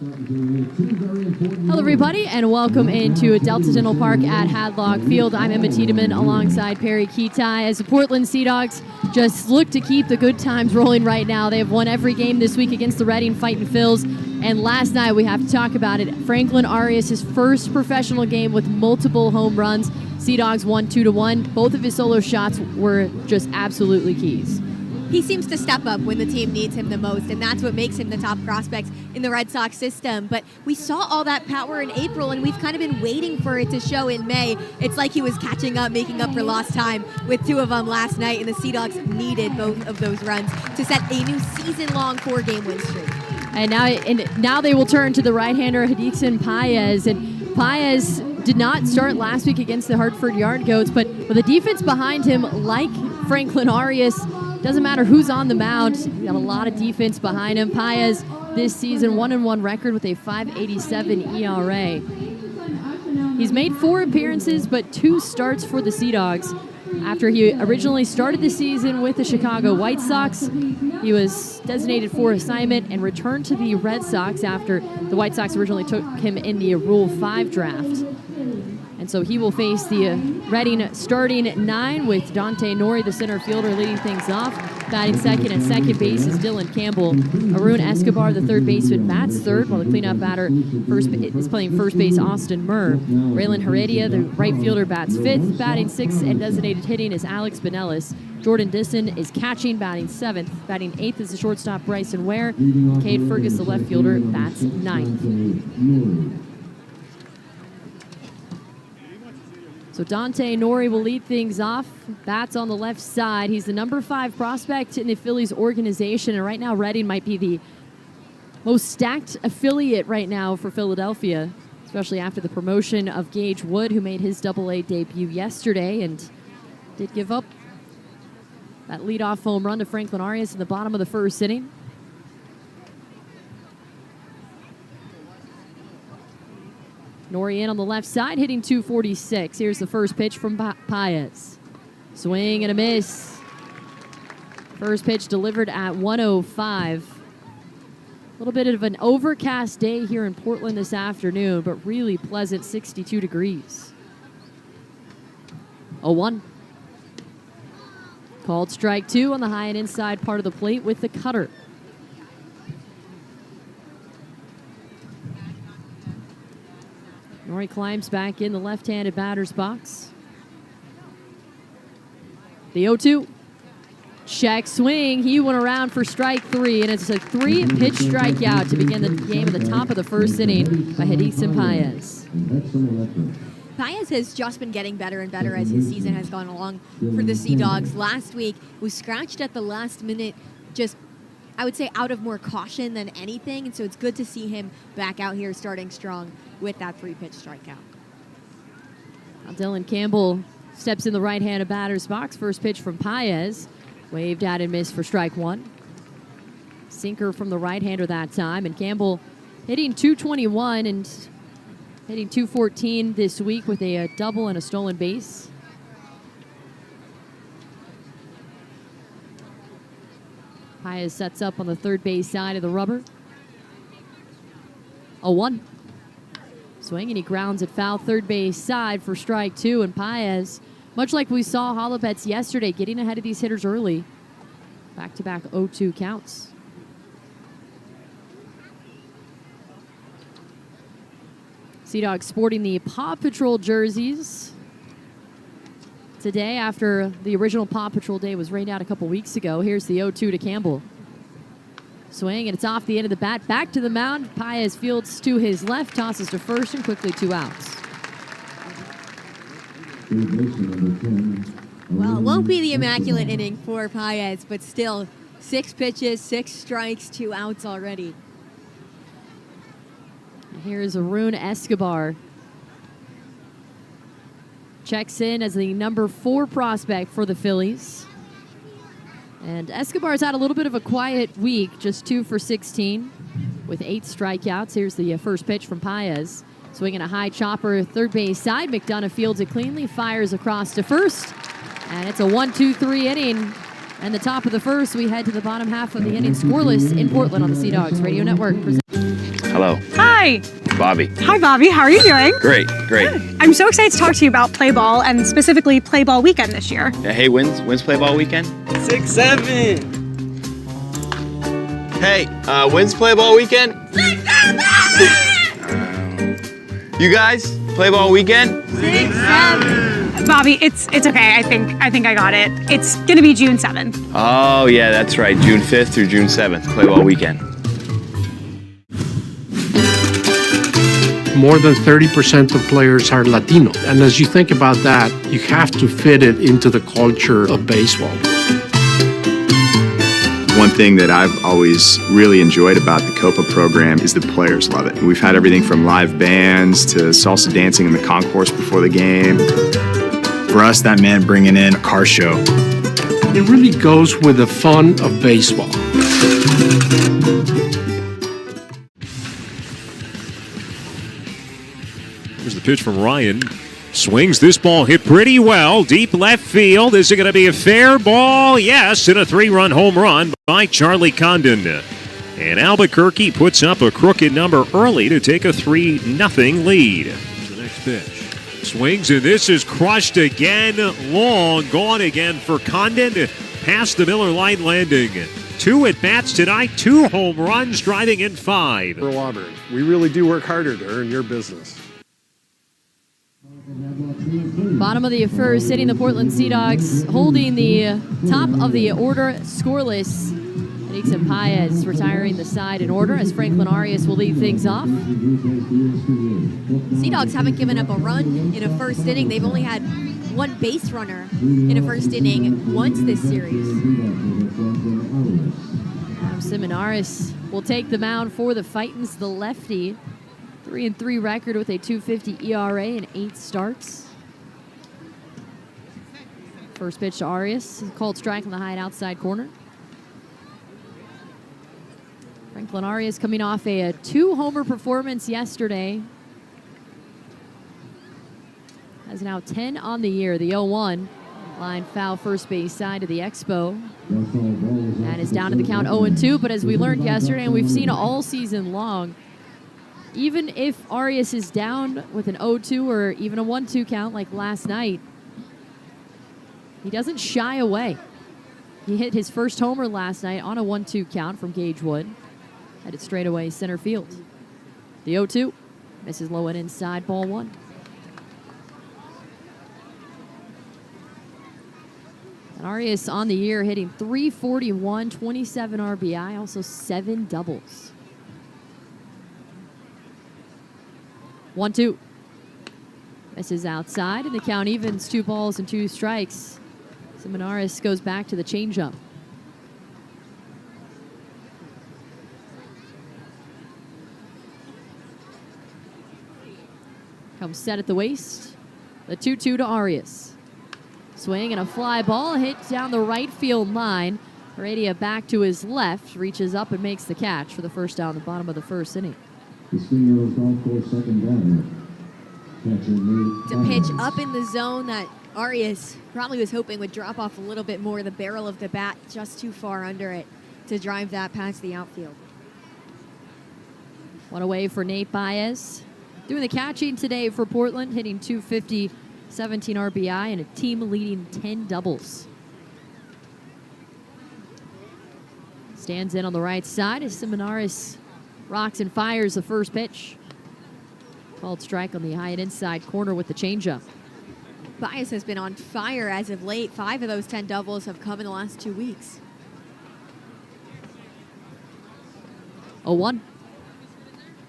Hello, everybody, and welcome into Delta Dental Park at Hadlock Field. I'm Emma Tiedemann alongside Perry Kitai as the Portland Sea Dogs just look to keep the good times rolling right now. They have won every game this week against the Reading Fightin' Phils, and last night, we have to talk about it, Franklin Arias, his first professional game with multiple home runs. Sea Dogs won 2-1. Both of his solo shots were just absolutely keys. He seems to step up when the team needs him the most, and that's what makes him the top prospect in the Red Sox system. But we saw all that power in April, and we've kind of been waiting for it to show in May. It's like he was catching up, making up for lost time with two of them last night, and the Sea Dogs needed both of those runs to set a new season-long 4-game win streak. And now they will turn to the right-hander, Hedison Paez. And Paez did not start last week against the Hartford Yard Goats, but with a defense behind him like Franklin Arias, doesn't matter who's on the mound, he's got a lot of defense behind him. Paez this season, 1-1 record with a 5.87 ERA. He's made 4 appearances, but 2 starts for the Sea Dogs. After he originally started the season with the Chicago White Sox, he was designated for assignment and returned to the Red Sox after the White Sox originally took him in the Rule 5 draft. And so he will face the Reading starting 9 with Dante Nori, the center fielder, leading things off. Batting second at second base is Dylan Campbell. Arun Escobar, the third baseman, bats third, while the cleanup batter is playing first base, Austin Murr. Raylan Heredia, the right fielder, bats fifth. Batting sixth and designated hitting is Alex Benelis. Jordan Disson is catching, batting seventh. Batting eighth is the shortstop, Bryson Ware. Cade Fergus, the left fielder, bats ninth. So Dante Nori will lead things off. Bats on the left side. He's the number 5 prospect in the Phillies organization, and right now Reading might be the most stacked affiliate right now for Philadelphia, especially after the promotion of Gage Wood, who made his Double-A debut yesterday and did give up that leadoff home run to Franklin Arias in the bottom of the first inning. Nori in on the left side, hitting 246. Here's the first pitch from Paez. Swing and a miss. First pitch delivered at 105. A little bit of an overcast day here in Portland this afternoon, but really pleasant, 62 degrees. 0-1. Called strike 2 on the high and inside part of the plate with the cutter. Nori climbs back in the left-handed batter's box. The 0-2. Check swing. He went around for strike 3, and it's a 3-pitch strikeout to begin the game at the top of the first inning by Hedison Paez. Paez has just been getting better and better as his season has gone along for the Sea Dogs. Last week was scratched at the last minute, just I would say out of more caution than anything, and so it's good to see him back out here starting strong with that 3-pitch strikeout. Now Dylan Campbell steps in the right-handed batter's box. First pitch from Paez. Waved at and missed for strike 1. Sinker from the right-hander that time, and Campbell hitting 221 and hitting 214 this week with a double and a stolen base. Paez sets up on the third base side of the rubber. 0-1. Swing, and he grounds it foul third base side for strike 2. And Paez, much like we saw Holopets yesterday, getting ahead of these hitters early. Back-to-back 0-2 counts. Sea Dogs sporting the Paw Patrol jerseys today after the original Paw Patrol day was rained out a couple weeks ago. Here's the 0-2 to Campbell. Swing, and it's off the end of the bat. Back to the mound. Paez fields to his left, tosses to first, and quickly 2 outs. Well, it won't be the immaculate inning for Paez, but still 6 pitches, 6 strikes, 2 outs already. Here's Arun Escobar. Checks in as the number 4 prospect for the Phillies. And Escobar's had a little bit of a quiet week, just 2 for 16 with 8 strikeouts. Here's the first pitch from Paez. Swinging a high chopper, third base side. McDonough fields it cleanly, fires across to first. And it's a 1-2-3 inning. And the top of the first, we head to the bottom half of the inning, scoreless in Portland on the Sea Dogs Radio Network. Hello. Hi. Bobby. Hi, Bobby. How are you doing? Great. I'm so excited to talk to you about Play Ball and specifically Play Ball Weekend this year. Hey, when's Play Ball Weekend? 6-7. Hey, when's Play Ball Weekend? 6-7. You guys, Play Ball Weekend? 6-7. Bobby, it's okay. I think I got it. It's gonna be June 7th. Oh, yeah, that's right. June 5th through June 7th, Play Ball Weekend. More than 30% of players are Latino. And as you think about that, you have to fit it into the culture of baseball. One thing that I've always really enjoyed about the Copa program is the players love it. We've had everything from live bands to salsa dancing in the concourse before the game. For us, that meant bringing in a car show. It really goes with the fun of baseball. Here's the pitch from Ryan. Swings. This ball hit pretty well. Deep left field. Is it going to be a fair ball? Yes, and a 3-run home run by Charlie Condon. And Albuquerque puts up a crooked number early to take a 3-0 lead. Here's the next pitch. Swings, and this is crushed again. Long. Gone again for Condon. Past the Miller Lite landing. 2 at-bats tonight. 2 home runs, driving in 5. For Auburn, we really do work harder to earn your business. Bottom of the first, hitting the Portland Sea Dogs, holding the top of the order scoreless. Nixon Paez retiring the side in order as Franklin Arias will lead things off. Sea Dogs haven't given up a run in a first inning. They've only had one base runner in a first inning once this series. Simonaris will take the mound for the Fightins, the lefty. 3-3 record with a 2.50 ERA and 8 starts. First pitch to Arias, called strike on the high outside corner. Franklin Arias coming off a 2-homer performance yesterday. Has now 10 on the year. The 0-1 line foul first base side of the Expo. And is down to the count 0-2, but as we learned yesterday and we've seen all season long, even if Arias is down with an 0-2 or even a 1-2 count like last night, he doesn't shy away. He hit his first homer last night on a 1-2 count from Gage Wood. Had it straight away center field. The 0-2 misses low and inside, ball 1. And Arias on the year hitting .341, 27 RBI, also 7 doubles. 1-2. Misses outside, and the count evens 2 balls and 2 strikes. Simonaris goes back to the changeup. Comes set at the waist. The 2-2 to Arias. Swing and a fly ball hit down the right field line. Heredia back to his left, reaches up and makes the catch for the first down, the bottom of the first inning. To pitch up in the zone that Arias probably was hoping would drop off a little bit more. The barrel of the bat just too far under it to drive that past the outfield. One away for Nate Baez. Doing the catching today for Portland, hitting .250, 17 RBI, and a team-leading 10 doubles. Stands in on the right side as Simonaris rocks and fires the first pitch. Called strike on the high and inside corner with the changeup. Baez has been on fire as of late. 5 of those 10 doubles have come in the last 2 weeks. 0-1.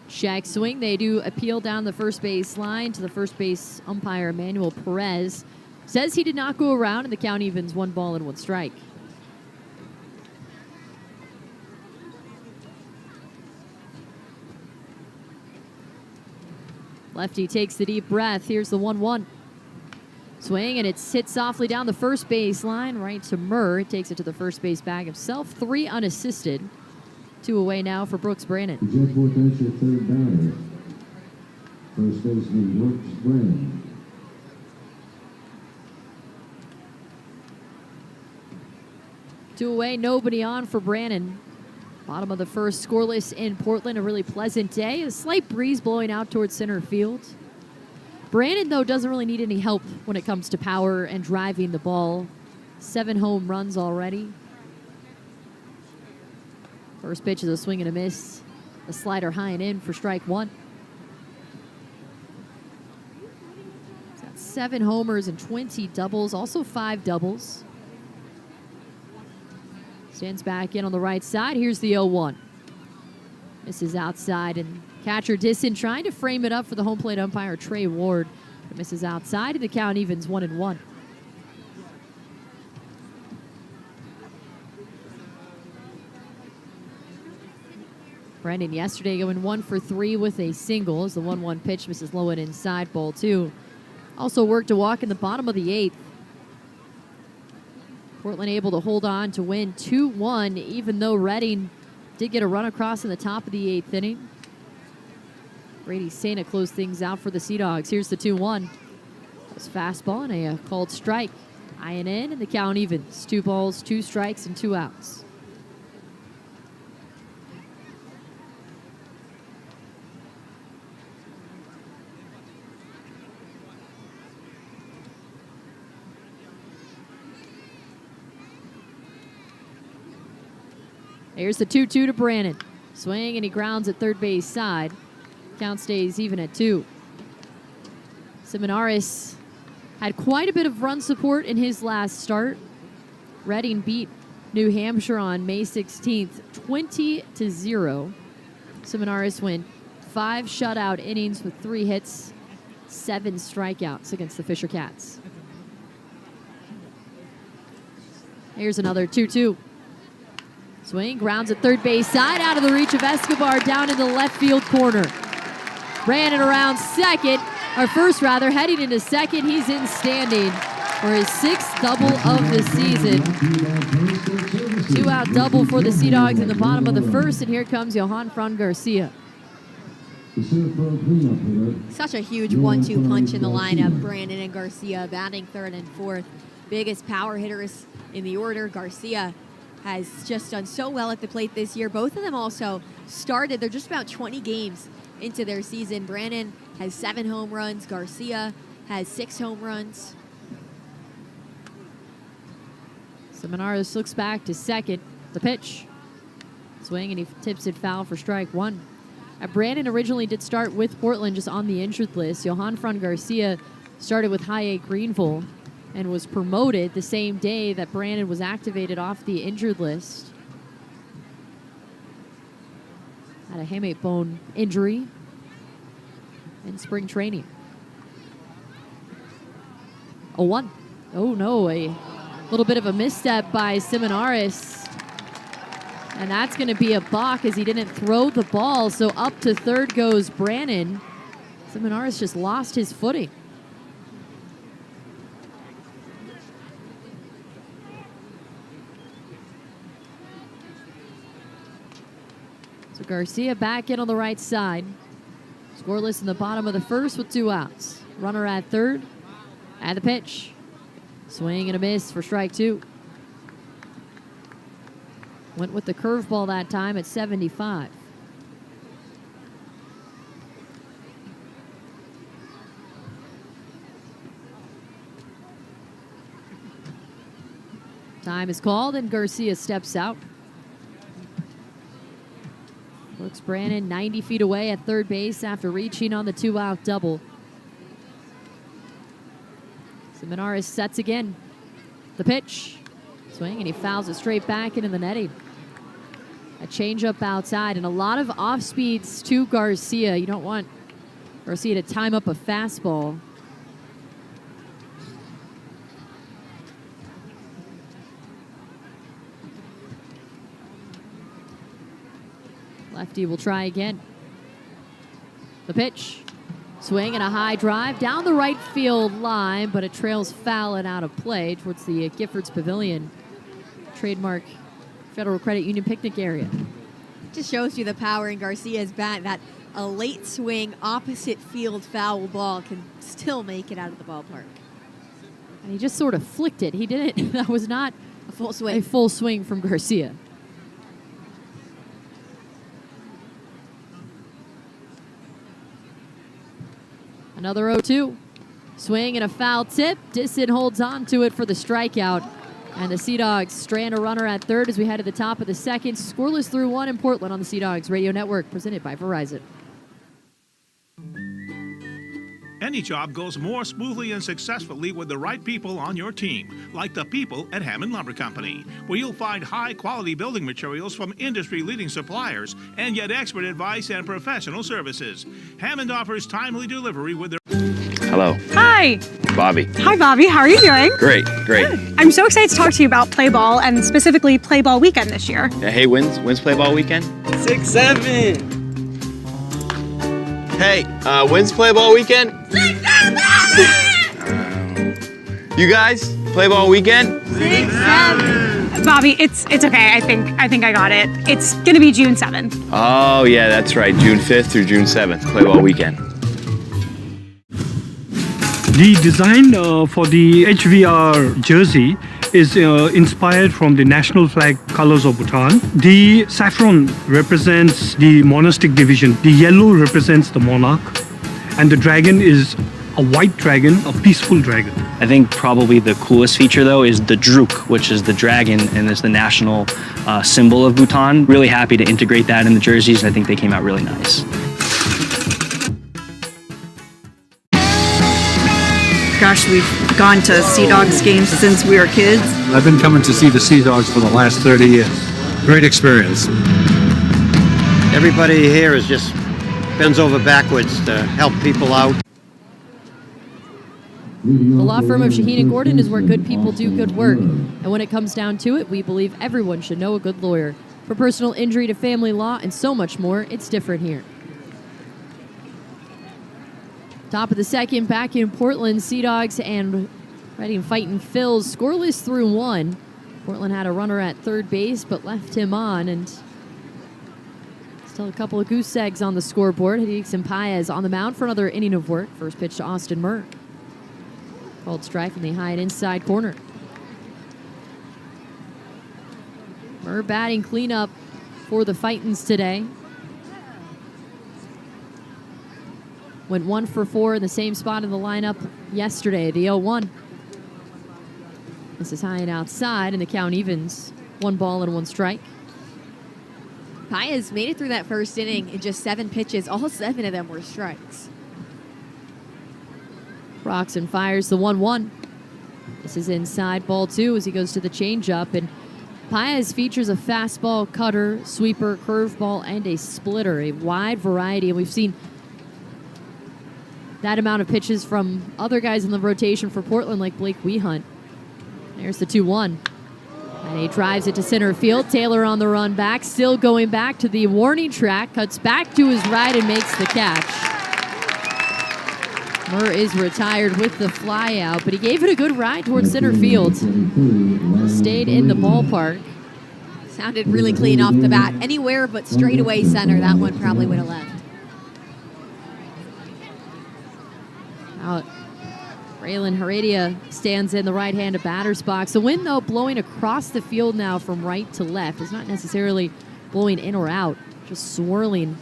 Shag swing. They do appeal down the first base line to the first base umpire, Emmanuel Perez. Says he did not go around, and the count evens 1 ball and 1 strike. Lefty takes the deep breath. Here's the 1-1. Swing, and it's hit softly down the first base line, right to Murr. Takes it to the first base bag himself. 3 unassisted. 2 away now for Brooks Brannon. First baseman Brooks Brannon. Two away, nobody on for Brannon. Bottom of the first, scoreless in Portland. A really pleasant day. A slight breeze blowing out towards center field. Brandon, though, doesn't really need any help when it comes to power and driving the ball. 7 home runs already. First pitch is a swing and a miss. A slider high and in for strike 1. He's got 7 homers and 20 doubles, also 5 doubles. Stands back in on the right side. Here's the 0-1. Misses outside, and catcher Disson trying to frame it up for the home plate umpire Trey Ward. But misses outside, and the count evens 1-1. Brandon yesterday going 1 for 3 with a single as the 1-1 pitch misses low and inside, ball 2. Also worked a walk in the bottom of the 8th. Portland able to hold on to win 2-1, even though Reading did get a run across in the top of the 8th inning. Brady Sena closed things out for the Sea Dogs. Here's the 2-1. That's fastball and a called strike. High and in, and the count evens. 2 balls, 2 strikes, and 2 outs. Here's the 2-2 to Brandon. Swing, and he grounds at third base side. Count stays even at 2. Seminaris had quite a bit of run support in his last start. Reading beat New Hampshire on May 16th, 20-0. Seminaris went 5 shutout innings with 3 hits, 7 strikeouts against the Fisher Cats. Here's another 2-2. Swing, grounds at third base side, out of the reach of Escobar, down in the left field corner. Brandon around second, or first rather, heading into second. He's in standing for his 6th double of the season. 2-out double for the Sea Dogs in the bottom of the first, and here comes Johan Garcia. Such a huge 1-2 punch in the lineup. Brandon and Garcia batting 3rd and 4th. Biggest power hitters in the order. Garcia has just done so well at the plate this year. Both of them also started. They're just about 20 games into their season. Brandon has 7 home runs. Garcia has 6 home runs. Seminaris looks back to second. The pitch. Swing, and he tips it foul for strike 1. Brandon originally did start with Portland, just on the injured list. Johan Garcia started with High A Greenville and was promoted the same day that Brandon was activated off the injured list. Had a hamate bone injury in spring training. 0-1. Oh no, a little bit of a misstep by Seminaris. And that's going to be a balk as he didn't throw the ball. So up to third goes Brandon. Seminaris just lost his footing. So Garcia back in on the right side. Scoreless in the bottom of the first with 2 outs. Runner at third. And the pitch. Swing and a miss for strike 2. Went with the curveball that time at 75. Time is called and Garcia steps out. Looks Brandon 90 feet away at third base after reaching on the 2-out double. Seminaris sets again. The pitch. Swing, and he fouls it straight back into the netting. A changeup outside, and a lot of off speeds to Garcia. You don't want Garcia to time up a fastball. Lefty will try again. The pitch. Swing and a high drive down the right field line, but it trails foul and out of play towards the Giffords Pavilion trademark Federal Credit Union picnic area. Just shows you the power in Garcia's bat, that a late swing opposite field foul ball can still make it out of the ballpark. And he just sort of flicked it. He didn't. That was not A full swing. a full swing from Garcia. Another 0-2. Swing and a foul tip. Disson holds on to it for the strikeout. And the Sea Dogs strand a runner at third as we head to the top of the second. Scoreless through one in Portland on the Sea Dogs Radio Network, presented by Verizon. Any job goes more smoothly and successfully with the right people on your team, like the people at Hammond Lumber Company, where you'll find high-quality building materials from industry-leading suppliers and get expert advice and professional services. Hammond offers timely delivery with their... Hello, Hi. Bobby. Hi, Bobby. How are you doing? Great. I'm so excited to talk to you about Play Ball and specifically Play Ball weekend this year. Hey, when's play ball weekend? 6-7. Hey, when's play ball weekend? 6-7. You guys, play ball weekend? 6-7. Bobby, it's okay. I think I got it. It's gonna be June 7th. Oh, yeah, that's right. June 5th through June 7th, play ball weekend. The design for the HVR jersey is inspired from the national flag colors of Bhutan. The saffron represents the monastic division. The yellow represents the monarch. And the dragon is a white dragon, a peaceful dragon. I think probably the coolest feature though is the druk, which is the dragon and is the national symbol of Bhutan. Really happy to integrate that in the jerseys, and I think they came out really nice. Gosh, we've gone to Sea Dogs games since we were kids. I've been coming to see the Sea Dogs for the last 30 years. Great experience. Everybody here is just bends over backwards to help people out. The law firm of Shaheen & Gordon is where good people do good work. And when it comes down to it, we believe everyone should know a good lawyer. For personal injury to family law and so much more, it's different here. Top of the second, back in Portland, Sea Dogs and Ready and Fighting Phils scoreless through one. Portland had a runner at third base, but left him on, and still a couple of goose eggs on the scoreboard. Hiddixson Paez on the mound for another inning of work. First pitch to Austin Murr. Called strike from the high and inside corner. Murr batting cleanup for the Fightins today. Went 1 for 4 in the same spot in the lineup yesterday, the 0-1. This is high and outside, and the count evens. 1 ball and 1 strike. Paez made it through that first inning in just 7 pitches. All 7 of them were strikes. Rocks and fires the 1-1. This is inside, ball 2 as he goes to the changeup. And Paez features a fastball, cutter, sweeper, curveball, and a splitter. A wide variety, and we've seen that amount of pitches from other guys in the rotation for Portland, like Blake Wehunt. There's the 2-1. And he drives it to center field. Taylor on the run back, still going back to the warning track, cuts back to his right and makes the catch. Murr is retired with the fly out, but he gave it a good ride towards center field. Stayed in the ballpark. Sounded really clean off the bat. Anywhere but straight away center, that one probably would have left. Out. Braylon Heredia stands in the right-handed batter's box. The wind, though, blowing across the field now from right to left. It's not necessarily blowing in or out, just swirling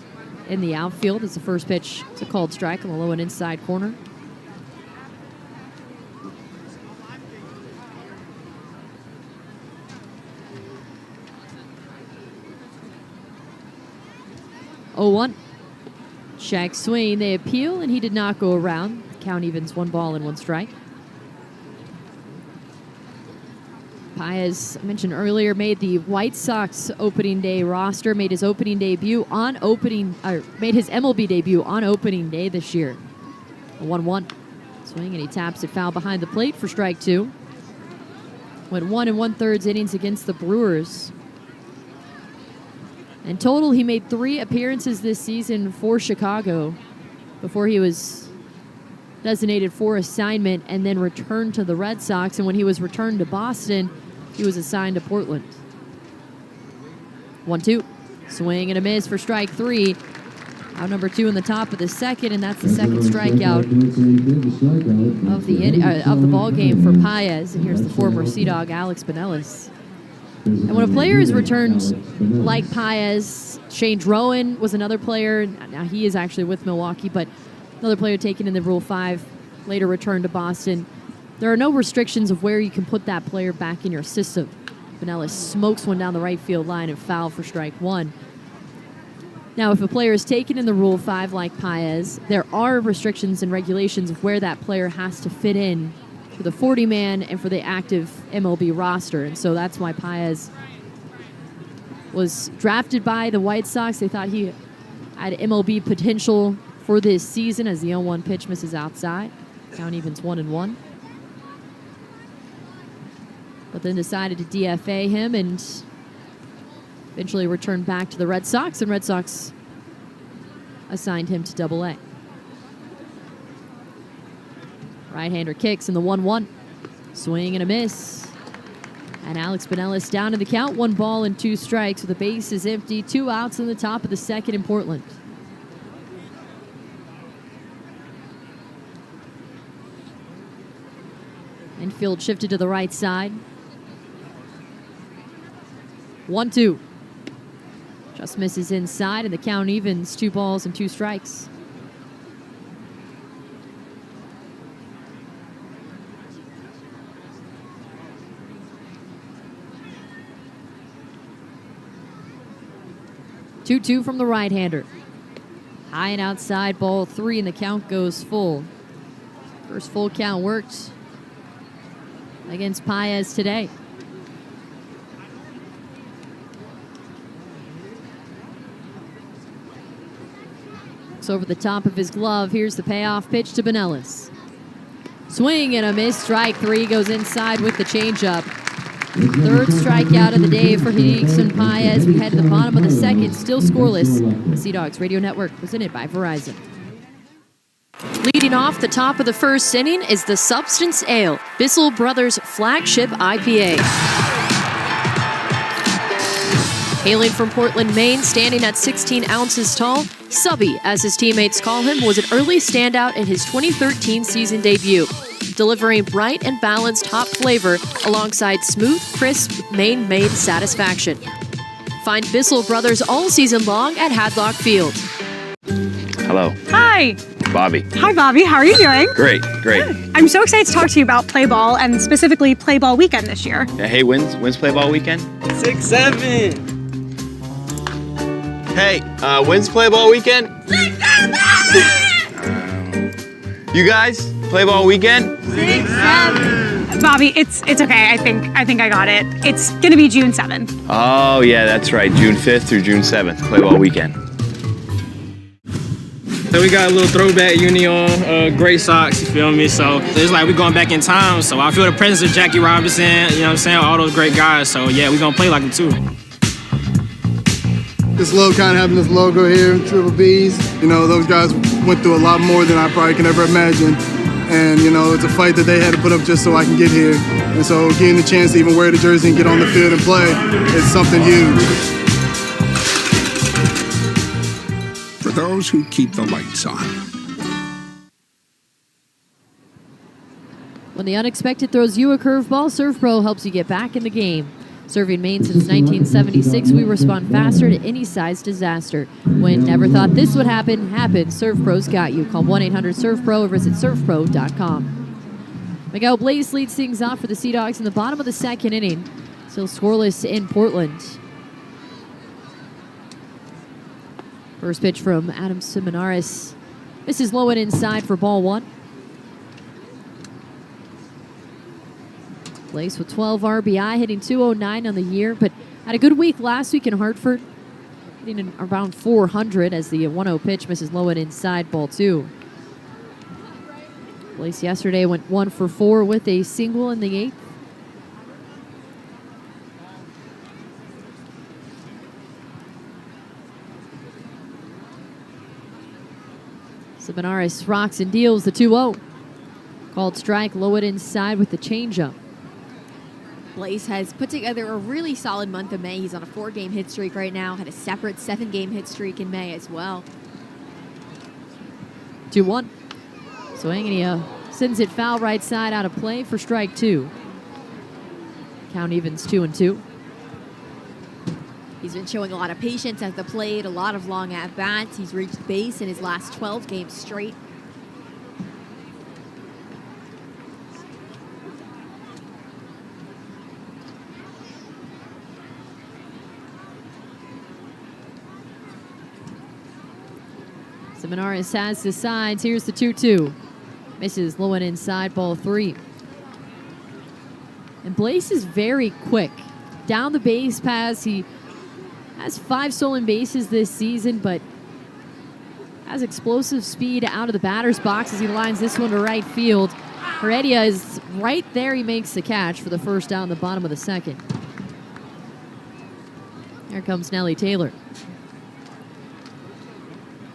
in the outfield. It's the first pitch. It's a called strike on the low and inside corner. Oh, 1. Check swing. They appeal, and he did not go around. Count evens 1 ball and 1 strike. Paez, I mentioned earlier, made the White Sox opening day roster, made his opening debut on made his MLB debut on opening day this year. A 1-1 swing, and he taps it foul behind the plate for strike 2. Went 1 1/3 innings against the Brewers. In total, he made 3 appearances this season for Chicago before he was designated for assignment and then returned to the Red Sox. And when he was returned to Boston, he was assigned to Portland. 1-2. Swing and a miss for strike 3. Out number 2 in the top of the second, and that's the second strikeout of the ball game for Paez. And here's the former Sea Dog, Alex Binelas. And when a player is returned like Paez, Shane Drowan was another player. Now he is actually with Milwaukee, but Another player taken in the Rule 5, later returned to Boston. There are no restrictions of where you can put that player back in your system. Pinellas smokes one down the right field line and foul for strike one. Now, if a player is taken in the Rule 5 like Paez, there are restrictions and regulations of where that player has to fit in for the 40-man and for the active MLB roster. And so that's why Paez was drafted by the White Sox. They thought he had MLB potential for this season as the 0-1 pitch misses outside. Count evens 1-1. But then decided to DFA him and eventually returned back to the Red Sox, and Red Sox assigned him to Double-A. Right-hander kicks in the 1-1. Swing and a miss. And Alex Pinellas down to the count. 1 ball and 2 strikes with the bases empty. 2 outs in the top of the second in Portland. Infield shifted to the right side. 1-2. Just misses inside, and the count evens. 2 balls and 2 strikes. Two from the right-hander. High and outside, ball 3, and the count goes full. First full count worked against Paez today. Looks over the top of his glove. Here's the payoff pitch to Pinellas. Swing and a miss. Strike 3 goes inside with the changeup. Third strikeout of the day for Hiddixson Paez. We head to the bottom of the second, still scoreless. The Sea Dogs Radio Network, presented by Verizon. Leading off the top of the first inning is the Substance Ale, Bissell Brothers flagship IPA. Hailing from Portland, Maine, standing at 16 ounces tall, Subby, as his teammates call him, was an early standout in his 2013 season debut, delivering bright and balanced hop flavor alongside smooth, crisp, Maine-made satisfaction. Find Bissell Brothers all season long at Hadlock Field. Hello. Hi. Bobby. Hi, Bobby. How are you doing? Great. I'm so excited to talk to you about play ball and specifically play ball weekend this year. Yeah, hey, when's play ball weekend? 6-7. Hey, when's play ball weekend? 6-7. You guys, play ball weekend? 6-7. Bobby, it's okay. I think I got it. It's gonna be June 7th. Oh yeah, that's right. June 5th through June 7th, play ball weekend. So we got a little throwback uni on, great socks, you feel me? So it's like we're going back in time. So I feel the presence of Jackie Robinson, you know what I'm saying? All those great guys. So yeah, we're gonna play like them too. Just love kind of having this logo here, Triple B's. You know, those guys went through a lot more than I probably can ever imagine. And, you know, it's a fight that they had to put up just so I can get here. And so getting the chance to even wear the jersey and get on the field and play is something huge. For those who keep the lights on. When the unexpected throws you a curveball, ServPro helps you get back in the game. Serving Maine since 1976, we respond faster to any size disaster. When never thought this would happen, ServPro's got you. Call 1-800-ServPro or visit servpro.com. Miguel Blaze leads things off for the Sea Dogs in the bottom of the second inning. Still scoreless in Portland. First pitch from Adam Seminaris. Misses low and inside for ball 1. Blaze with 12 RBI, hitting .209 on the year, but had a good week last week in Hartford, hitting around 400 as the 1-0 pitch misses low and inside, ball 2. Blaze yesterday went 1 for 4 with a single in the 8th. Seminaris rocks and deals the 2-0. Called strike, low and inside with the changeup. Blaze has put together a really solid month of May. He's on a 4-game hit streak right now. Had a separate 7-game hit streak in May as well. 2-1. Swing, and he sends it foul right side out of play for strike 2. Count evens 2-2. He's been showing a lot of patience at the plate, a lot of long at-bats. He's reached base in his last 12 games straight. Seminaris has the sides. Here's the 2-2. Misses low and inside, ball 3. And Blaze is very quick. Down the base pass, he has 5 stolen bases this season, but has explosive speed out of the batter's box as he lines this one to right field. Heredia is right there. He makes the catch for the first down the bottom of the second. Here comes Nelly Taylor.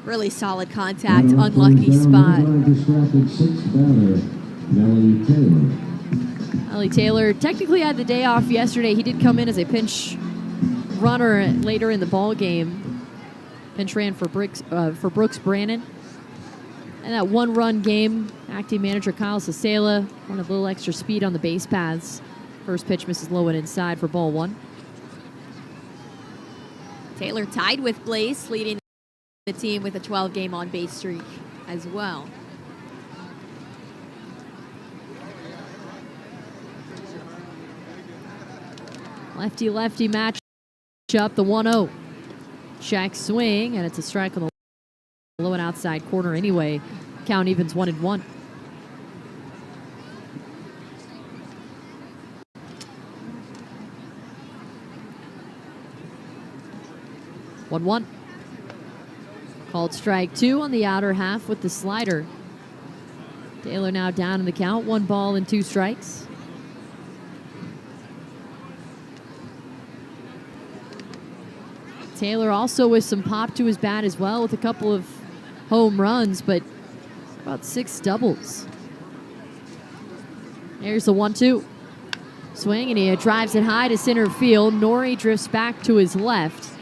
Really solid contact, unlucky spot. Nelly Taylor technically had the day off yesterday. He did come in as a pinch runner later in the ball game. Pinch ran for Brooks Brannon. And that 1-run game, acting manager Kyle Sasela wanted a little extra speed on the base paths. First pitch misses low and inside for ball 1. Taylor tied with Blaze, leading the team with a 12-game on-base streak as well. Lefty-lefty match up, the 1-0. Check swing, and it's a strike on the low and outside corner anyway. Count evens 1-1. One. Called strike 2 on the outer half with the slider. Taylor now down in the count. 1 ball and 2 strikes. Taylor also with some pop to his bat as well, with a couple of home runs, but about 6 doubles. There's the 1-2. Swing, and he drives it high to center field. Nori drifts back to his left.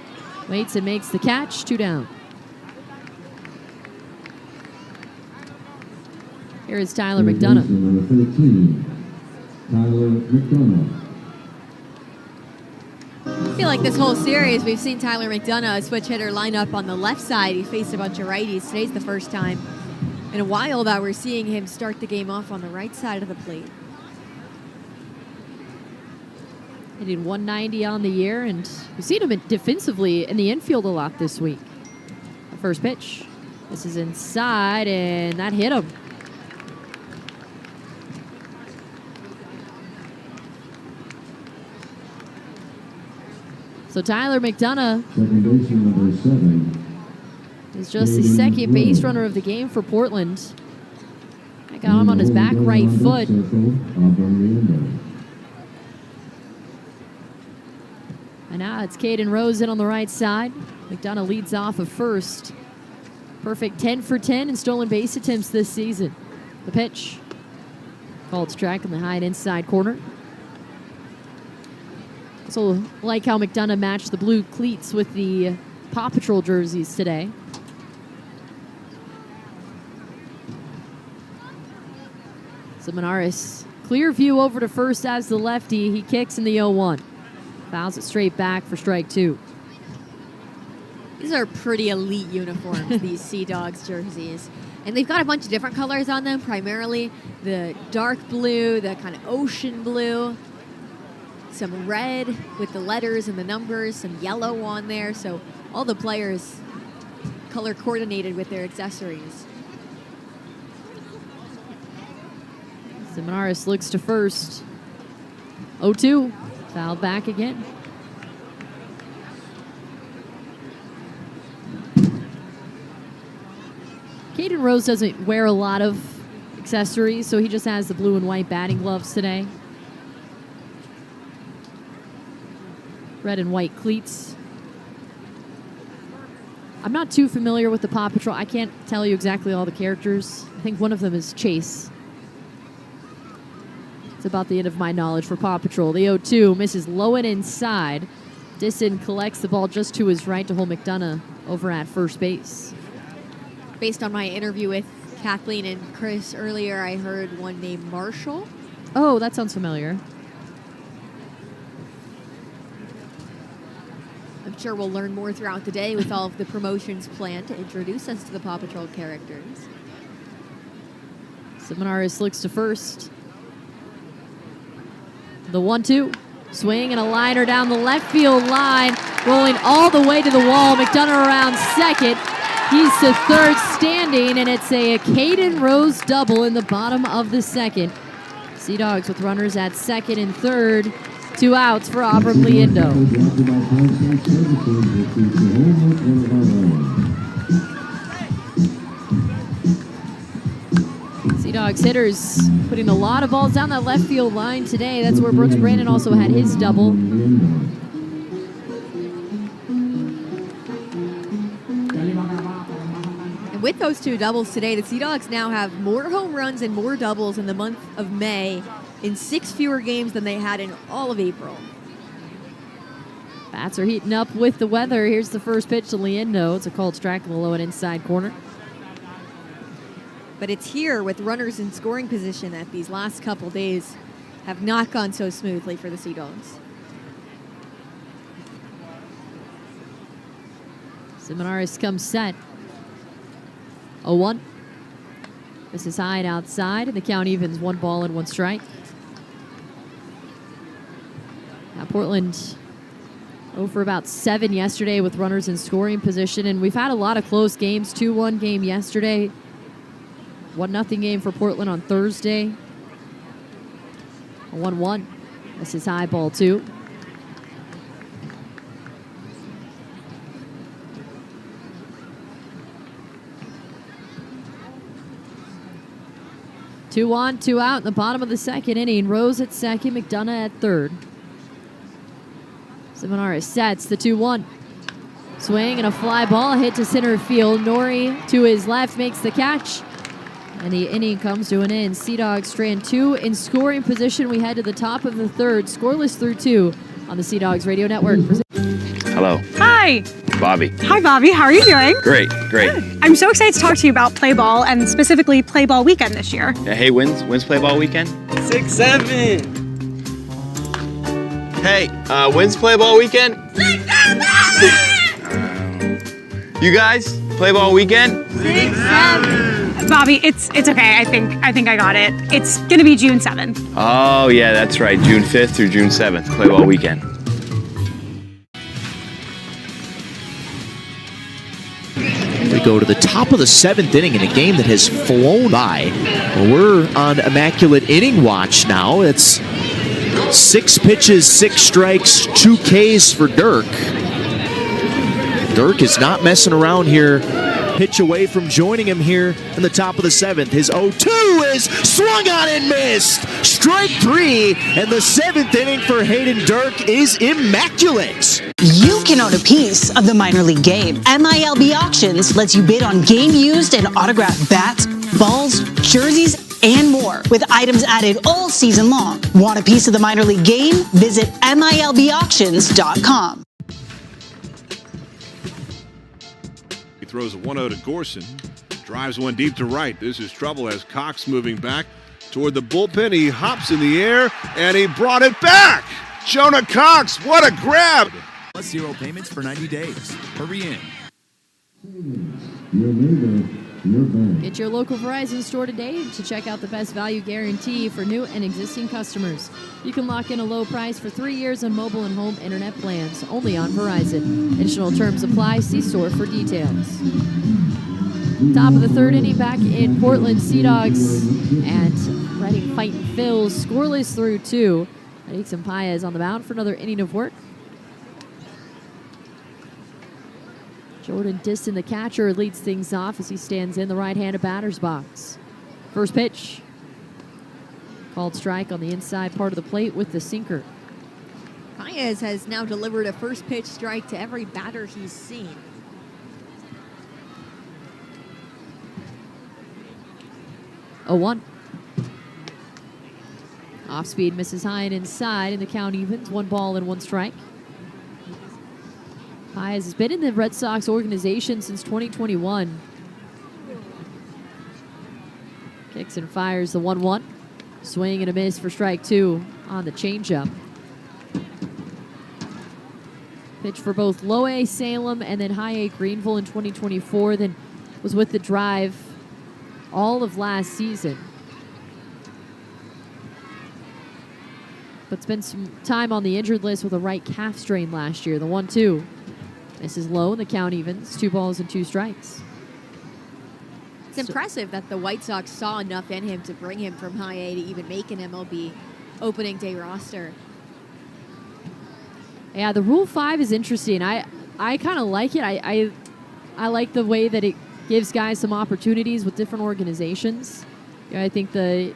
Waits and makes the catch. 2 down. Here is Tyler McDonough. Number 13, Tyler McDonough. I feel like this whole series we've seen Tyler McDonough, a switch hitter, line up on the left side. He faced a bunch of righties. Today's the first time in a while that we're seeing him start the game off on the right side of the plate. Hitting 190 on the year, and we've seen him defensively in the infield a lot this week. The first pitch. This is inside, and that hit him. So Tyler McDonough Second baseman, number 7. is just the second base runner of the game for Portland. I got him on his back right foot. And now it's Caden Rose in on the right side. McDonough leads off of first. Perfect 10 for 10 in stolen base attempts this season. The pitch. Called strike in the high and inside corner. So like how McDonough matched the blue cleats with the Paw Patrol jerseys today. Seminaris, clear view over to first as the lefty. He kicks in the 0-1. Fouls it straight back for strike 2. These are pretty elite uniforms, these Sea Dogs jerseys. And they've got a bunch of different colors on them, primarily the dark blue, the kind of ocean blue, some red with the letters and the numbers, some yellow on there. So all the players color coordinated with their accessories. Seminaris looks to first. 0-2. Foul back again. Caden Rose doesn't wear a lot of accessories, so he just has the blue and white batting gloves today. Red and white cleats. I'm not too familiar with the Paw Patrol. I can't tell you exactly all the characters. I think one of them is Chase. It's about the end of my knowledge for Paw Patrol. The 0-2 misses low and inside. Disson collects the ball just to his right to hold McDonough over at first base. Based on my interview with Kathleen and Chris earlier, I heard one named Marshall. Oh, that sounds familiar. I'm sure we'll learn more throughout the day with all of the promotions planned to introduce us to the Paw Patrol characters. Seminaris looks to first. The 1-2. Swing and a liner down the left field line, rolling all the way to the wall. McDonough around second. He's to third standing, and it's a Caden Rose double in the bottom of the second. Sea Dogs with runners at second and third. 2 outs for Abram Lindo. Sea Dogs hitters putting a lot of balls down that left field line today. That's where Brooks Brandon also had his double. And with those 2 doubles today, the Sea Dogs now have more home runs and more doubles in the month of May in 6 fewer games than they had in all of April. Bats are heating up with the weather. Here's the first pitch to Lindo. It's a called strike on the low and inside corner. But it's here with runners in scoring position that these last couple days have not gone so smoothly for the Sea Dogs. Seminaris comes set. 0-1. This is high and outside, and the count evens 1 ball and 1 strike. Now Portland 0 for about 7 yesterday with runners in scoring position, and we've had a lot of close games. 2-1 game yesterday. 1-0 game for Portland on Thursday. A 1-1. This is high, ball 2. Two on, 2 out in the bottom of the second inning. Rose at second, McDonough at third. Seminaris sets the 2-1. Swing and a fly ball hit to center field. Nori to his left makes the catch. And the inning comes to an end. Sea Dogs strand 2 in scoring position. We head to the top of the third. Scoreless through 2 on the Sea Dogs Radio Network. Hello, Hi. Bobby. Hi, Bobby. How are you doing? Great, great. I'm so excited to talk to you about Play Ball and specifically Play Ball Weekend this year. Hey, when's play ball weekend? 6-7. Hey, when's play ball weekend? 6-7. You guys, play ball weekend? 6-7. Bobby, it's okay. I think I got it. It's gonna be June 7th. Oh yeah, that's right. June 5th through June 7th, play ball weekend. We go to the top of the 7th inning in a game that has flown by. Well, we're on immaculate inning watch now. It's 6 pitches, 6 strikes, 2 Ks for Dirk. Dirk is not messing around here. Pitch away from joining him here in the top of the 7th. His 0-2 is swung on and missed. Strike 3, and the 7th inning for Hayden Dirk is immaculate. You can own a piece of the minor league game. MILB Auctions lets you bid on game used and autographed bats, balls, jerseys, and more, with items added all season long. Want a piece of the minor league game? Visit MILBauctions.com. He throws a 1-0 to Gorson. Drives one deep to right. This is trouble as Cox moving back toward the bullpen. He hops in the air, and he brought it back. Jonah Cox, what a grab. Plus 0 payments for 90 days. Hurry in. Your neighbor, your bank. Get your local Verizon store today to check out the best value guarantee for new and existing customers. You can lock in a low price for 3 years on mobile and home internet plans, only on Verizon. Additional terms apply. See store for details. Top of the third inning back in Portland. Sea Dogs and Reading fighting Phils. Scoreless through 2. Edixon Paez on the mound for another inning of work. Jordan Diston, the catcher, leads things off as he stands in the right-handed batter's box. First pitch. Called strike on the inside part of the plate with the sinker. Paez has now delivered a first pitch strike to every batter he's seen. A 1. Off speed misses high and inside, and the count evens. 1 ball and 1 strike. Paez has been in the Red Sox organization since 2021. Kicks and fires the 1-1. Swing and a miss for strike 2 on the changeup. Pitch for both low A Salem and then high A Greenville in 2024. Then was with the Drive all of last season. But spent some time on the injured list with a right calf strain last year. The 1-2. This is low, and the count evens. 2 balls and 2 strikes. It's impressive that the White Sox saw enough in him to bring him from high A to even make an MLB opening day roster. Yeah, the Rule 5 is interesting. I kind of like it. I like the way that it gives guys some opportunities with different organizations. I think the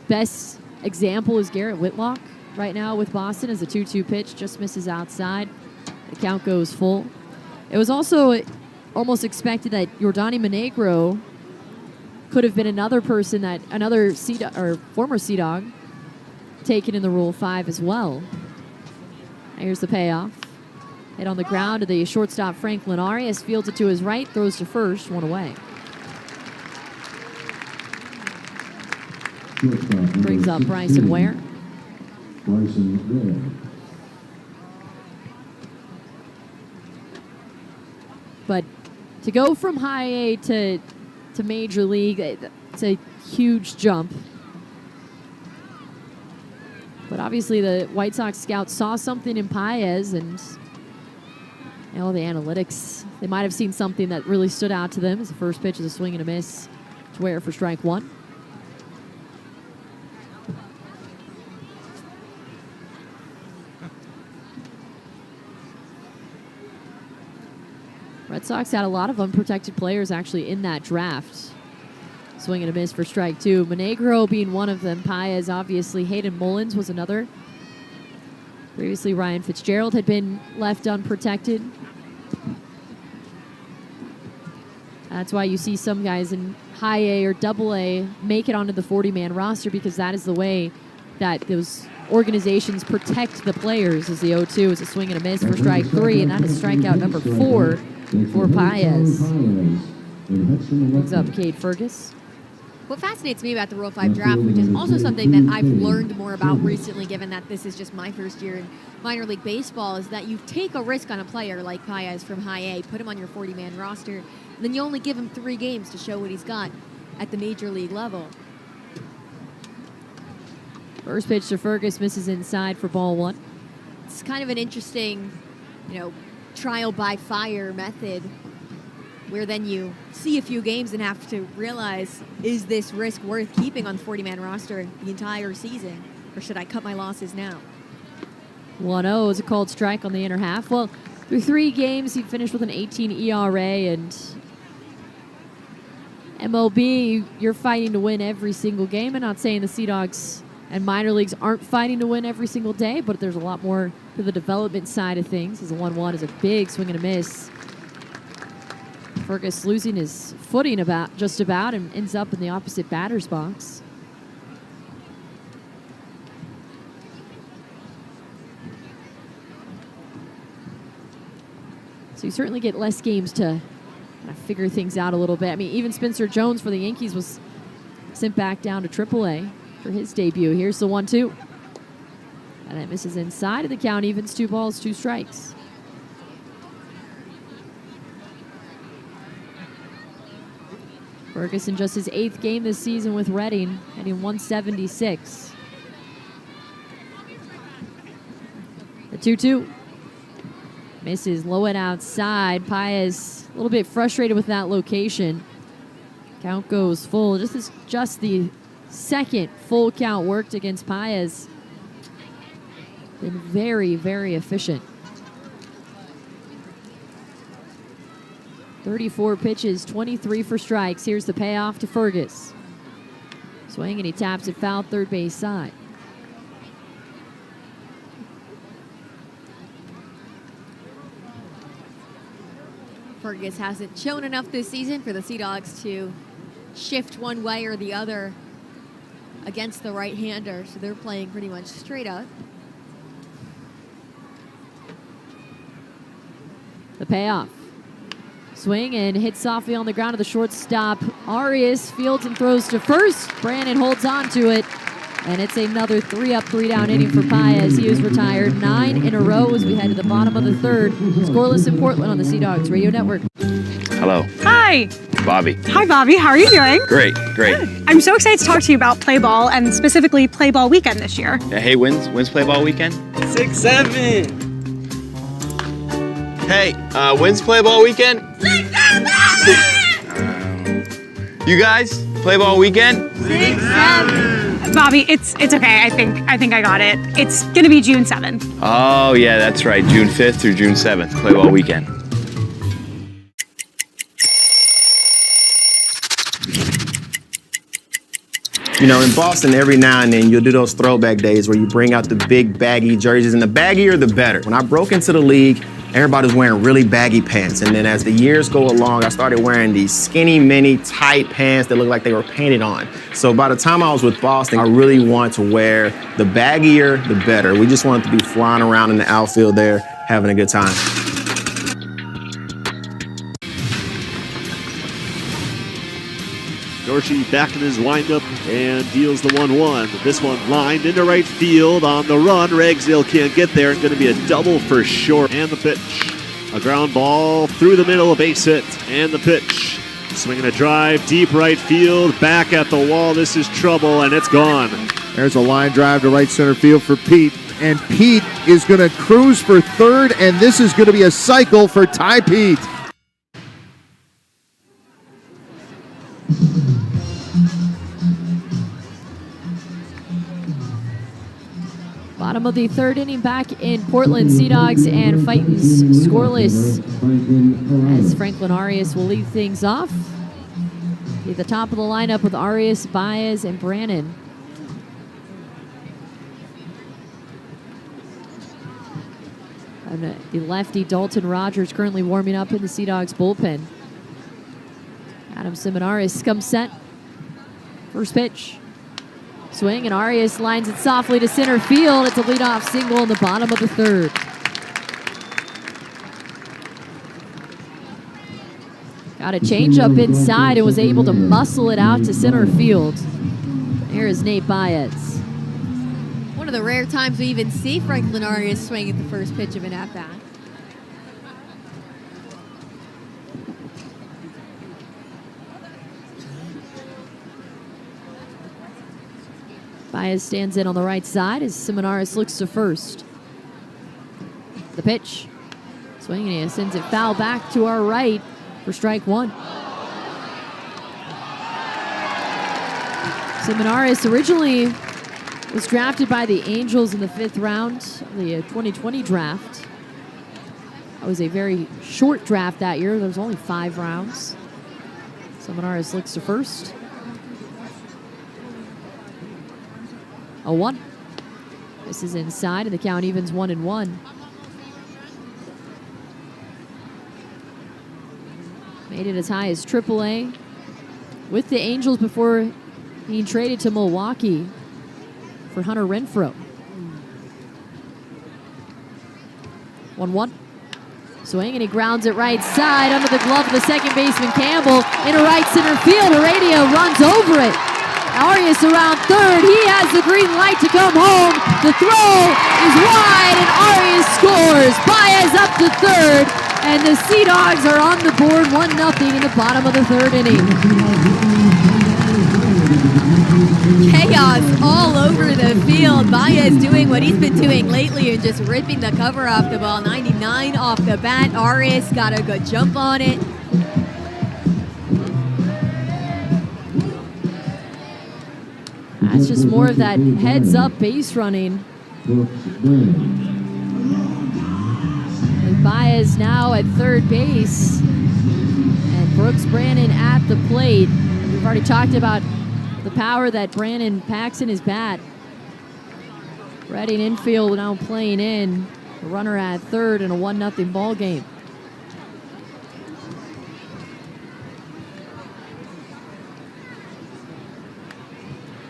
best example is Garrett Whitlock right now with Boston as a 2-2 pitch, just misses outside. The count goes full. It was also almost expected that Yordany Monegro could have been another person that another former Sea Dog taken in the Rule 5 as well. Here's the payoff. Hit on the ground to the shortstop Franklin Arias, fields it to his right, throws to first, one away. Brings up Bryson Ware. But to go from high A to major league, it's a huge jump. But obviously the White Sox scouts saw something in Paez, and all the analytics, they might have seen something that really stood out to them. As the first pitch is a swing and a miss to Ware for strike one. Red Sox had a lot of unprotected players actually in that draft. Swing and a miss for strike two. Monegro being one of them. Paez, obviously. Hayden Mullins was another. Previously, Ryan Fitzgerald had been left unprotected. That's why you see some guys in high A or double A make it onto the 40-man roster, because that is the way that those organizations protect the players. As the 0-2 is a swing and a miss for strike three, and that is strikeout number 4 for Paez. Brings up Cade Fergus. What fascinates me about the Rule 5 draft, which is also something that I've learned more about recently, given that this is just my first year in minor league baseball, is that you take a risk on a player like Paez from high A, put him on your 40-man roster, and then you only give him 3 games to show what he's got at the major league level. First pitch to Fergus, misses inside for ball 1. It's kind of an interesting, trial by fire method, where then you see a few games and have to realize, is this risk worth keeping on the 40-man roster the entire season, or should I cut my losses now? 1-0 is a called strike on the inner half. Well, through 3 games, he finished with an 18 ERA, and MLB, you're fighting to win every single game. I'm not saying the Sea Dogs and minor leagues aren't fighting to win every single day, but there's a lot more to the development side of things. As a 1-1 is a big swing and a miss. Fergus losing his footing just about and ends up in the opposite batter's box. So you certainly get less games to kind of figure things out a little bit. I mean, even Spencer Jones for the Yankees was sent back down to AAA for his debut. Here's the 1-2. And that misses inside, and the count evens 2 balls, 2 strikes. Ferguson just his 8th game this season with Reading, hitting 176. The 2-2. Misses low and outside. Paez a little bit frustrated with that location. Count goes full. Just the second full count worked against Paez. Been very, very efficient. 34 pitches, 23 for strikes. Here's the payoff to Fergus. Swing, and he taps it foul, third base side. Fergus hasn't shown enough this season for the Sea Dogs to shift one way or the other against the right-hander, so they're playing pretty much straight up. The payoff. Swing and hit softly on the ground to the shortstop. Arias fields and throws to first. Brandon holds on to it. And it's another 3-up, 3-down inning for Paez. He was retired 9 in a row as we head to the bottom of the third. Scoreless in Portland on the Sea Dogs Radio Network. Hello. Hi. Bobby. Hi, Bobby. How are you doing? Great. I'm so excited to talk to you about Play Ball, and specifically Play Ball Weekend this year. Yeah, hey, when's Play Ball Weekend? 6-7. Hey, when's Play Ball Weekend? 6-7. You guys play ball weekend? 6-7. Bobby, it's okay. I think I got it. It's gonna be June 7th. Oh, yeah, that's right. June 5th through June 7th. Play ball weekend. You know, in Boston, every now and then you'll do those throwback days where you bring out the big baggy jerseys, and the baggier the better. When I broke into the league, everybody was wearing really baggy pants, and then as the years go along, I started wearing these skinny, mini, tight pants that looked like they were painted on. So by the time I was with Boston, I really wanted to wear the baggier, the better. We just wanted to be flying around in the outfield there, having a good time. Dorsey back in his windup and deals the 1-1. This one lined into right field on the run. Ragsdale can't get there. It's going to be a double for short. And the pitch. A ground ball through the middle, a base hit. And the pitch. Swinging a drive, deep right field, back at the wall. This is trouble, and it's gone. There's a line drive to right center field for Pete. And Pete is going to cruise for third, and this is going to be a cycle for Ty Pete. Bottom of the third inning back in Portland. Sea Dogs and Fightins scoreless as Franklin Arias will lead things off. At the top of the lineup with Arias, Baez, and Brannon. And the lefty Dalton Rogers currently warming up in the Sea Dogs bullpen. Adam Seminaris comes set. First pitch. Swing, and Arias lines it softly to center field. It's a leadoff single in the bottom of the third. Got a changeup inside and was able to muscle it out to center field. Here is Nate Baez. One of the rare times we even see Franklin Arias swing at the first pitch of an at-bat. Baez stands in on the right side as Seminaris looks to first. The pitch. Swinging, and he sends it foul back to our right for strike one. Seminaris originally was drafted by the Angels in the 5th round of the 2020 draft. That was a very short draft that year. There was only 5 rounds. Seminaris looks to first. 0-1. This is inside, and the count evens 1-1. Made it as high as AAA with the Angels before being traded to Milwaukee for Hunter Renfroe. 1-1. Swing, and he grounds it right side under the glove of the second baseman Campbell into right center field. Heredia runs over it. Arias around third. He has the green light to come home. The throw is wide, and Arias scores. Baez up to third, and the Sea Dogs are on the board 1-0 in the bottom of the third inning. Chaos all over the field. Baez doing what he's been doing lately and just ripping the cover off the ball. 99 off the bat. Arias got a good jump on it. That's just more of that heads-up base running. And Baez now at third base. And Brooks Brannon at the plate. We've already talked about the power that Brannon packs in his bat. Reading infield now playing in. A runner at third in a 1-0 ball game.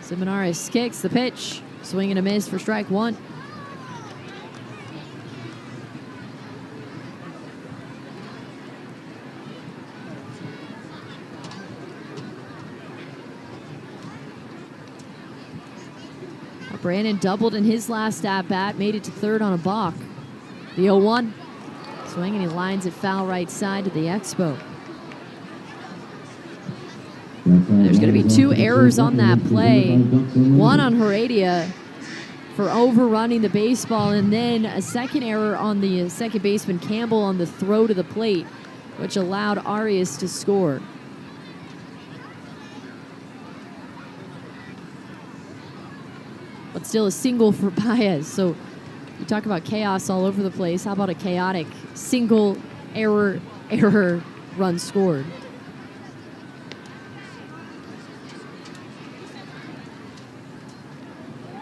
Seminaris kicks the pitch. Swing and a miss for strike one. Brannon doubled in his last at-bat, made it to third on a balk. The 0-1. Swing, and he lines it foul right side to the Expo. There's going to be 2 errors on that play. One on Heredia for overrunning the baseball, and then a second error on the second baseman Campbell on the throw to the plate, which allowed Arias to score. but still a single for Baez. So you talk about chaos all over the place. How about a chaotic single error run scored?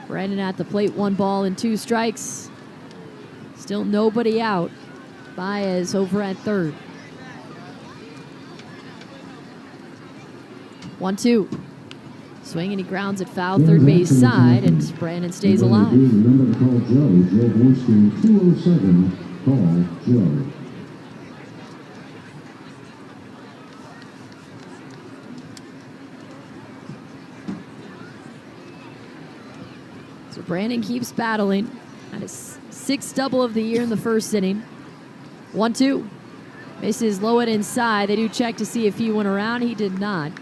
Brandon at the plate, 1 ball and 2 strikes. Still nobody out. Baez over at third. 1-2. Swing and he grounds it foul, third base side, and Brandon stays alive. Remember to call Joe. Joe Borstein, 207. Call Joe. So Brandon keeps battling at his 6th double of the year in the first inning. 1-2. Misses low and inside. They do check to see if he went around. He did not.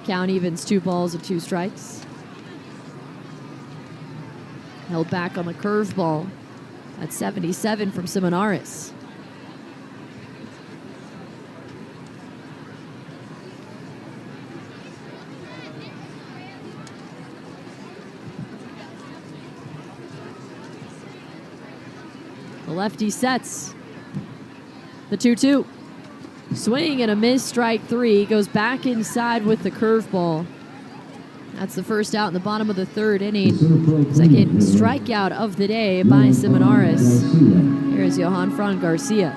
Count evens 2 balls and 2 strikes. Held back on the curveball. That's 77 from Simonaris. The lefty sets. The 2-2. Swing and a miss, strike 3. Goes back inside with the curveball. That's the first out in the bottom of the 3rd inning. Second strikeout of the day by Simonaris. Here's Johan Garcia.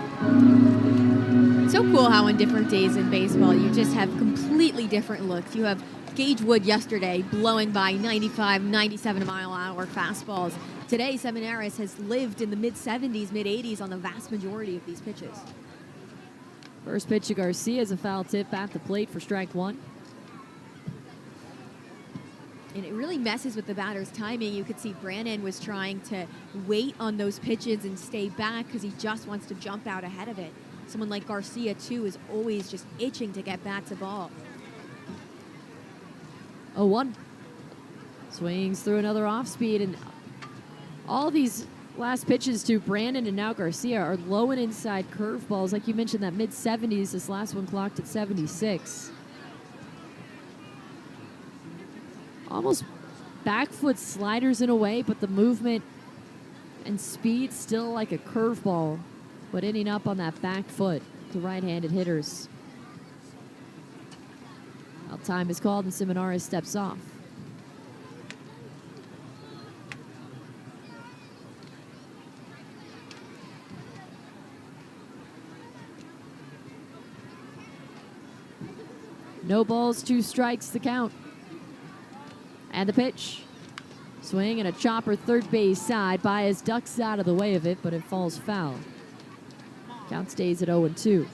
So cool how on different days in baseball you just have completely different looks. You have Gage Wood yesterday blowing by 95, 97 mile-an-hour fastballs. Today, Simonaris has lived in the mid-70s, mid-80s on the vast majority of these pitches. First pitch to Garcia is a foul tip at the plate for strike 1. And it really messes with the batter's timing. You could see Brandon was trying to wait on those pitches and stay back because he just wants to jump out ahead of it. Someone like Garcia, too, is always just itching to get back to ball. 0-1. Swings through another off-speed, and all these last pitches to Brandon and now Garcia are low and inside curveballs. Like you mentioned, that mid-70s, this last one clocked at 76. Almost back foot sliders in a way, but the movement and speed still like a curveball, but ending up on that back foot to right-handed hitters. Now time is called and Simonaris steps off. No balls, 2 strikes, the count. And the pitch. Swing and a chopper third base side. Baez ducks out of the way of it, but it falls foul. Count stays at 0-2.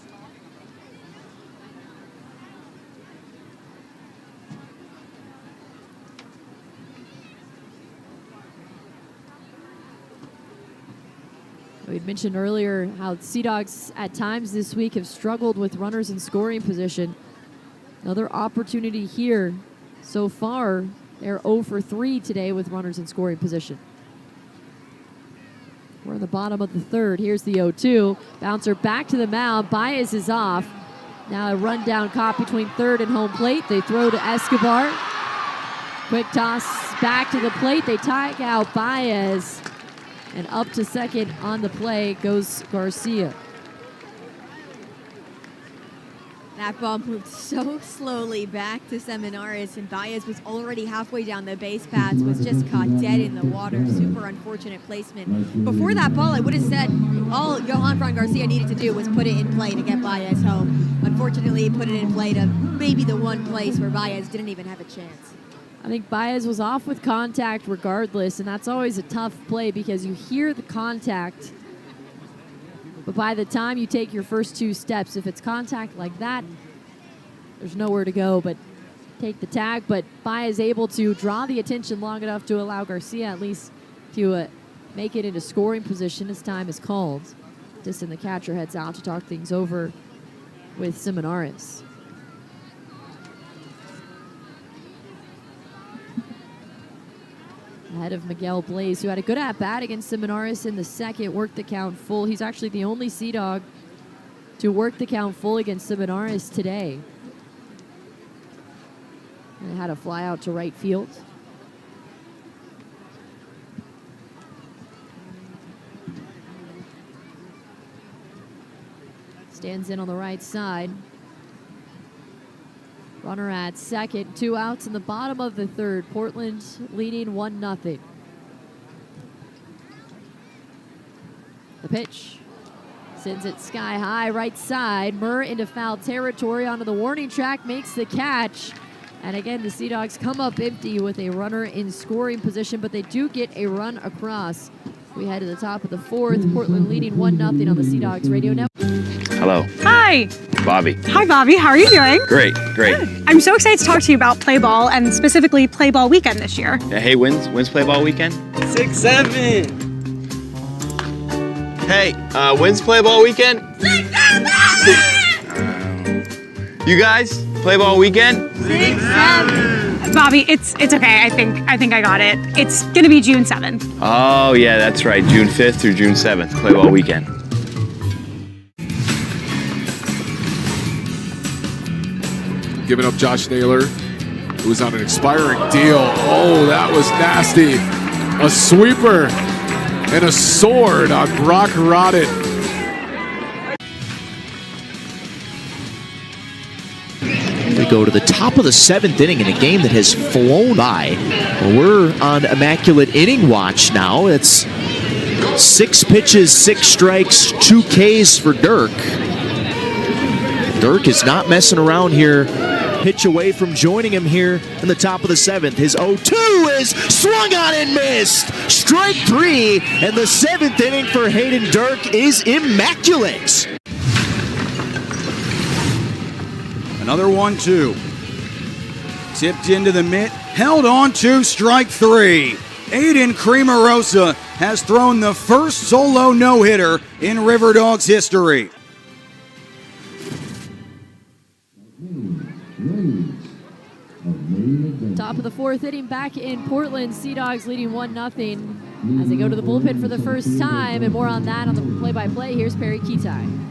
We'd mentioned earlier how Sea Dogs at times this week have struggled with runners in scoring position. Another opportunity here. So far, they're 0 for 3 today with runners in scoring position. We're in the bottom of the 3rd. Here's the 0-2. Bouncer back to the mound. Baez is off. Now a rundown caught between 3rd and home plate. They throw to Escobar. Quick toss back to the plate. They tag out Baez. And up to 2nd on the play goes Garcia. That ball moved so slowly back to Simonaris, and Baez was already halfway down the base paths, was just caught dead in the water. Super unfortunate placement. Before that ball, I would have said all Johan Garcia needed to do was put it in play to get Baez home. Unfortunately, he put it in play to maybe the one place where Baez didn't even have a chance. I think Baez was off with contact regardless, and that's always a tough play because you hear the contact, but by the time you take your first 2 steps, if it's contact like that, there's nowhere to go but take the tag. But Baez able to draw the attention long enough to allow Garcia at least to make it into scoring position as time is called. Distin, the catcher, heads out to talk things over with Simonaris. Ahead of Miguel Blaze, who had a good at-bat against Simonaris in the 2nd, worked the count full. He's actually the only Sea Dog to work the count full against Simonaris today. And had a fly out to right field. Stands in on the right side. Runner at second. 2 outs in the bottom of the third. Portland leading 1-0. The pitch. Sends it sky high right side. Murr into foul territory onto the warning track. Makes the catch. And again, the Sea Dogs come up empty with a runner in scoring position, but they do get a run across. We head to the top of the fourth. Portland leading 1-0 on the Sea Dogs Radio Network. Hello. Hi. Bobby. Hi, Bobby. How are you doing? Great. I'm so excited to talk to you about play ball and specifically play ball weekend this year. Yeah, hey, when's play ball weekend? 6-7. Hey, when's play ball weekend? 6-7. You guys, play ball weekend? 6-7. Bobby, it's okay. I think I got it. It's gonna be June 7th. Oh yeah, that's right. June 5th through June 7th, play ball weekend. Giving up Josh Naylor, who was on an expiring deal. Oh, that was nasty. A sweeper and a sword on Brock Rodden. We go to the top of the 7th inning in a game that has flown by. We're on immaculate inning watch now. It's 6 pitches, 6 strikes, 2 Ks for Dirk. Dirk is not messing around here. Pitch away from joining him here in the top of the 7th. His 0-2 is swung on and missed. Strike 3, and the 7th inning for Hayden Dirk is immaculate. Another 1-2. Tipped into the mitt, held on to strike 3. Aiden Creamerosa has thrown the first solo no-hitter in River Dogs history. Top of the 4th inning back in Portland. Sea Dogs leading 1-0 as they go to the bullpen for the first time. And more on that on the play-by-play. Here's Perry Kitai.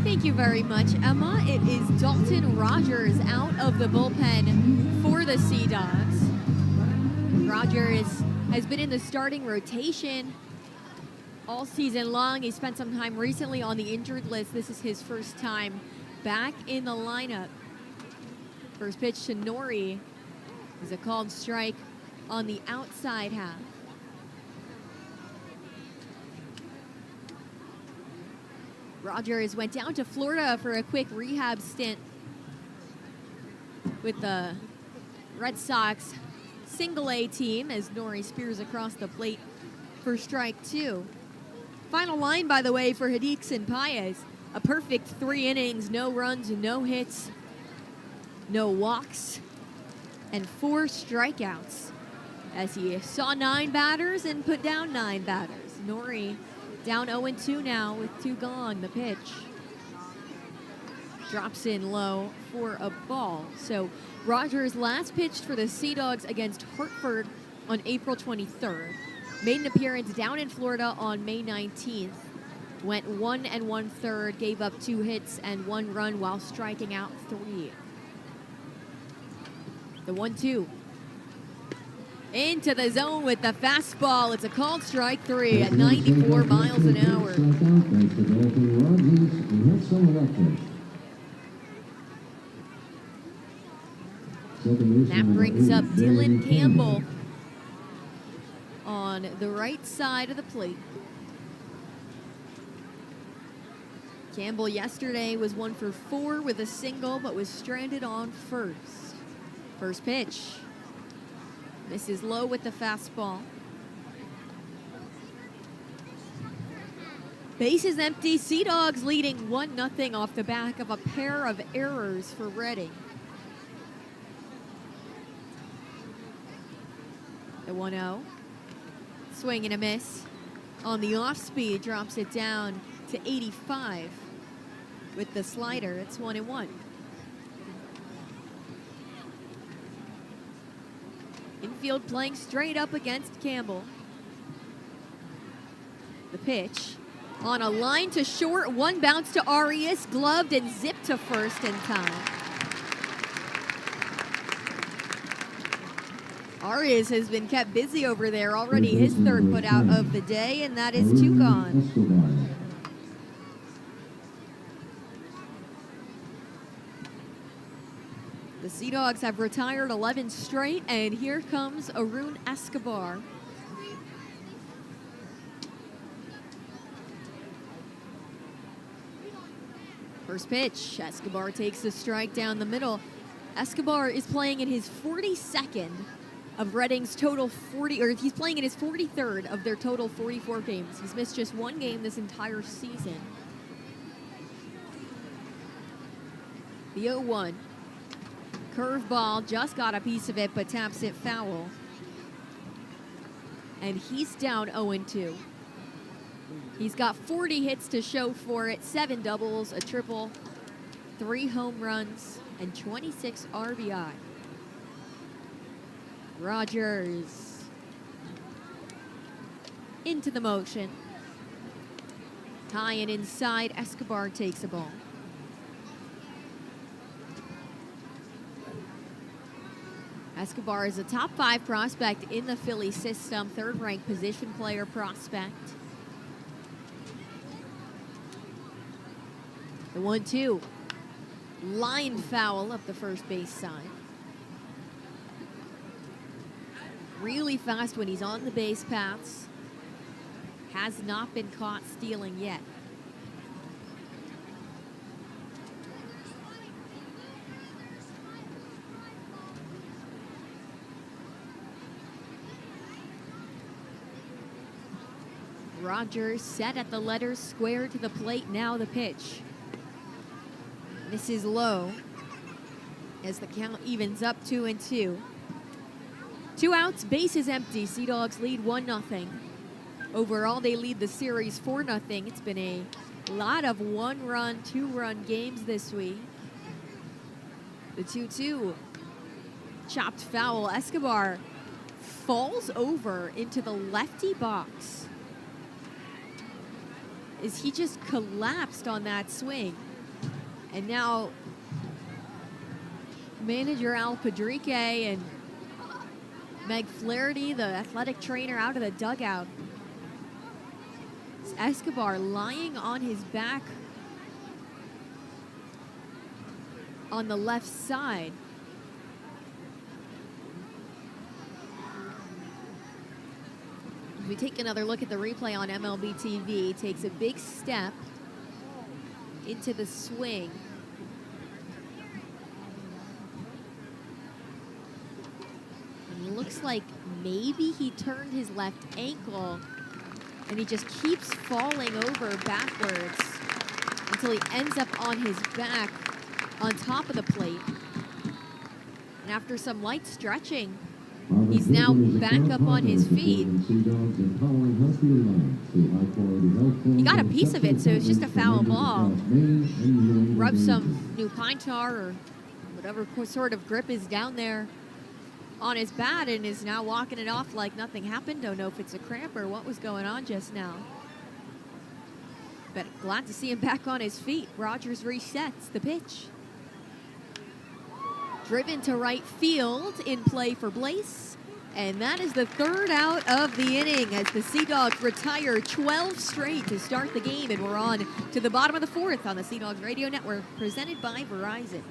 Thank you very much, Emma. It is Dalton Rogers out of the bullpen for the Sea Dogs. Rogers has been in the starting rotation all season long. He spent some time recently on the injured list. This is his first time back in the lineup. First pitch to Nori is a called strike on the outside half. Rogers went down to Florida for a quick rehab stint with the Red Sox single-A team as Nori spears across the plate for strike 2. Final line, by the way, for Hidikson Paez. A perfect 3 innings, no runs, no hits, no walks, and 4 strikeouts as he saw 9 batters and put down 9 batters. Nori down 0-2 now with 2 gone. The pitch drops in low for a ball. So Rogers last pitched for the Sea Dogs against Hartford on April 23rd. Made an appearance down in Florida on May 19th. Went 1 1/3, gave up 2 hits and 1 run while striking out 3. The 1-2. Into the zone with the fastball. It's a called strike 3 at 94 miles an hour. That brings up Dylan Campbell on the right side of the plate. Campbell yesterday was 1 for 4 with a single, but was stranded on first. First pitch. Misses low with the fastball. Bases empty. Sea Dogs leading 1-0 off the back of a pair of errors for Reading. The 1-0. Swing and a miss. On the off speed, drops it down to 85 with the slider. It's 1-1. Infield playing straight up against Campbell. The pitch on a line to short, 1 bounce to Arias, gloved and zipped to first in time. Arias has been kept busy over there, already his 3rd putout of the day, and that is 2 gone. The Sea Dogs have retired 11 straight, and here comes Arun Escobar. First pitch, Escobar takes the strike down the middle. Escobar is playing in his 42nd of Reading's total 40, or he's playing in his 43rd of their total 44 games. He's missed just one game this entire season. The 0-1. Curveball, just got a piece of it, but taps it foul. And he's down 0-2. He's got 40 hits to show for it, 7 doubles, a triple, 3 home runs, and 26 RBI. Rogers into the motion. Tying inside, Escobar takes a ball. Escobar is a top 5 prospect in the Philly system, 3rd-ranked position player prospect. The 1-2, line foul up the first base side. Really fast when he's on the base paths. Has not been caught stealing yet. Rogers set at the letters, square to the plate. Now the pitch. This is low as the count evens up 2-2. 2 outs, bases empty. Sea Dogs lead 1-0. Overall, they lead the series 4-0. It's been a lot of 1-run, 2-run games this week. The 2-2 chopped foul. Escobar falls over into the lefty box as he just collapsed on that swing. And now manager Al Padrique and Meg Flaherty, the athletic trainer, out of the dugout. It's Escobar lying on his back on the left side. We take another look at the replay on MLB TV. Takes a big step into the swing. And it looks like maybe he turned his left ankle and he just keeps falling over backwards until he ends up on his back on top of the plate. And after some light stretching, he's now back up on his feet. He got a piece of it, so it's just a foul ball. Rub some new pine tar or whatever sort of grip is down there on his bat and is now walking it off like nothing happened. Don't know if it's a cramp or what was going on just now. But glad to see him back on his feet. Rogers resets the pitch. Driven to right field, in play for Blaze. And that is the 3rd out of the inning as the Sea Dogs retire 12 straight to start the game. And we're on to the bottom of the 4th on the Sea Dogs Radio Network, presented by Verizon.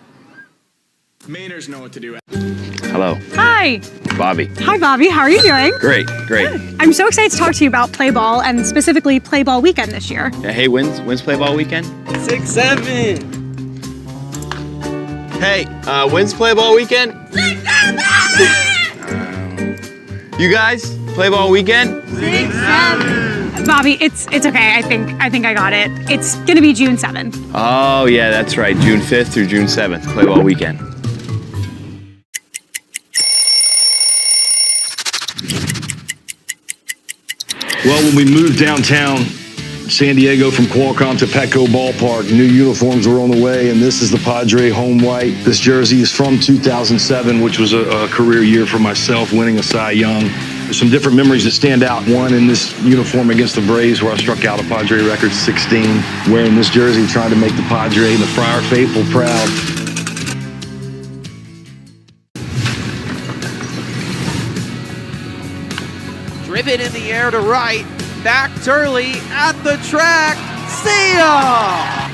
Mainers know what to do. Hello. Hi. Bobby. Hi, Bobby. How are you doing? Great. I'm so excited to talk to you about Play Ball and specifically Play Ball Weekend this year. Yeah, hey, when's Play Ball Weekend? 6-7. Hey, when's Play Ball Weekend? 6-7. You guys, Play Ball Weekend? 6-7. Bobby, it's okay. I think I got it. It's gonna be June 7th. Oh yeah, that's right. June 5th through June 7th, Play Ball Weekend. Well, when we moved downtown San Diego from Qualcomm to Petco Ballpark, new uniforms were on the way, and this is the Padre home white. This jersey is from 2007, which was a career year for myself, winning a Cy Young. There's some different memories that stand out. One in this uniform against the Braves, where I struck out a Padre record 16, wearing this jersey, trying to make the Padre and the Friar faithful proud. Driven in the air to right, back Turley at the track, see ya!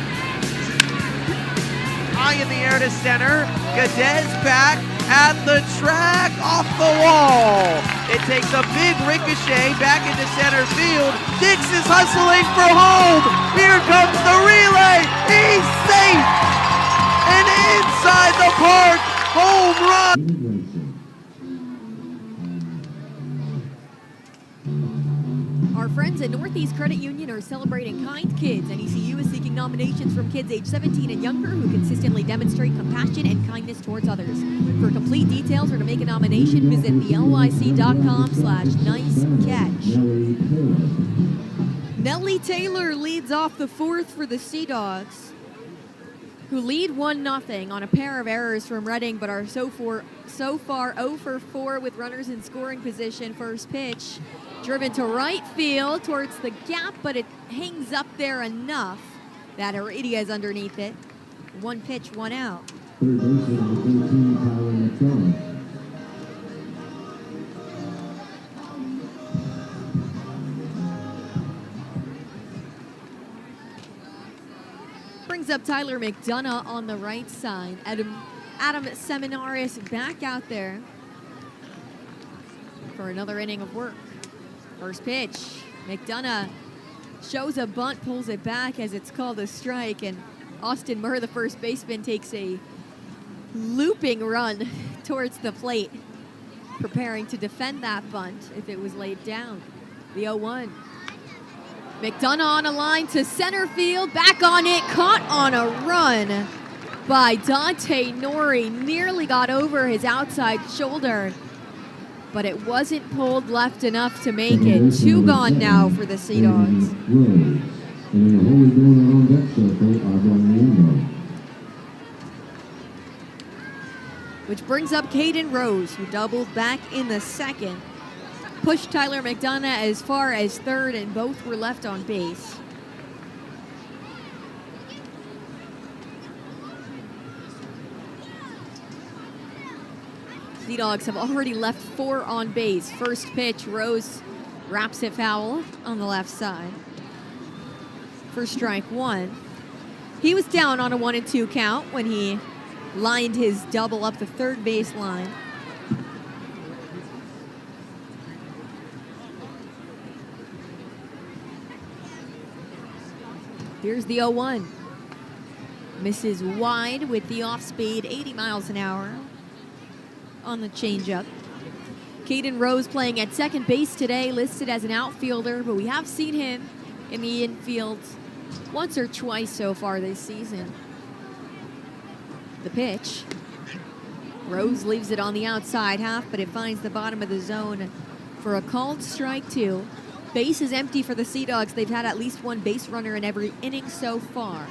high in the air to center. Gadez back at the track, off the wall. It takes a big ricochet back into center field. Dix is hustling for home. Here comes the relay. He's safe. And inside the park, home run. Our friends at Northeast Credit Union are celebrating Kind Kids. NECU is seeking nominations from kids age 17 and younger who consistently demonstrate compassion and kindness towards others. For complete details or to make a nomination, visit thelyc.com/nicecatch. Nellie Taylor leads off the fourth for the Sea Dogs, who lead 1-0 on a pair of errors from Reading, but are so far 0 for 4 with runners in scoring position. First pitch driven to right field towards the gap, but it hangs up there enough that Heredia is underneath it. 1 pitch, 1 out. Third baseman, number 13, Tyler McDonough. Brings up Tyler McDonough on the right side. Adam Seminaris back out there for another inning of work. First pitch, McDonough shows a bunt, pulls it back as it's called a strike, and Austin Murr, the first baseman, takes a looping run towards the plate, preparing to defend that bunt if it was laid down. The 0-1. McDonough on a line to center field, back on it, caught on a run by Dante Nori, nearly got over his outside shoulder, but it wasn't pulled left enough to make it. 2 gone now for the Sea Dogs. Which brings up Caden Rose, who doubled back in the second. Pushed Tyler McDonough as far as third, and both were left on base. Sea Dogs have already left 4 on base. First pitch, Rose wraps it foul on the left side. For strike 1. He was down on a 1-2 count when he lined his double up the third base line. Here's the 0-1. Misses wide with the off-speed, 80 miles an hour on the changeup. Caden Rose playing at second base today, listed as an outfielder, but we have seen him in the infield once or twice so far this season. The pitch. Rose leaves it on the outside half, but it finds the bottom of the zone for a called strike 2. Base is empty for the Sea Dogs. They've had at least 1 base runner in every inning so far,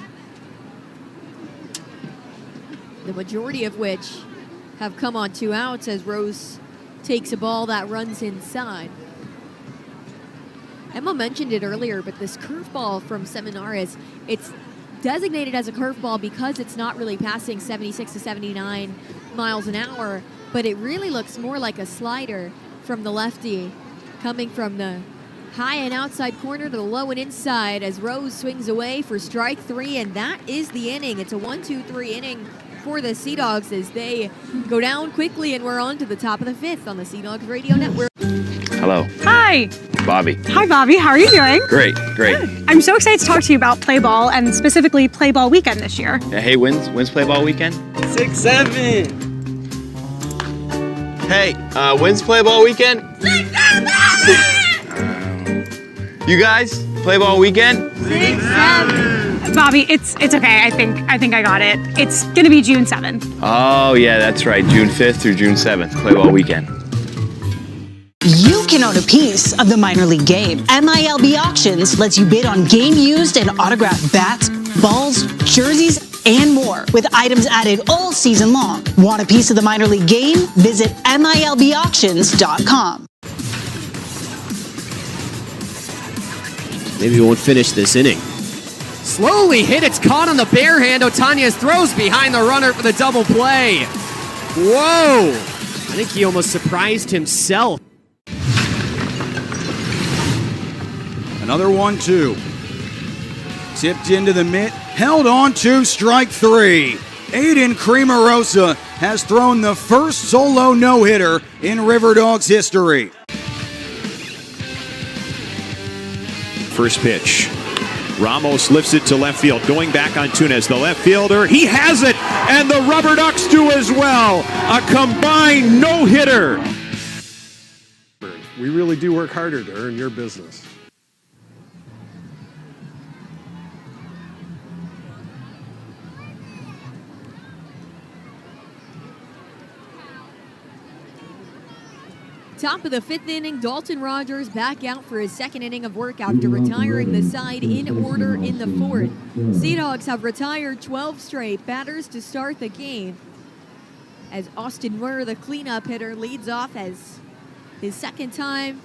the majority of which have come on 2 outs as Rose takes a ball that runs inside. Emma mentioned it earlier, but this curveball from Seminaris, it's designated as a curveball because it's not really passing 76 to 79 miles an hour, but it really looks more like a slider from the lefty, coming from the high and outside corner to the low and inside as Rose swings away for strike 3, and that is the inning. It's a 1-2-3 inning for the Sea Dogs as they go down quickly, and we're on to the top of the 5th on the Sea Dogs Radio Network. Hello. Hi. Bobby. Hi, Bobby. How are you doing? Great. I'm so excited to talk to you about Play Ball, and specifically Play Ball Weekend this year. Hey, when's Play Ball Weekend? 6-7. Hey, when's Play Ball Weekend? 6-7. You guys, Play Ball Weekend? 6-7. Bobby, it's okay. I think I got it. It's gonna be June 7th. Oh yeah, that's right. June 5th through June 7th, Play Ball Weekend. You can own a piece of the minor league game. MILB Auctions lets you bid on game used and autographed bats, balls, jerseys, and more, with items added all season long. Want a piece of the minor league game? Visit MILBauctions.com. Maybe we won't finish this inning. Slowly hit, it's caught on the bare hand. Otañez throws behind the runner for the double play. Whoa! I think he almost surprised himself. Another 1-2. Tipped into the mitt, held on to strike 3. Aiden Creamerosa has thrown the first solo no-hitter in Riverdogs history. First pitch. Ramos lifts it to left field, going back on Túnez, the left fielder. He has it, and the Rubber Ducks do as well. A combined no-hitter. We really do work harder to earn your business. Top of the 5th inning, Dalton Rogers back out for his second inning of work after retiring the side in order in the 4th. Sea Dogs have retired 12 straight batters to start the game, as Austin Murr, the cleanup hitter, leads off as his second time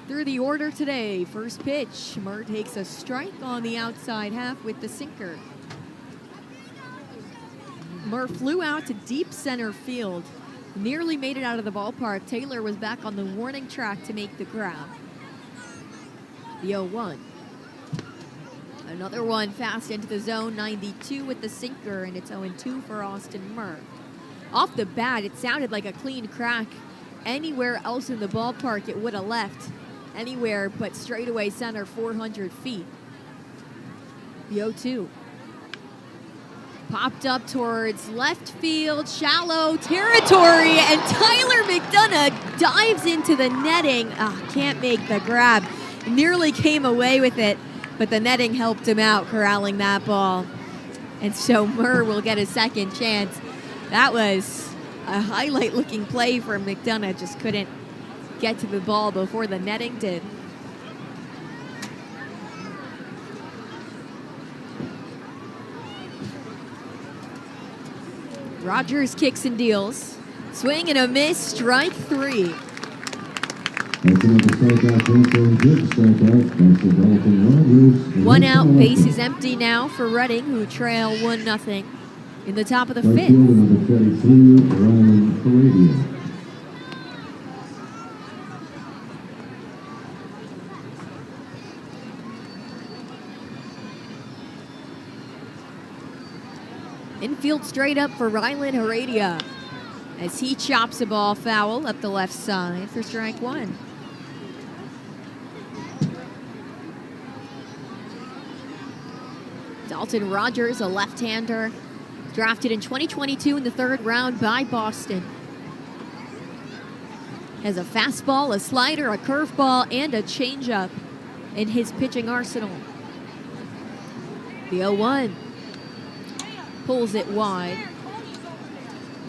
through the order today. First pitch, Murr takes a strike on the outside half with the sinker. Murr flew out to deep center field. Nearly made it out of the ballpark. Taylor was back on the warning track to make the grab. The 0-1. Another one fast into the zone, 92 with the sinker, and it's 0-2 for Austin Murr. Off the bat, it sounded like a clean crack. Anywhere else in the ballpark, it would have left. Anywhere but straightaway center, 400 feet. The 0-2. Popped up towards left field, shallow territory, and Tyler McDonough dives into the netting. Can't make the grab. Nearly came away with it, but the netting helped him out, corralling that ball. And so Murr will get a second chance. That was a highlight-looking play for McDonough. Just couldn't get to the ball before the netting did. Rogers kicks and deals. Swing and a miss, strike 3. One out, base is empty now for Reading, who trail 1-0 in the top of the 5th. Infield straight up for Rylan Heredia as he chops a ball foul up the left side for strike 1. Dalton Rogers, a left-hander, drafted in 2022 in the 3rd round by Boston. Has a fastball, a slider, a curveball, and a changeup in his pitching arsenal. The 0-1. Pulls it wide.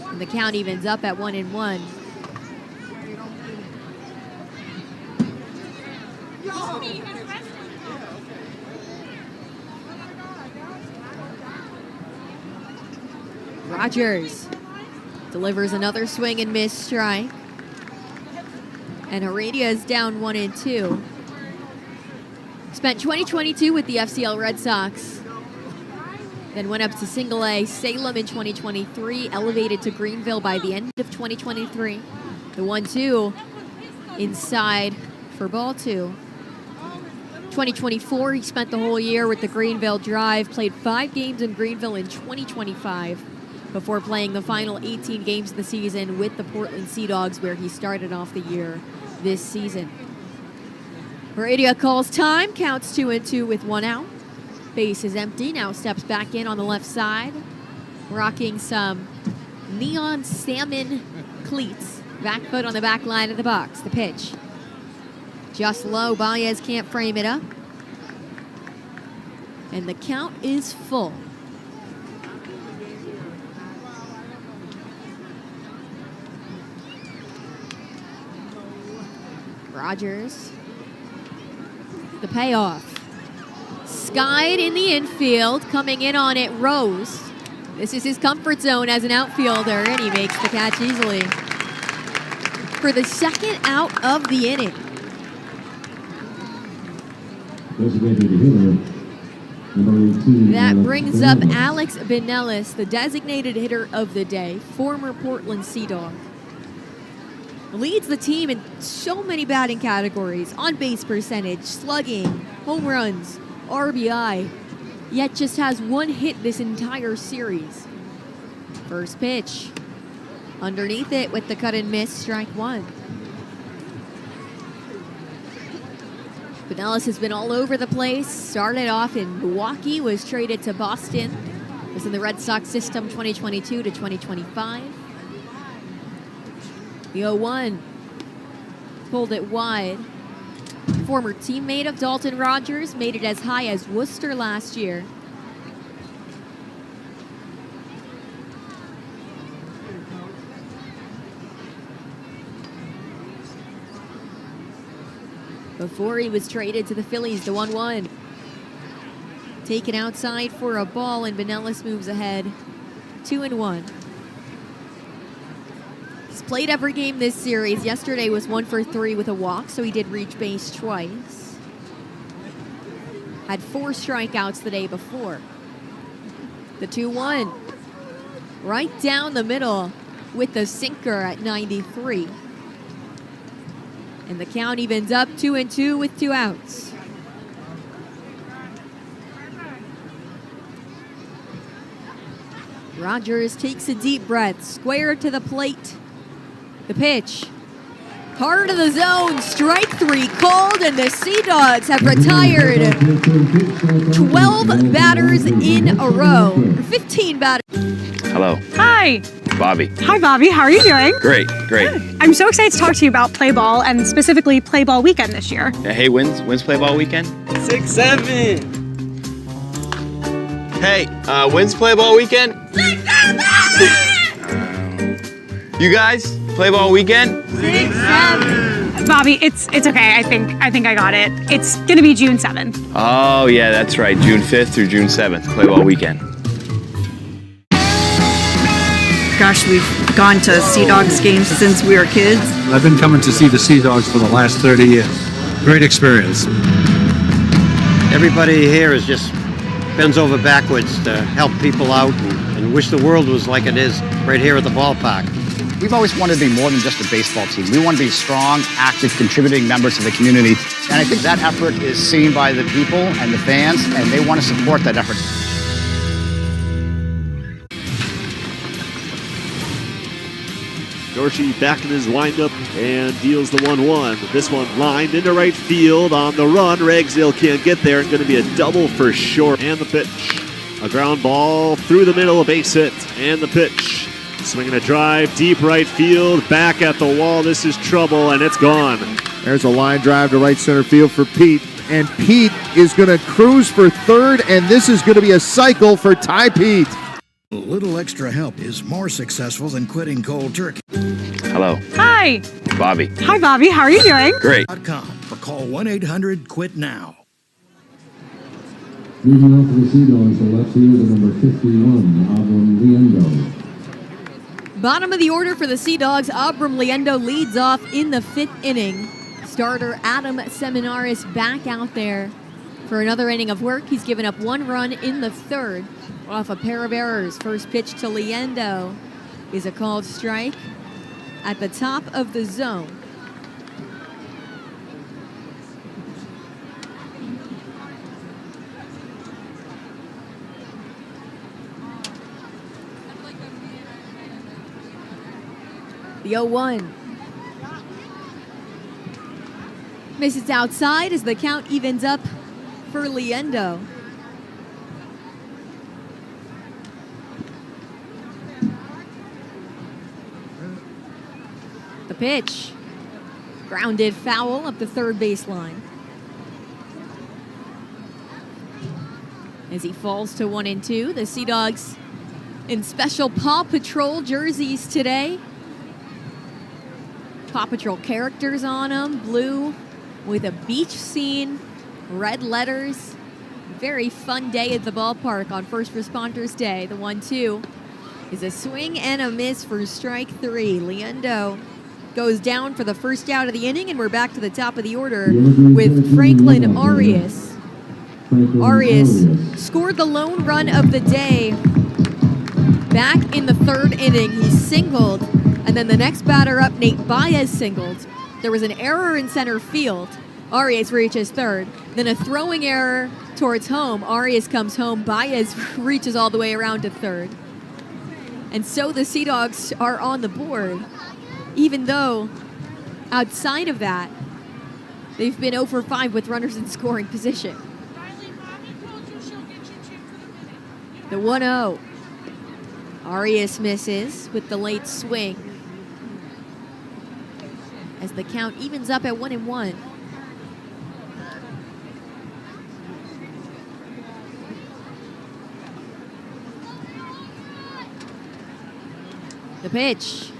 And the count evens up at 1-1. Rogers delivers another swing and miss strike. And Heredia is down 1-2. Spent 2022 with the FCL Red Sox. Then went up to Single A Salem in 2023, elevated to Greenville by the end of 2023. The 1-2 inside for ball 2. 2024, he spent the whole year with the Greenville Drive, played 5 games in Greenville in 2025 before playing the final 18 games of the season with the Portland Sea Dogs, where he started off the year this season. Heredia calls time, counts 2-2 with 1 out. Base is empty, now steps back in on the left side, rocking some neon salmon cleats. Back foot on the back line of the box. The pitch. Just low, Baez can't frame it up. And the count is full. Rogers. The payoff. Skied in the infield, coming in on it, Rose. This is his comfort zone as an outfielder, and he makes the catch easily. For the second out of the inning. That brings up Alex Binelas, the designated hitter of the day, former Portland Sea Dog. Leads the team in so many batting categories: on-base percentage, slugging, home runs, RBI, yet just has 1 hit this entire series. First pitch. Underneath it with the cut and miss, strike one. Pinellas has been all over the place. Started off in Milwaukee, was traded to Boston. Was in the Red Sox system 2022 to 2025. The 0-1. Pulled it wide. Former teammate of Dalton Rogers, made it as high as Worcester last year. Before he was traded to the Phillies, the 1-1. Taken outside for a ball, and Pinellas moves ahead 2-1. He's played every game this series. Yesterday was 1 for 3 with a walk, so he did reach base twice. Had 4 strikeouts the day before. The 2-1. Right down the middle with the sinker at 93. And the count evens up 2-2 with 2 outs. Rogers takes a deep breath, square to the plate. The pitch. Hard of the zone, strike 3 called, and the Sea Dogs have retired 12 batters in a row. 15 batters. Hello, Hi. Bobby. Hi, Bobby. How are you doing? Great, great. I'm so excited to talk to you about Play Ball and specifically Play Ball Weekend this year. Yeah, hey, when's play ball weekend? 6-7. Hey, when's play ball weekend? You guys, play ball weekend? 6-7. Bobby, it's okay. I think I got it. It's gonna be June 7th. Oh, yeah, that's right. June 5th through June 7th, play ball weekend. Gosh, we've gone to Sea Dogs games since we were kids. I've been coming to see the Sea Dogs for the last 30 years. Great experience. Everybody here is just bends over backwards to help people out and wish the world was like it is right here at the ballpark. We've always wanted to be more than just a baseball team. We want to be strong, active, contributing members of the community. And I think that effort is seen by the people and the fans, and they want to support that effort. Dorsey back in his windup and deals the 1-1. This one lined into right field on the run. Ragsdale can't get there. It's going to be a double for short. And the pitch. A ground ball through the middle, a base hit. And the pitch. Swinging a drive, deep right field, back at the wall. This is trouble, and it's gone. There's a line drive to right center field for Pete. And Pete is going to cruise for third, and this is going to be a cycle for Ty Pete. A little extra help is more successful than quitting cold turkey. Hello, Hi. Bobby. Hi, Bobby. How are you doing? Great. Or call 1-800-QUIT-NOW. Leading off for the Sea Dogs, the left fielder, number 51, Abram Liendo. Bottom of the order for the Sea Dogs, Abram Liendo leads off in the 5th inning. Starter Adam Seminaris back out there for another inning of work. He's given up 1 run in the 3rd off a pair of errors. First pitch to Liendo is a called strike at the top of the zone. The 0-1. Misses outside as the count evens up for Liendo. The pitch. Grounded foul up the 3rd baseline. As he falls to 1-2, the Sea Dogs in special Paw Patrol jerseys today. Paw Patrol characters on them, blue with a beach scene, red letters. Very fun day at the ballpark on First Responders Day. The 1-2 is a swing and a miss for strike 3. Liendo goes down for the first out of the inning, and we're back to the top of the order with Franklin Arias. Arias scored the lone run of the day back in the 3rd inning. He singled, and then the next batter up, Nate Baez, singled. There was an error in center field. Arias reaches 3rd. Then a throwing error towards home. Arias comes home. Baez reaches all the way around to 3rd. And so the Sea Dogs are on the board, even though outside of that, they've been 0 for 5 with runners in scoring position. The 1-0. Arias misses with the late swing as the count evens up at 1-1. The pitch.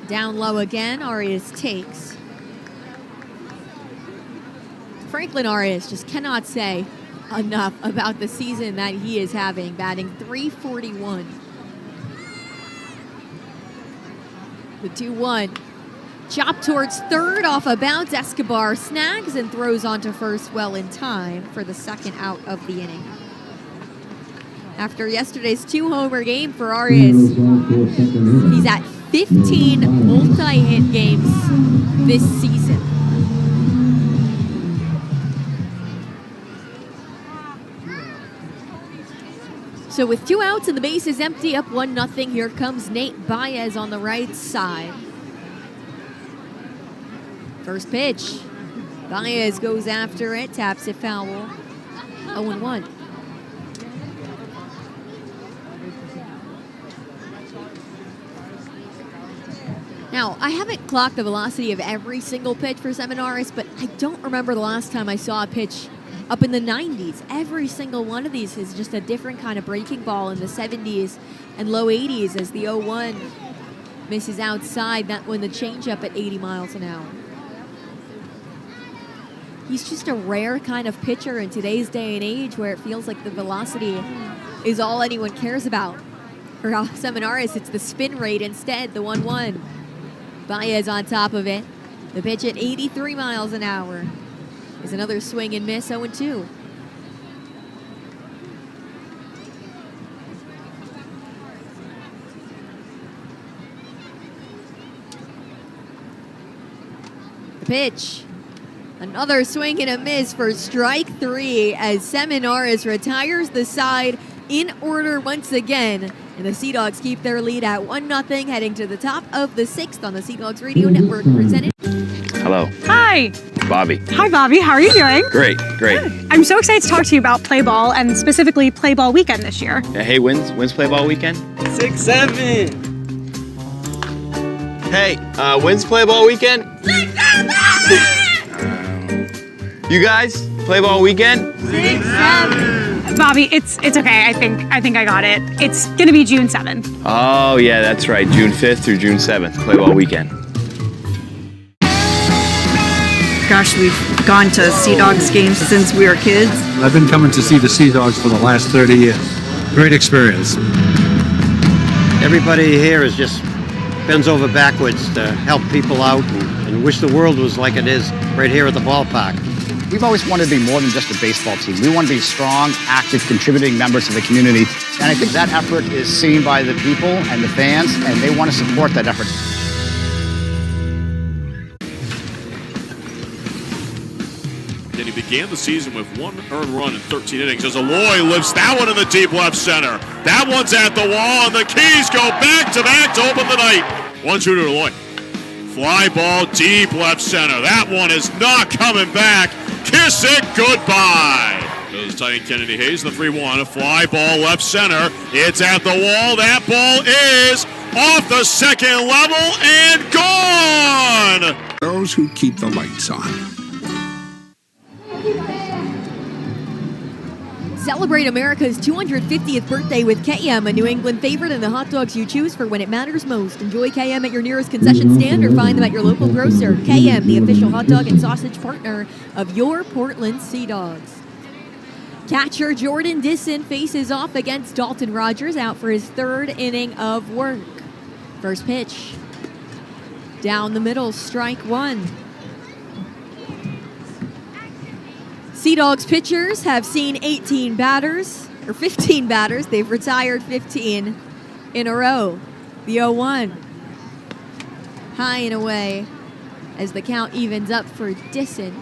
Down low again. Arias takes. Franklin Arias just cannot say enough about the season that he is having, batting .341. The 2-1. Chop towards third off a bounce. Escobar snags and throws onto first well in time for the second out of the inning. After yesterday's 2-homer game for Arias, he's at 15 multi-hit games this season. So with 2 outs and the bases empty, up 1-0, here comes Nate Baez on the right side. First pitch. Baez goes after it, taps it foul. 0-1. Now, I haven't clocked the velocity of every single pitch for Seminaris, but I don't remember the last time I saw a pitch up in the 90s. Every single one of these is just a different kind of breaking ball in the 70s and low 80s as the 0-1 misses outside. That one, the changeup at 80 miles an hour. He's just a rare kind of pitcher in today's day and age where it feels like the velocity is all anyone cares about. For Seminaris, it's the spin rate instead, the 1-1. Baez on top of it. The pitch at 83 miles an hour is another swing and miss, 0-2. The pitch. Another swing and a miss for strike 3 as Seminaris retires the side in order once again. And the Sea Dogs keep their lead at 1-0, heading to the top of the 6th on the Sea Dogs Radio Network, presented. Hello. Hi. Bobby. Hi, Bobby. How are you doing? Great. I'm so excited to talk to you about Play Ball and specifically Play Ball Weekend this year. Yeah, hey, when's Play Ball Weekend? 6-7. Hey, when's Play Ball Weekend? 6-7. You guys, Play Ball Weekend? 6-7. Bobby, it's okay. I think I got it. It's gonna be June 7th. Oh, yeah, that's right. June 5th through June 7th, Play Ball Weekend. Gosh, we've gone to Sea Dogs games since we were kids. I've been coming to see the Sea Dogs for the last 30 years. Great experience. Everybody here is just bends over backwards to help people out and wish the world was like it is right here at the ballpark. We've always wanted to be more than just a baseball team. We want to be strong, active, contributing members of the community. And I think that effort is seen by the people and the fans, and they want to support that effort. Then he began the season with 1 earned run in 13 innings as Eloy lifts that one in the deep left center. That one's at the wall, and the Keys go back-to-back to open the night. 1-2 to Eloy. Fly ball deep left center. That one is not coming back. Kiss it goodbye. Goes tight end Kennedy Hayes, the 3-1. A fly ball left center. It's at the wall. That ball is off the second level and gone. Those who keep the lights on. Celebrate America's 250th birthday with KM, a New England favorite and the hot dogs you choose for when it matters most. Enjoy KM at your nearest concession stand or find them at your local grocer. KM, the official hot dog and sausage partner of your Portland Sea Dogs. Catcher Jordan Disson faces off against Dalton Rogers, out for his 3rd inning of work. First pitch. Down the middle, strike 1. Sea Dogs pitchers have seen 15 batters. They've retired 15 in a row. The 0-1. High and away as the count evens up for Disson.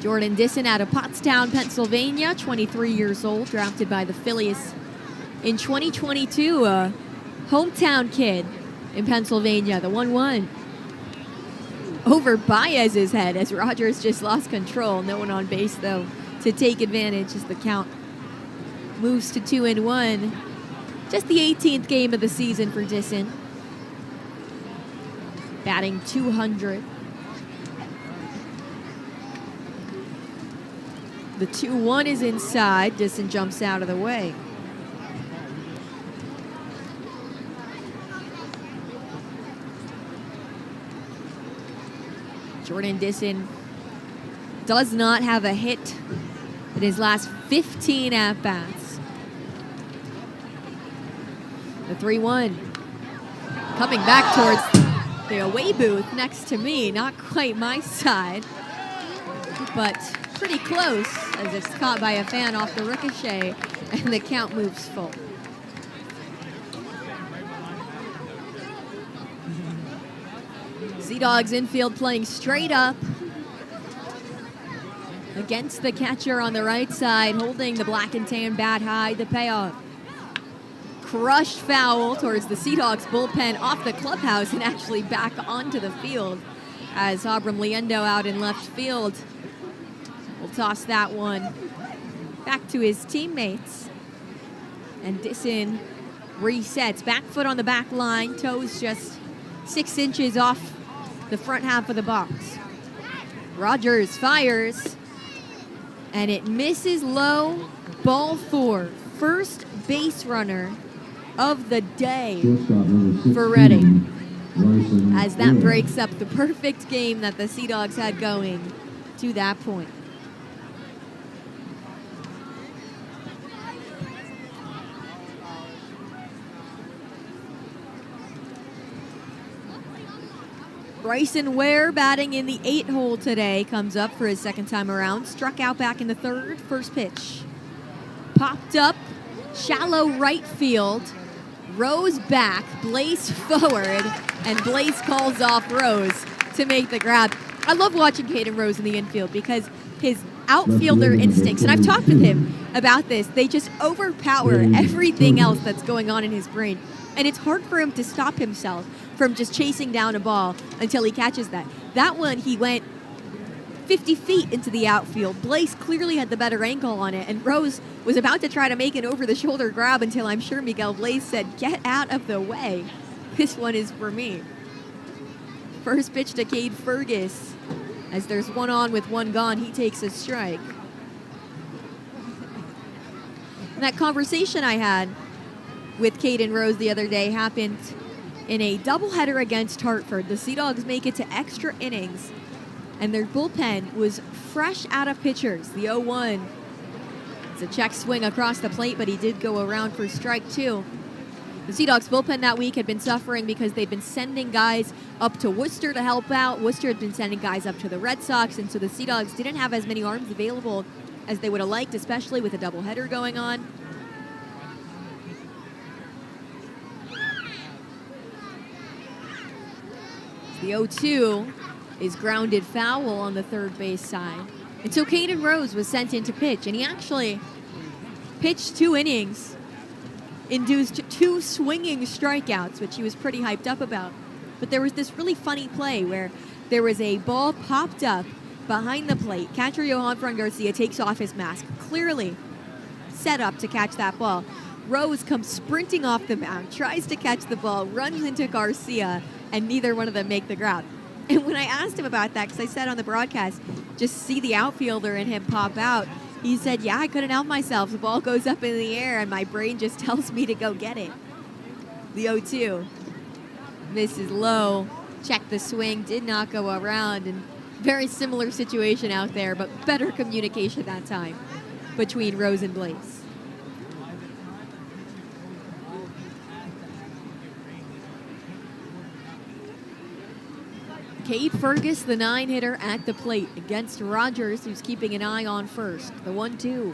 Jordan Disson out of Pottstown, Pennsylvania, 23 years old, drafted by the Phillies in 2022, a hometown kid in Pennsylvania, the 1-1. Over Baez's head as Rogers just lost control. No one on base, though, to take advantage as the count moves to 2-1. Just the 18th game of the season for Disson. Batting .200. The 2-1 is inside. Disson jumps out of the way. Jordan Disson does not have a hit in his last 15 at-bats. The 3-1 coming back towards the away booth next to me. Not quite my side, but pretty close as it's caught by a fan off the ricochet and the count moves full. Sea Dogs infield playing straight up against the catcher on the right side, holding the black and tan bat high. The payoff. Crushed foul towards the Sea Dogs bullpen off the clubhouse and actually back onto the field as Abram Liendo out in left field will toss that one back to his teammates. And Disson resets. Back foot on the back line, toes just 6 inches off the front half of the box. Rogers fires, and it misses low. Ball 4. First base runner of the day for Reading, as that breaks up the perfect game that the Sea Dogs had going to that point. Bryson Ware batting in the 8-hole today, comes up for his second time around. Struck out back in the third. First pitch popped up, shallow right field. Rose back, Blaze forward, and Blaze calls off Rose to make the grab. I love watching Caden Rose in the infield because his outfielder instincts, and I've talked with him about this, they just overpower everything else that's going on in his brain. And it's hard for him to stop himself from just chasing down a ball until he catches that. That one, he went 50 feet into the outfield. Blaze clearly had the better angle on it, and Rose was about to try to make an over-the-shoulder grab until I'm sure Miguel Blaze said, "Get out of the way. This one is for me." First pitch to Cade Fergus. As there's one on with one gone, he takes a strike. And that conversation I had with Caden Rose the other day happened in a doubleheader against Hartford. The Sea Dogs make it to extra innings, and their bullpen was fresh out of pitchers. The 0-1. It's a check swing across the plate, but he did go around for strike 2. The Sea Dogs bullpen that week had been suffering because they'd been sending guys up to Worcester to help out. Worcester had been sending guys up to the Red Sox, and so the Sea Dogs didn't have as many arms available as they would have liked, especially with a doubleheader going on. The 0-2 is grounded foul on the third base side. And so Caden Rose was sent in to pitch, and he actually pitched 2 innings, induced 2 swinging strikeouts, which he was pretty hyped up about. But there was this really funny play where there was a ball popped up behind the plate. Catcher Johan Fran Garcia takes off his mask, clearly set up to catch that ball. Rose comes sprinting off the mound, tries to catch the ball, runs into Garcia, and neither one of them make the ground. And when I asked him about that, because I said on the broadcast, just see the outfielder and him pop out, he said, "Yeah, I couldn't help myself. The ball goes up in the air, and my brain just tells me to go get it." The 0-2. This is low. Check the swing, did not go around, and very similar situation out there, but better communication that time between Rose and Blaze. Cade Fergus, the 9-hitter at the plate against Rogers, who's keeping an eye on first. The 1-2.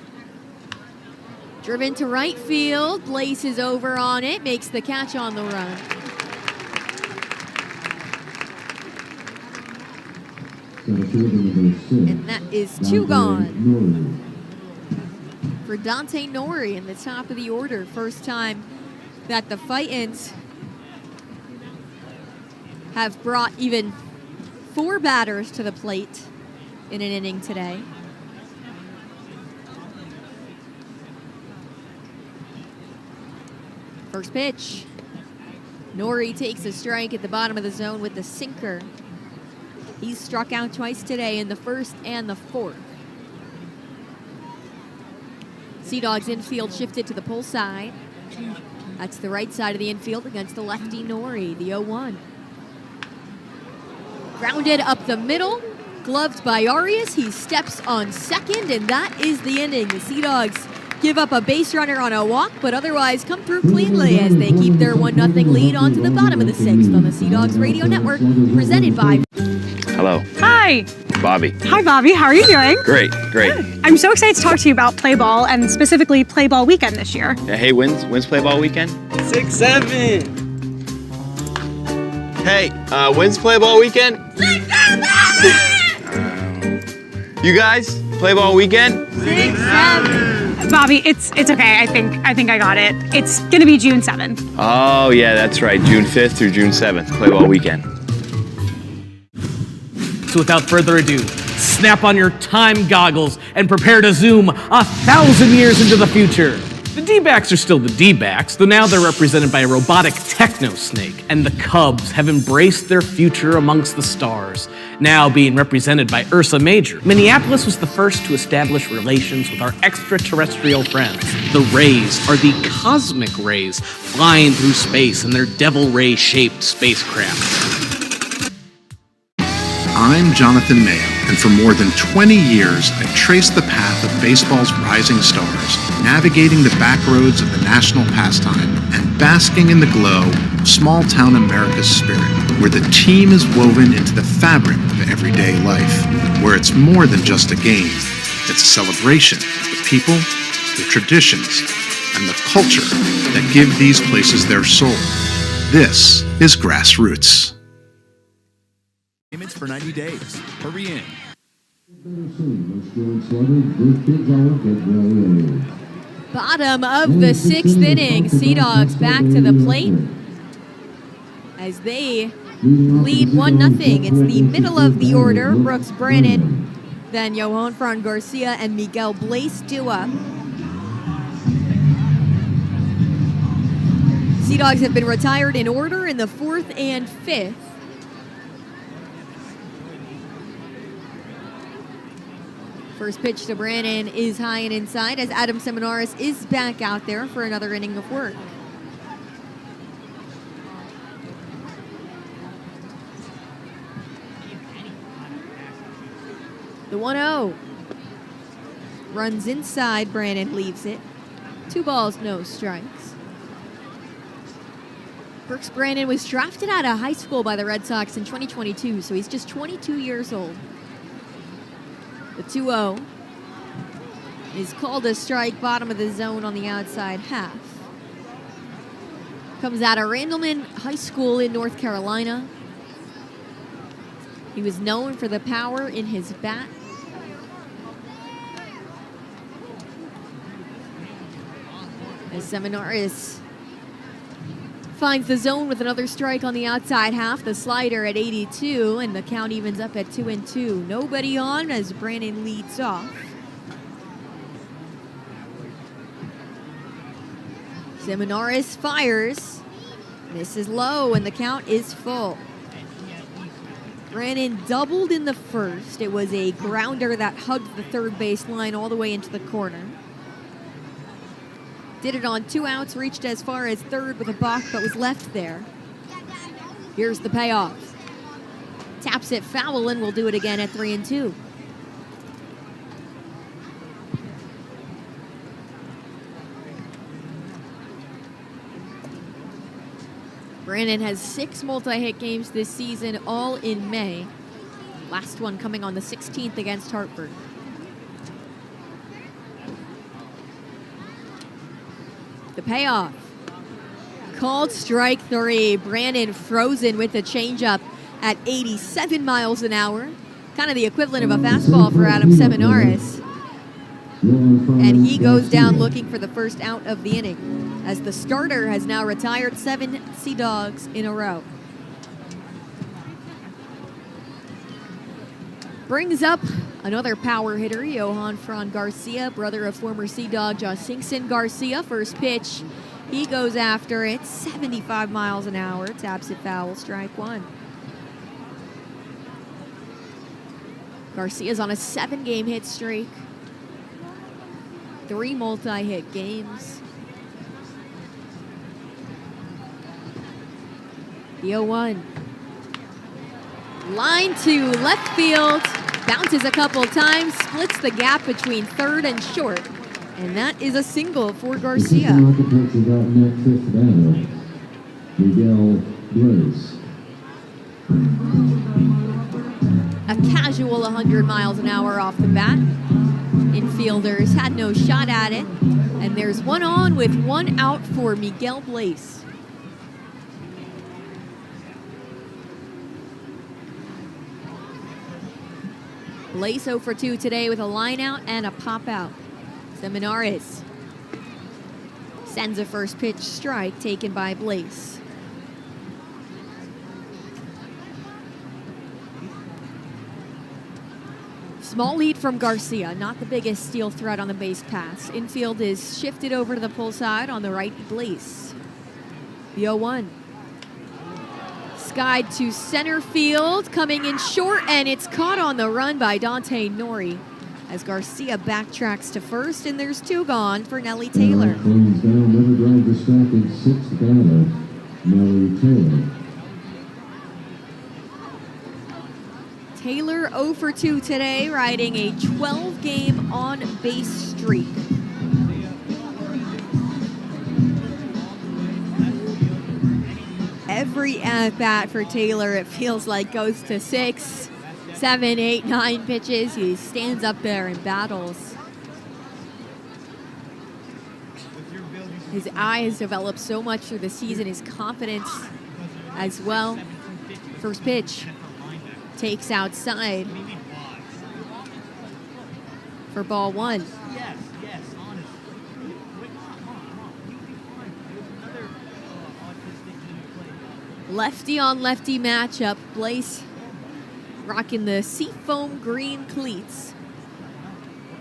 Driven to right field. Blaze is over on it. Makes the catch on the run. And that is 2 gone for Dante Nori in the top of the order. First time that the Titans have brought even 4 batters to the plate in an inning today. First pitch. Nori takes a strike at the bottom of the zone with the sinker. He's struck out twice today in the first and the fourth. Sea Dogs infield shifted to the pull side. That's the right side of the infield against the lefty Nori, the 0-1. Grounded up the middle, gloved by Arias. He steps on second, and that is the inning. The Sea Dogs give up a base runner on a walk, but otherwise come through cleanly as they keep their 1-0 lead on to the bottom of the 6th on the Sea Dogs Radio Network, presented by... Hello. Hi. Bobby. Hi, Bobby. How are you doing? Great. I'm so excited to talk to you about Play Ball and specifically Play Ball Weekend this year. Hey, when's Play Ball Weekend? 6-7. Hey, when's Play Ball Weekend? 6-7. You guys, Play Ball Weekend? 6-7. Bobby, it's okay. I think I got it. It's gonna be June 7th. Oh, yeah, that's right. June 5th through June 7th, Play Ball Weekend. So without further ado, snap on your time goggles and prepare to zoom 1,000 years into the future. The D-backs are still the D-backs, though now they're represented by a robotic techno-snake, and the Cubs have embraced their future amongst the stars, now being represented by Ursa Major. Minneapolis was the first to establish relations with our extraterrestrial friends. The Rays are the cosmic rays flying through space in their Devil Ray-shaped spacecraft. I'm Jonathan Mayo, and for more than 20 years, I've traced the path of baseball's rising stars, navigating the back roads of the national pastime and basking in the glow of small-town America's spirit, where the team is woven into the fabric of everyday life, where it's more than just a game. It's a celebration of the people, the traditions, and the culture that give these places their soul. This is Grassroots. Payments for 90 days. Hurry in. Bottom of the 6th inning, Sea Dogs back to the plate as they lead 1-0. It's the middle of the order. Brooks Brannon, then Johan Fran Garcia and Miguel Blaze due up. Sea Dogs have been retired in order in the 4th and 5th. First pitch to Brannon is high and inside as Adam Seminaris is back out there for another inning of work. The 1-0. Runs inside, Brannon leaves it. 2 balls, no strikes. Brooks Brannon was drafted out of high school by the Red Sox in 2022, so he's just 22 years old. The 2-0 is called a strike, bottom of the zone on the outside half. Comes out of Randleman High School in North Carolina. He was known for the power in his bat. As Seminaris finds the zone with another strike on the outside half, the slider at 82, and the count evens up at 2-2. Nobody on as Brannon leads off. Seminaris fires. This is low, and the count is full. Brannon doubled in the first. It was a grounder that hugged the third base line all the way into the corner. Did it on 2 outs, reached as far as third with a balk, but was left there. Here's the payoff. Taps it foul and will do it again at 3-2. Brannon has 6 multi-hit games this season, all in May. Last one coming on the 16th against Hartford. The payoff. Called strike 3. Brannon frozen with the changeup at 87 miles an hour. Kind of the equivalent of a fastball for Adam Seminaris. And he goes down looking for the first out of the inning, as the starter has now retired 7 Sea Dogs in a row. Brings up another power hitter, Johan Fran Garcia, brother of former Sea Dog Josinkson Garcia. First pitch, he goes after it, 75 miles an hour, taps it foul, strike one. Garcia's on a 7-game hit streak, 3 multi-hit games. The 0-1. Line to left field, bounces a couple times, splits the gap between third and short. And that is a single for Garcia. Miguel Blaze. A casual 100 miles an hour off the bat. Infielders had no shot at it. And there's one on with 1 out for Miguel Blaze. Blaze 0 for 2 today with a line out and a pop out. Seminares sends a first pitch strike taken by Blaze. Small lead from Garcia, not the biggest steal threat on the base pass. Infield is shifted over to the pull side on the right, Blaze. The 0-1. Skied to center field, coming in short, and it's caught on the run by Dante Nori as Garcia backtracks to first, and there's 2 gone for Nelly Taylor. Cleans down, never drive distracted, 6th batter, Nelly Taylor. Taylor 0 for 2 today, riding a 12-game on-base streak. Every at-bat for Taylor, it feels like, goes to 6, 7, 8, 9 pitches. He stands up there and battles. His eye has developed so much through the season, his confidence as well. First pitch takes outside for ball 1. Lefty on lefty matchup. Blaze rocking the seafoam green cleats.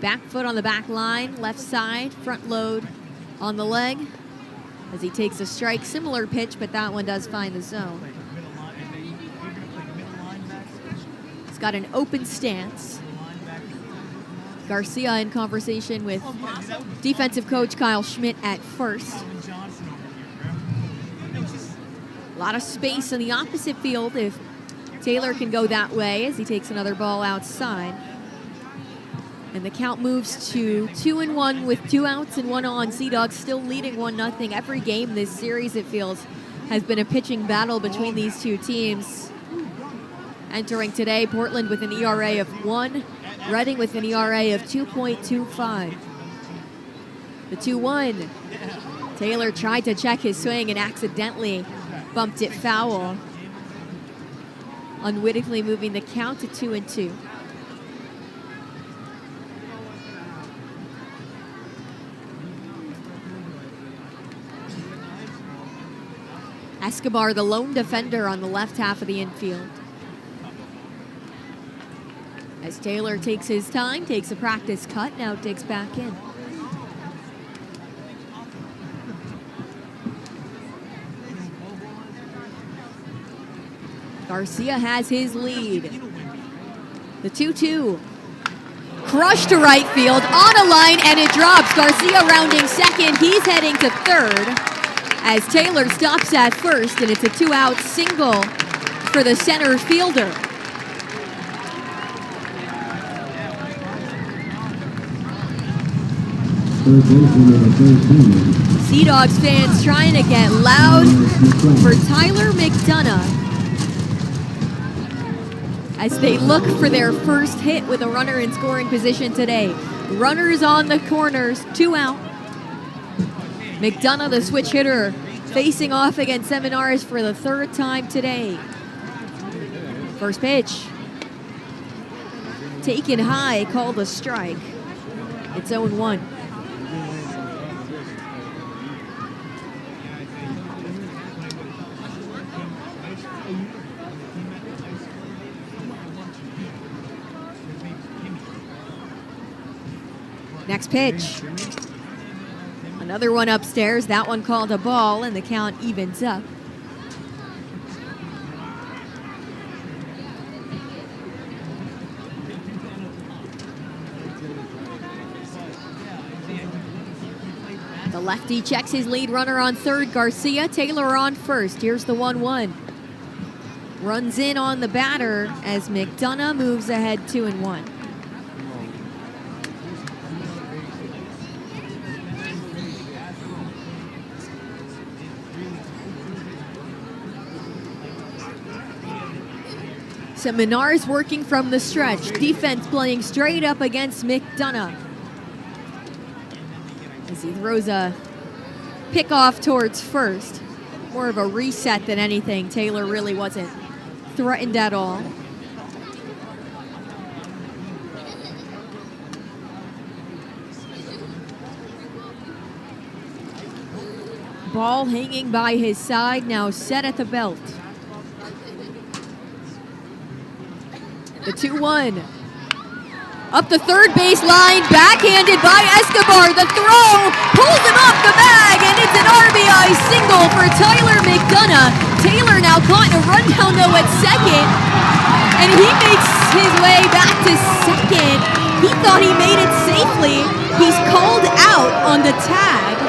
Back foot on the back line, left side, front load on the leg as he takes a strike. Similar pitch, but that one does find the zone. He's got an open stance. Garcia in conversation with defensive coach Kyle Schmidt at first. A lot of space in the opposite field if Taylor can go that way as he takes another ball outside. And the count moves to 2-1 with 2 outs and 1 on. Sea Dogs still leading 1-0. Every game this series, it feels, has been a pitching battle between these 2 teams. Entering today, Portland with an ERA of 1, Reading with an ERA of 2.25. The 2-1. Taylor tried to check his swing and accidentally bumped it foul, unwittingly moving the count to 2-2. Escobar, the lone defender on the left half of the infield. As Taylor takes his time, takes a practice cut, now digs back in. Garcia has his lead. The 2-2. Crushed to right field, on a line, and it drops. Garcia rounding second. He's heading to third as Taylor stops at first, and it's a 2-out single for the center fielder. Sea Dogs fans trying to get loud for Tyler McDonough as they look for their first hit with a runner in scoring position today. Runners on the corners, 2 out. McDonough, the switch hitter, facing off against Seminares for the 3rd time today. First pitch. Taken high, called a strike. It's 0-1. Next pitch. Another one upstairs. That one called a ball, and the count evens up. The lefty checks his lead runner on third. Garcia, Taylor on first. Here's the 1-1. Runs in on the batter as McDonough moves ahead 2-1. So Menards working from the stretch. Defense playing straight up against McDonough. As he throws a pickoff towards first. More of a reset than anything. Taylor really wasn't threatened at all. Ball hanging by his side, now set at the belt. The 2-1. Up the third base line, backhanded by Escobar. The throw pulls him off the bag, and it's an RBI single for Tyler McDonough. Taylor now caught in a rundown though at second, and he makes his way back to second. He thought he made it safely. He's called out on the tag.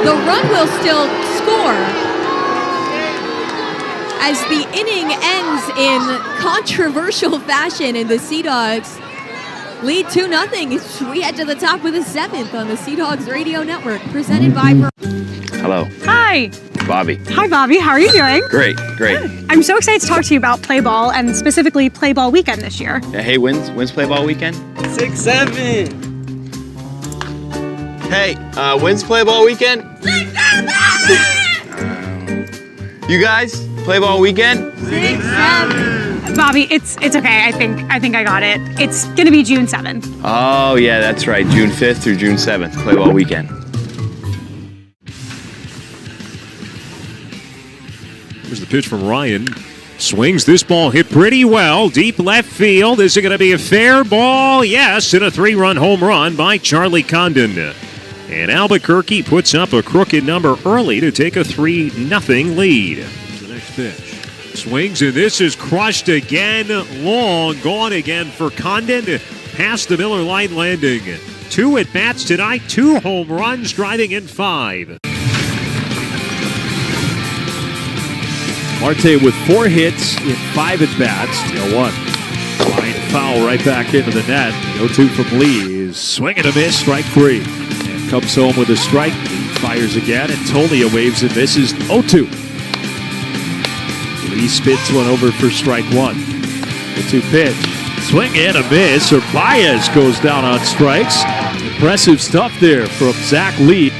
The run will still score, as the inning ends in controversial fashion, and the Sea Dogs lead 2-0. We head to the top of the 7th on the Sea Dogs Radio Network, presented by... Hello. Hi. Bobby. Hi, Bobby. How are you doing? Great. I'm so excited to talk to you about Play Ball, and specifically Play Ball Weekend this year. Yeah, hey, when's Play Ball Weekend? 6-7. Hey, when's Play Ball Weekend? 6-7. You guys, Play Ball Weekend? 6-7. Bobby, it's okay. I think I got it. It's gonna be June 7th. Oh, yeah, that's right. June 5th through June 7th, Play Ball Weekend. Here's the pitch from Ryan. Swings. This ball hit pretty well. Deep left field. Is it going to be a fair ball? Yes, and a 3-run home run by Charlie Condon. And Albuquerque puts up a crooked number early to take a 3-0 lead. The next pitch. Swings, and this is crushed again. Long. Gone again for Condon. Past the Miller Lite landing. 2 at-bats tonight. 2 home runs, driving in 5. Marte with 4 hits in 5 at-bats. 0-1. Line foul right back into the net. The 0-2 from Lee is swing and a miss, strike 3. And comes home with a strike. Lee fires again, and Tolia waves and misses. 0-2. Lee spins one over for strike 1. The 2 pitch. Swing and a miss. Baez goes down on strikes. Impressive stuff there from Zach Lee.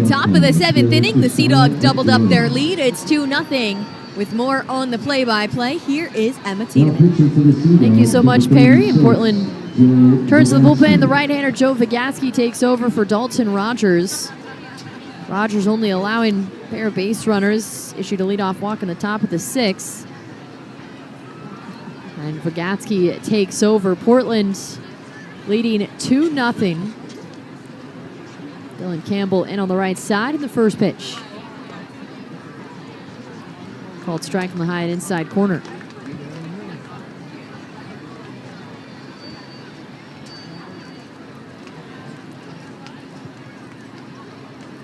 Top of the 7th inning, the Sea Dogs doubled up their lead. It's 2-0. With more on the play-by-play, here is Emma Tiedemann. Thank you so much, Perry. And Portland turns to the bullpen. The right-hander Joe Vigatsky takes over for Dalton Rogers. Rogers only allowing a pair of base runners. Issued a leadoff walk in the top of the 6th. And Vigatsky takes over. Portland leading 2-0. Dylan Campbell in on the right side in the first pitch. Called strike from the high and inside corner.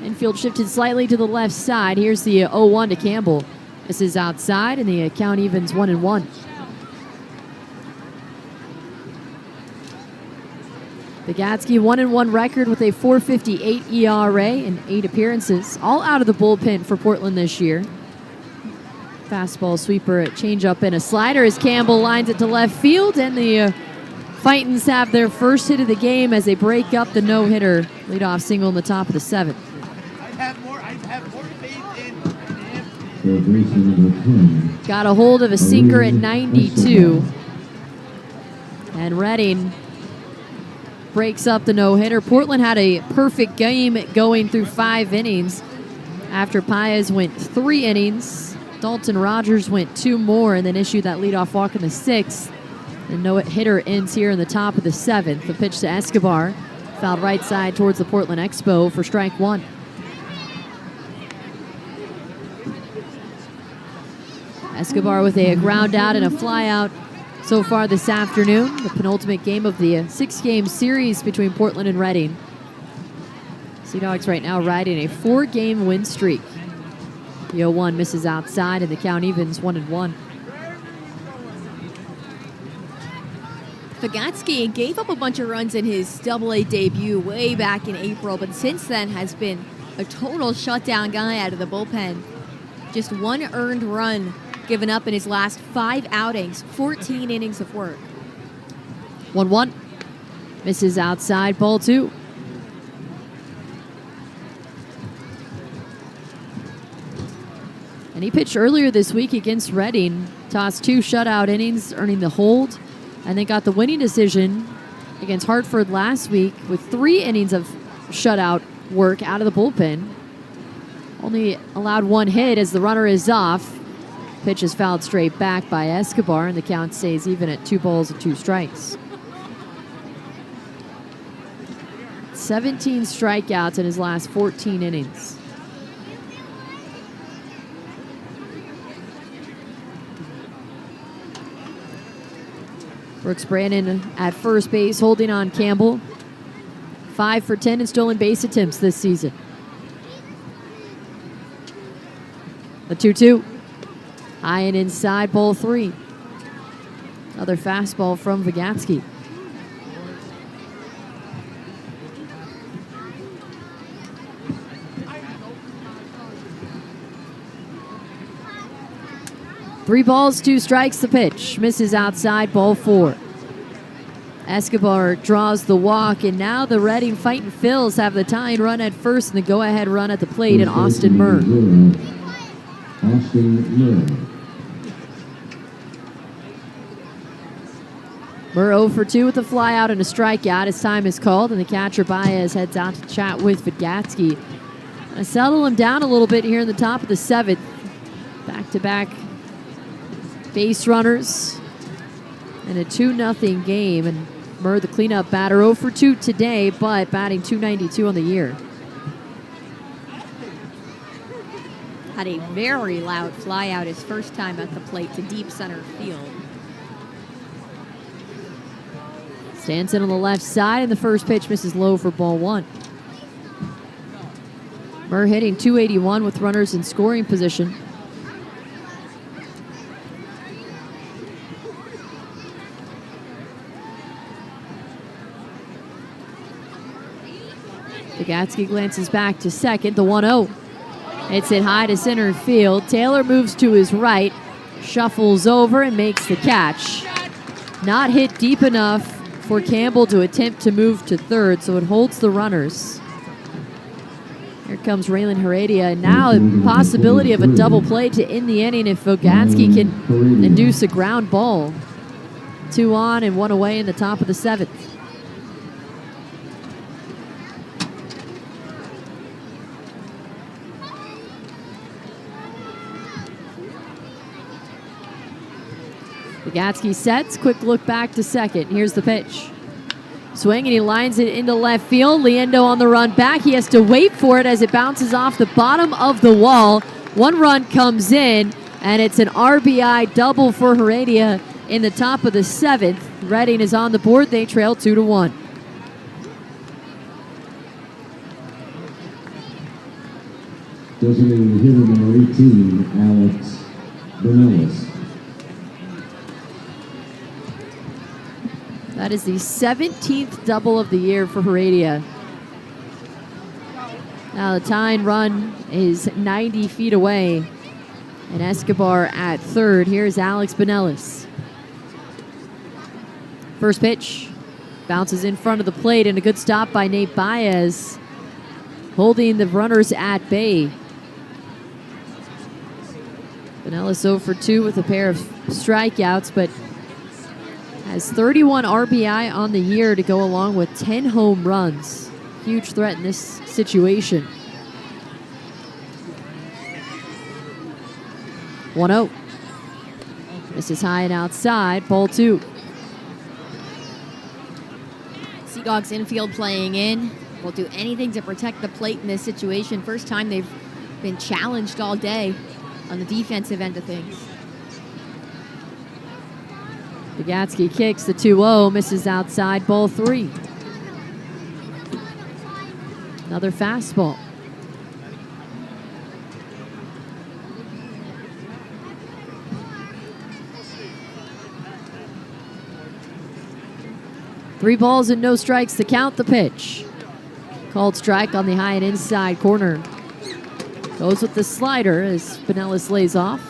Infield shifted slightly to the left side. Here's the 0-1 to Campbell. This is outside, and the count evens 1-1. Vigatsky 1-1 record with a 4.58 ERA and 8 appearances, all out of the bullpen for Portland this year. Fastball, sweeper, a changeup, and a slider as Campbell lines it to left field, and the Fightins have their first hit of the game as they break up the no-hitter leadoff single in the top of the 7th. I have more faith in For baseman number 10. Got a hold of a sinker at 92. And Reading breaks up the no-hitter. Portland had a perfect game going through 5 innings. After Paez went 3 innings, Dalton Rogers went 2 more and then issued that leadoff walk in the 6th. The no-hitter ends here in the top of the 7th. The pitch to Escobar, fouled right side towards the Portland Expo for strike 1. Escobar with a ground out and a fly out so far this afternoon. The penultimate game of the 6-game series between Portland and Reading. Sea Dogs right now riding a 4-game win streak. The 0-1 misses outside and the count evens 1-1. Fagatsky gave up a bunch of runs in his Double-A debut way back in April, but since then has been a total shutdown guy out of the bullpen. Just 1 earned run given up in his last 5 outings, 14 innings of work. 1-1. Misses outside, ball 2. And he pitched earlier this week against Reading, tossed 2 shutout innings, earning the hold, and then got the winning decision against Hartford last week with 3 innings of shutout work out of the bullpen. Only allowed 1 hit as the runner is off. Pitch is fouled straight back by Escobar, and the count stays even at 2 balls and 2 strikes. 17 strikeouts in his last 14 innings. Brooks Brandon at first base, holding on Campbell. 5 for 10 in stolen base attempts this season. The 2-2. High and inside, ball 3. Another fastball from Vagatsky. Three balls, 2 strikes, the pitch. Misses outside, ball 4. Escobar draws the walk, and now the Reading Fightin' Phils have the tying run at first and the go-ahead run at the plate in Austin Murr. Austin Murr. Murr 0 for 2 with a fly out and a strikeout. His time is called, and the catcher Baez heads out to chat with Vagatsky. I settle him down a little bit here in the top of the 7th. Back-to-back base runners and a 2-0 game. And Murr, the cleanup batter, 0 for 2 today, but batting .292 on the year. Had a very loud fly out his first time at the plate to deep center field. Stanson on the left side, and the first pitch misses low for ball 1. Murr hitting .281 with runners in scoring position. Vagatsky glances back to second, the 1-0. It's hit high to center field. Taylor moves to his right, shuffles over and makes the catch. Not hit deep enough for Campbell to attempt to move to third, so it holds the runners. Here comes Raylan Heredia, and now a possibility of a double play to end the inning if Vagatsky can induce a ground ball. 2 on and 1 away in the top of the 7th. Vagatsky sets, quick look back to second. Here's the pitch. Swing, and he lines it into left field. Liendo on the run back. He has to wait for it as it bounces off the bottom of the wall. 1 run comes in, and it's an RBI double for Heredia in the top of the 7th. Reading is on the board. They trail 2-1. Designated hitter number 18, Alex Benellis. That is the 17th double of the year for Heredia. Now the tying run is 90 feet away. And Escobar at third. Here's Alex Benellis. First pitch. Bounces in front of the plate, and a good stop by Nate Baez, holding the runners at bay. Pinellas 0 for 2 with a pair of strikeouts, but has 31 RBI on the year to go along with 10 home runs. Huge threat in this situation. 1-0. This is high and outside, ball 2. Sea Dogs infield playing in. Will do anything to protect the plate in this situation. First time they've been challenged all day on the defensive end of things. Bagatsky kicks the 2-0, misses outside, ball 3. Another fastball. Three balls and no strikes to count the pitch. Called strike on the high and inside corner. Goes with the slider as Pinellas lays off.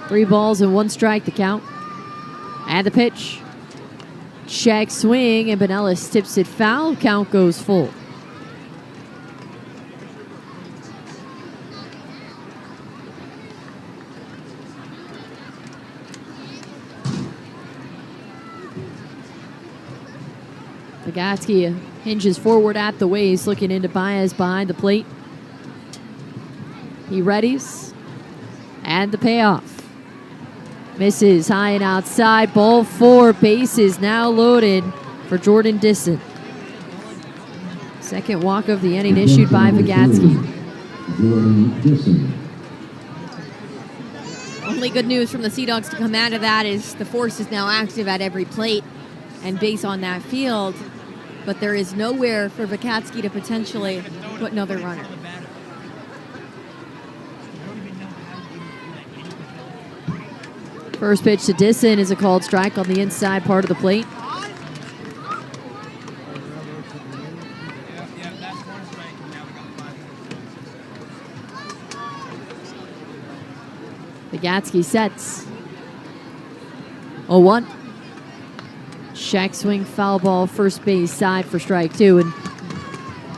Three balls and one strike to count. And the pitch. Check swing and Pinellas tips it foul. Count goes full. Bagatsky hinges forward at the waist, looking into Baez behind the plate. He readies. And the payoff. Misses high and outside. Ball 4. Bases now loaded for Jordan Disson. Second walk of the inning issued by Bagatsky. Jordan Disson. Only good news from the Sea Dogs to come out of that is the force is now active at every plate and base on that field. But there is nowhere for Bagatsky to potentially put another runner. First pitch to Disson is a called strike on the inside part of the plate. Bagatsky sets. 0-1. Check swing, foul ball, first base side for strike 2. And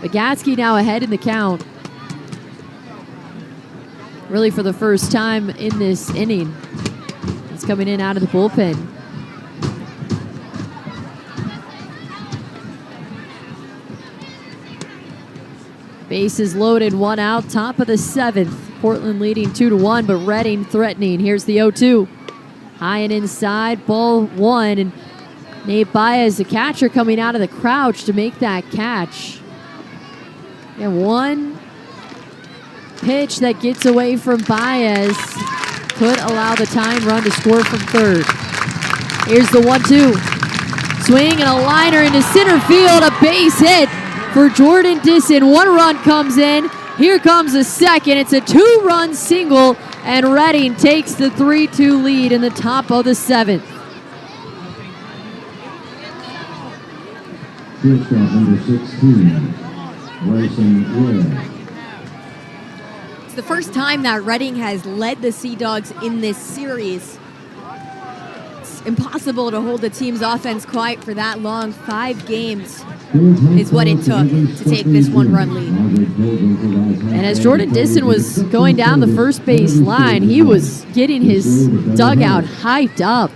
Bagatsky now ahead in the count. Really for the first time in this inning. He's coming in out of the bullpen. Bases loaded, 1 out, top of the 7th. Portland leading 2-1, but Reading threatening. Here's the 0-2. High and inside, ball 1. And Nate Baez, the catcher, coming out of the crouch to make that catch. And one pitch that gets away from Baez could allow the tying run to score from third. Here's the 1-2. Swing and a liner into center field, a base hit for Jordan Disson. 1 run comes in. Here comes the second. It's a 2-run single, and Reading takes the 3-2 lead in the top of the 7th. Shortstop number 16, Bryson Ware. It's the first time that Reading has led the Sea Dogs in this series. It's impossible to hold the team's offense quiet for that long. 5 games is what it took to take this 1-run lead. And as Jordan Disson was going down the first base line, he was getting his dugout hyped up.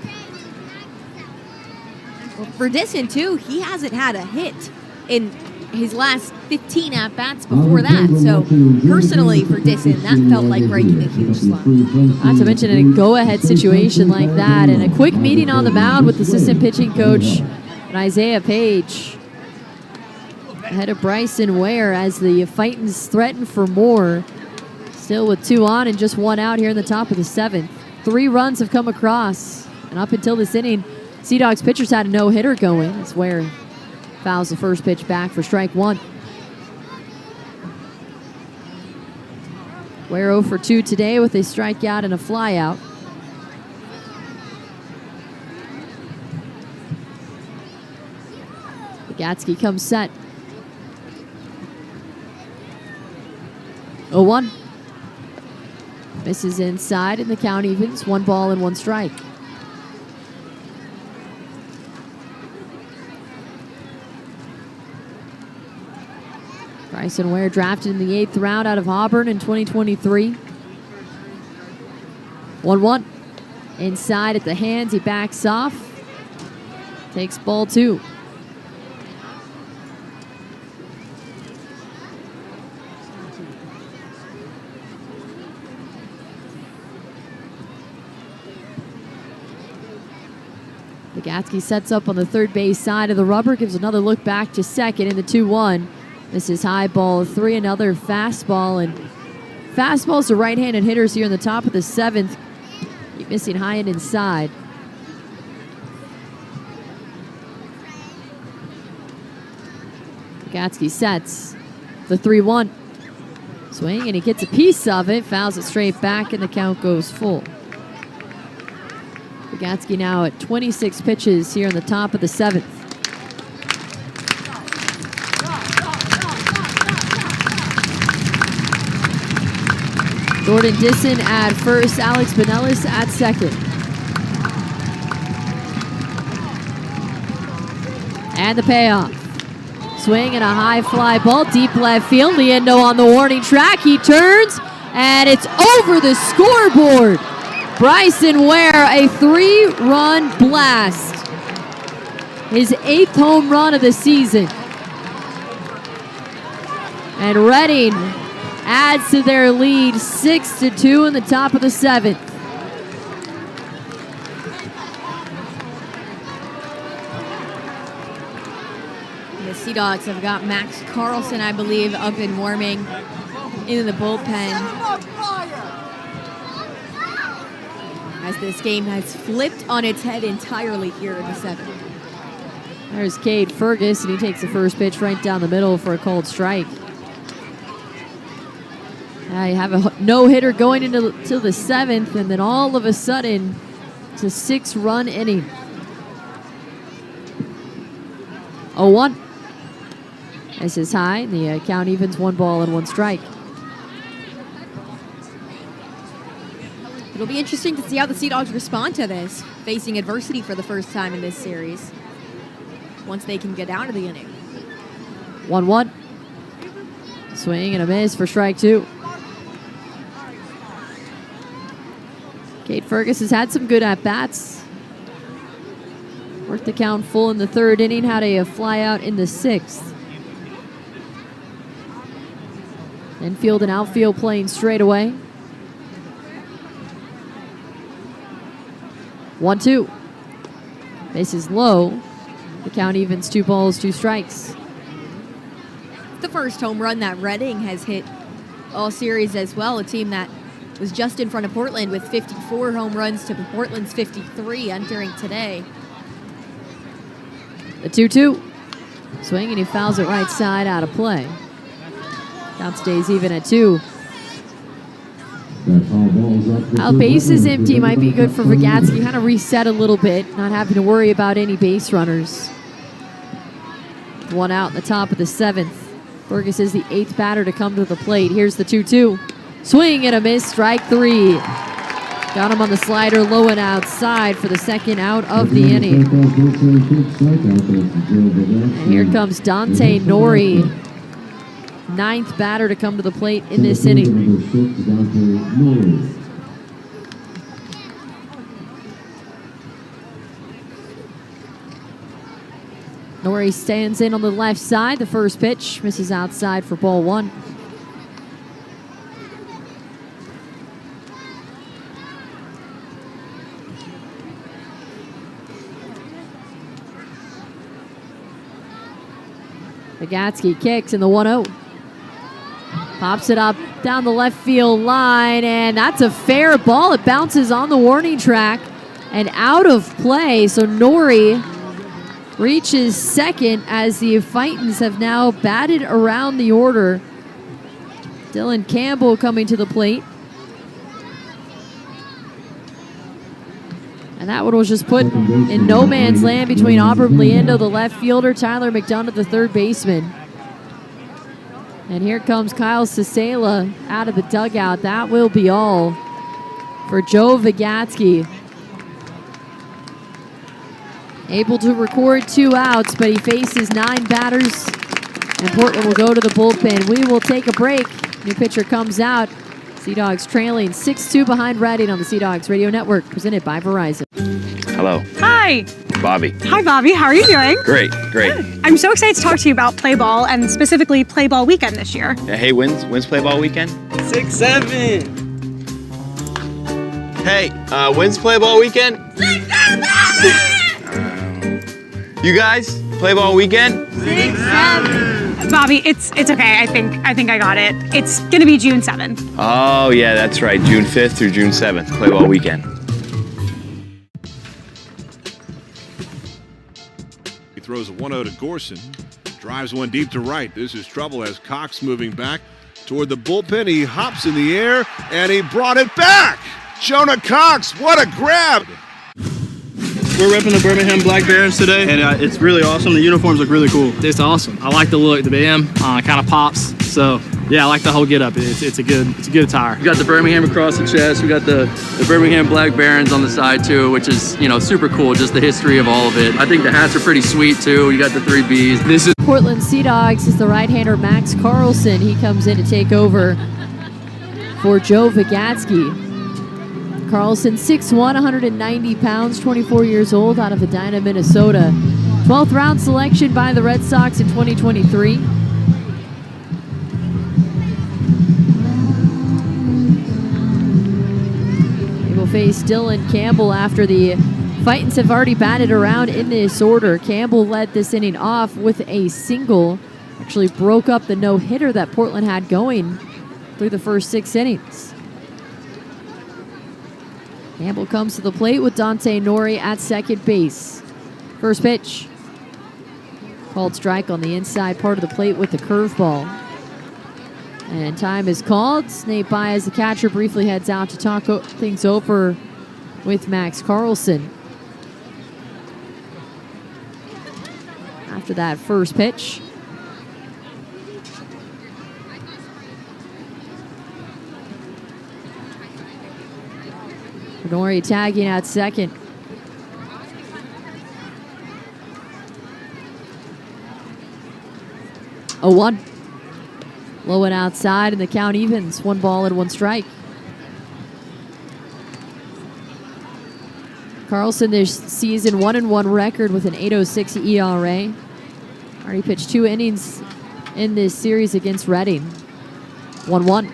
Well, for Disson, too, he hasn't had a hit in his last 15 at-bats before that. So, personally, for Disson, that felt like breaking a huge slump. Not to mention in a go-ahead situation like that. And a quick meeting on the mound with assistant pitching coach Isaiah Page. Ahead of Bryson Ware as the Fightins threaten for more. Still with 2 on and just 1 out here in the top of the 7th. 3 runs have come across. And up until this inning, Sea Dogs pitchers had a no-hitter going. As Ware fouls the first pitch back for strike 1. Ware 0 for 2 today with a strikeout and a flyout. Bagatsky comes set. 0-1. Misses inside and the count evens. 1 ball and 1 strike. Bryson Ware drafted in the 8th round out of Auburn in 2023. 1-1. Inside at the hands, he backs off. Takes ball 2. Gatsky sets up on the third base side of the rubber, gives another look back to second in the 2-1. This is high ball 3, another fastball, and fastballs to right-handed hitters here in the top of the 7th. Keep missing high and inside. Gatsky sets the 3-1. Swing, and he gets a piece of it, fouls it straight back, and the count goes full. Gatsky now at 26 pitches here in the top of the 7th. Jordan Disson at first, Alex Benelis at second. And the payoff. Swing and a high fly ball, deep left field. Liendo on the warning track. He turns, and it's over the scoreboard. Bryson Ware, a 3-run blast. His 8th home run of the season. And Reading adds to their lead 6-2 in the top of the 7th. The Sea Dogs have got Max Carlson, I believe, up and warming in the bullpen, as this game has flipped on its head entirely here in the 7th. There's Cade Fergus, and he takes the first pitch right down the middle for a called strike. Now you have a no-hitter going into the 7th, and then all of a sudden, it's a 6-run inning. 0-1. This is high, and the count evens 1 ball and 1 strike. It'll be interesting to see how the Sea Dogs respond to this, facing adversity for the first time in this series, once they can get out of the inning. 1-1. Swing and a miss for strike 2. Cade Fergus has had some good at-bats. Worked the count full in the 3rd inning, had a fly out in the 6th. Infield and outfield playing straight away. 1-2. Base is low. The count evens 2 balls, 2 strikes. The first home run that Reading has hit all series as well, a team that was just in front of Portland with 54 home runs to Portland's 53 entering today. The 2-2. Swing, and he fouls it right side out of play. Count stays even at 2. Now base is empty, might be good for Vygotsky. Kind of reset a little bit, not having to worry about any base runners. 1 out in the top of the 7th. Fergus is the 8th batter to come to the plate. Here's the 2-2. Swing and a miss, strike 3. Got him on the slider low and outside for the 2nd out of the inning. And here comes Dante Nori, 9th batter to come to the plate in this inning. Nori stands in on the left side. The first pitch misses outside for ball 1. Vygotsky kicks in the 1-0. Pops it up down the left field line, and that's a fair ball. It bounces on the warning track and out of play. So Nori reaches second as the Fightins have now batted around the order. Dylan Campbell coming to the plate. And that one was just put in no man's land between Aubrey Liendo, the left fielder, Tyler McDonough, the third baseman. And here comes Kyle Sisela out of the dugout. That will be all for Joe Vygotsky. Able to record 2 outs, but he faces 9 batters And Portland will go to the bullpen. We will take a break. New pitcher comes out. Sea Dogs trailing 6-2 behind Reading on the Sea Dogs Radio Network, presented by Verizon. Hello. Hi. Bobby. Hi, Bobby. How are you doing? Great. I'm so excited to talk to you about play ball and specifically play ball weekend this year. Hey, when's play ball weekend? 6-7. Hey, when's play ball weekend? 6-7. You guys, play ball weekend? 6-7. Bobby, it's okay. I think I got it. It's gonna be June 7th. Oh, yeah, that's right. June 5th through June 7th, play ball weekend. He throws a 1-0 to Gorson. Drives one deep to right. This is trouble as Cox moving back toward the bullpen. He hops in the air, and he brought it back. Jonah Cox, what a grab. We're repping the Birmingham Black Barons today, and it's really awesome. The uniforms look really cool. It's awesome. I like the look. The BM kind of pops. So yeah, I like the whole get up. It's a good attire. We got the Birmingham across the chest. We got the Birmingham Black Barons on the side too, which is super cool. Just the history of all of it. I think the hats are pretty sweet too. You got the 3 Bs. This is Portland Sea Dogs is the right-hander Max Carlson. He comes in to take over for Joe Vigatsky. Carlson, 6'1", 190 pounds, 24 years old, out of Edina, Minnesota. 12th round selection by the Red Sox in 2023. They will face Dylan Campbell after the Titans have already batted around in this order. Campbell led this inning off with a single. Actually broke up the no-hitter that Portland had going through the first 6 innings. Campbell comes to the plate with Dante Nori at second base. First pitch. Called strike on the inside part of the plate with the curveball. And time is called. Nate Baez, the catcher, briefly heads out to talk things over with Max Carlson. After that first pitch. Nori tagging at second. A 1. Low and outside, and the count evens. 1 ball and 1 strike. Carlson this season 1-1 record with an 8.06 ERA. Already pitched 2 innings in this series against Reading. 1-1.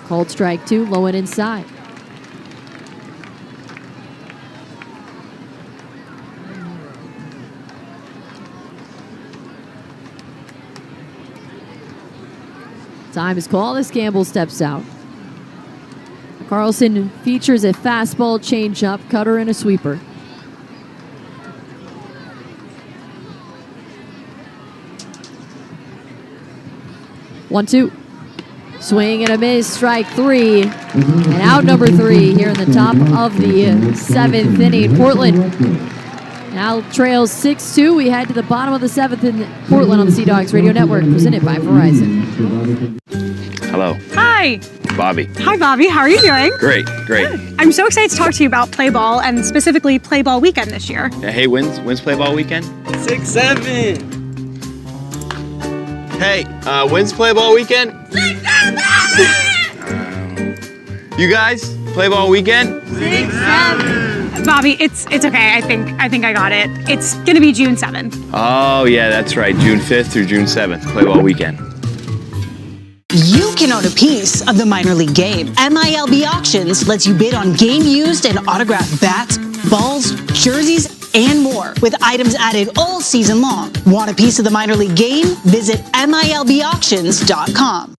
Called strike 2, low and inside. Time is called as Campbell steps out. Carlson features a fastball, changeup, cutter, and a sweeper. One, 2. Swing and a miss, strike 3. And out number 3 here in the top of the 7th inning. Portland now trails 6-2. We head to the bottom of the 7th in Portland on the Sea Dogs Radio Network, presented by Verizon. Hello. Hi. Bobby. Hi, Bobby. How are you doing? Great. I'm so excited to talk to you about play ball and specifically play ball weekend this year. Hey, when's play ball weekend? 6-7. Hey, when's play ball weekend? 6-7. You guys, play ball weekend? 6-7. Bobby, it's okay. I think I got it. It's gonna be June 7th. Oh, yeah, that's right. June 5th through June 7th, play ball weekend. You can own a piece of the minor league game. MILB Auctions lets you bid on game used and autographed bats, balls, jerseys, and more, with items added all season long. Want a piece of the minor league game? Visit MILBauctions.com.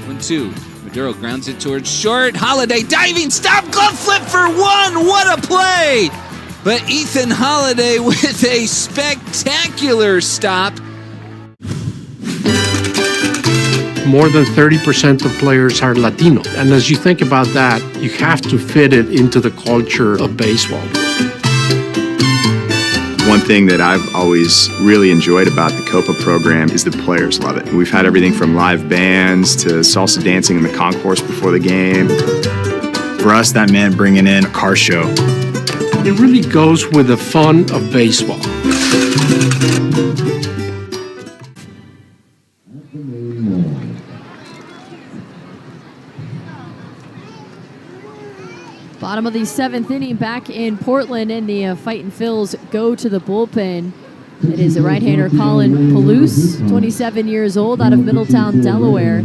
1-2. Maduro grounds it towards short. Holiday diving stop, glove flip for 1. What a play! But Ethan Holiday with a spectacular stop. More than 30% of players are Latino. And as you think about that, you have to fit it into the culture of baseball. One thing that I've always really enjoyed about the Copa program is the players love it. We've had everything from live bands to salsa dancing in the concourse before the game. For us, that meant bringing in a car show. It really goes with the fun of baseball. Bottom of the 7th inning back in Portland, and the Fightin' Phils go to the bullpen. It is a right-hander, Colin Palouse, 27 years old, out of Middletown, Delaware.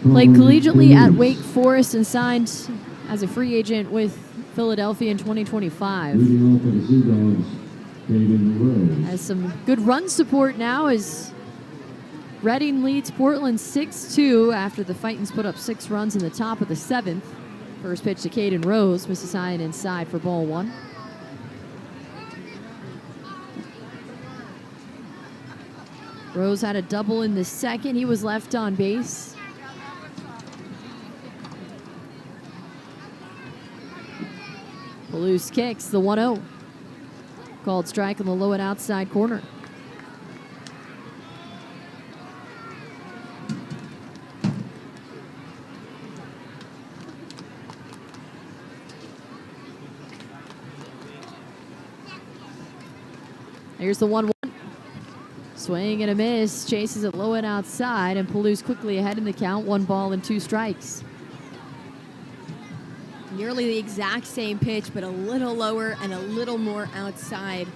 Played collegiately at Wake Forest and signed as a free agent with Philadelphia in 2025. Has some good run support now as Reading leads Portland 6-2 after the Fightins put up 6 runs in the top of the 7th. First pitch to Caden Rose, misses high and inside for ball 1. Rose had a double in the second. He was left on base. Palouse kicks the 1-0. Called strike on the low and outside corner. Here's the 1-1. Swing and a miss. Chases it low and outside, and Palouse quickly ahead in the count. 1 ball and 2 strikes. Nearly the exact same pitch, but a little lower and a little more outside.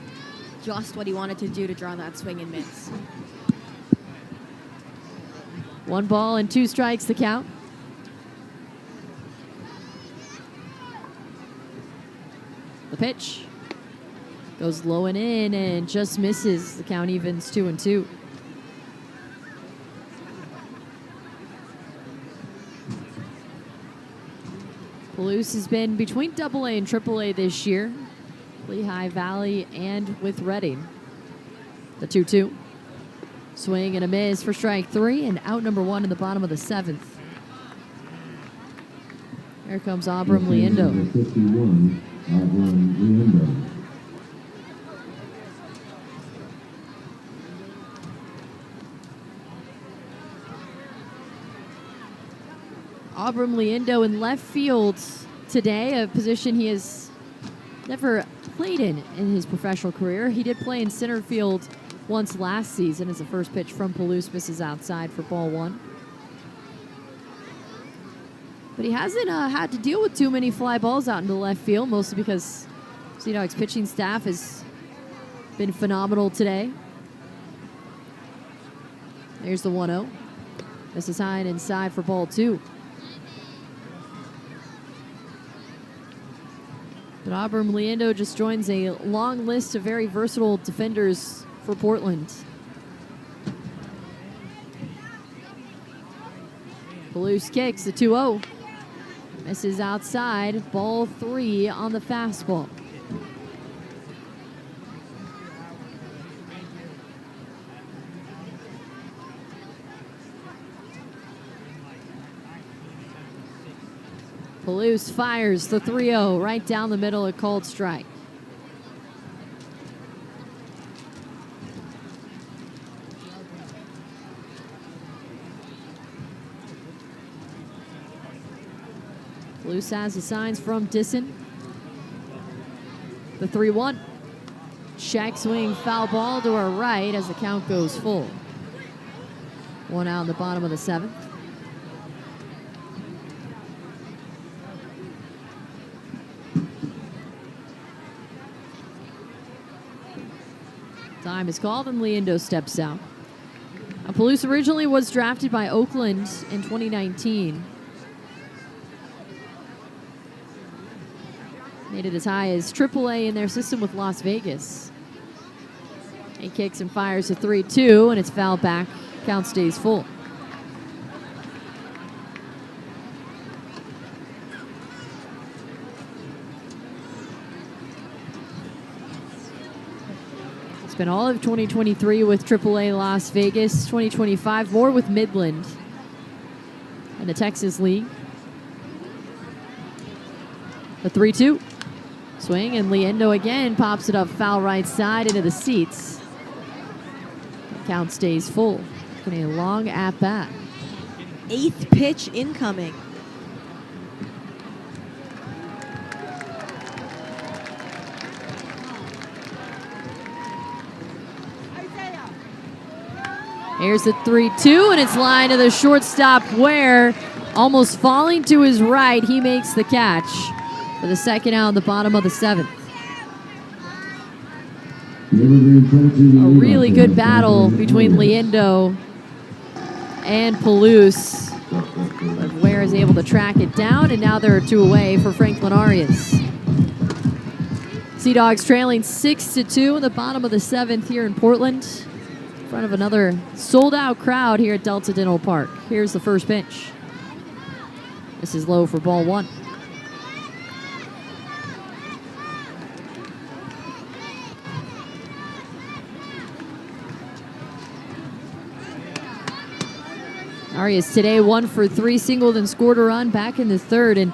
Just what he wanted to do to draw that swing and miss. 1 ball and 2 strikes the count. The pitch goes low and in and just misses. The count evens 2-2. Palouse has been between AA and AAA this year. Lehigh Valley and with Reading. The 2-2. Swing and a miss for strike 3 and out number 1 in the bottom of the 7th. Here comes Abram Liendo. 51, Abram Liendo. Abram Liendo in left field today, a position he has never played in his professional career. He did play in center field once last season as the first pitch from Palouse misses outside for ball 1. But he hasn't had to deal with too many fly balls out into left field, mostly because Sea Dogs pitching staff has been phenomenal today. There's the 1-0. This is high and inside for ball 2. But Abram Liendo just joins a long list of very versatile defenders for Portland. Palouse kicks the 2-0. Misses outside. Ball 3 on the fastball. Palouse fires the 3-0 right down the middle, a called strike. Palouse has the signs from Disson. The 3-1. Check swing, foul ball to our right as the count goes full. 1 out in the bottom of the 7th. Time is called and Liendo steps out. Now, Palouse originally was drafted by Oakland in 2019. Made it as high as AAA in their system with Las Vegas. He kicks and fires a 3-2, and it's fouled back. Count stays full. Spent all of 2023 with AAA Las Vegas, 2025 more with Midland and the Texas League. The 3-2. Swing and Liendo again pops it up foul right side into the seats. The count stays full. Getting a long at bat. 8th pitch incoming. Here's the 3-2, and it's lined to the shortstop Ware. Almost falling to his right, he makes the catch for the second out in the bottom of the 7th. A really good battle between Liendo and Palouse. But Ware is able to track it down, and now there are 2 away for Franklin Arias. Sea Dogs trailing 6-2 in the bottom of the 7th here in Portland. In front of another sold-out crowd here at Delta Dental Park. Here's the first pitch. This is low for ball 1. Arias today 1 for 3, singled and scored a run back in the 3rd, and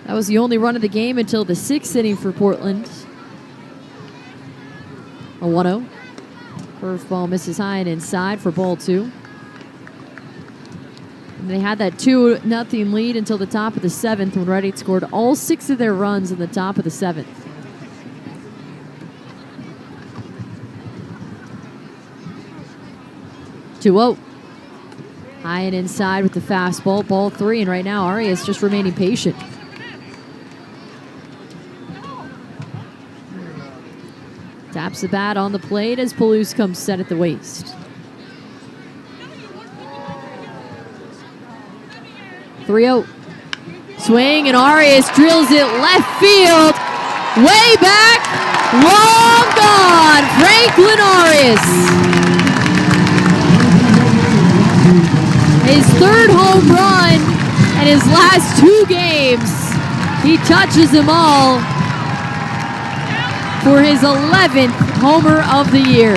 that was the only run of the game until the 6th inning for Portland. A 1-0. Curveball misses high and inside for ball 2. And they had that 2-0 lead until the top of the 7th when Ready scored all 6 of their runs in the top of the 7th. Two-0. High and inside with the fastball, ball 3, and right now Arias just remaining patient. Taps the bat on the plate as Palouse comes set at the waist. 3-0. Swing, and Arias drills it left field. Way back. Long gone. Franklin Arias. His 3rd home run and his last 2 games. He touches them all for his 11th homer of the year.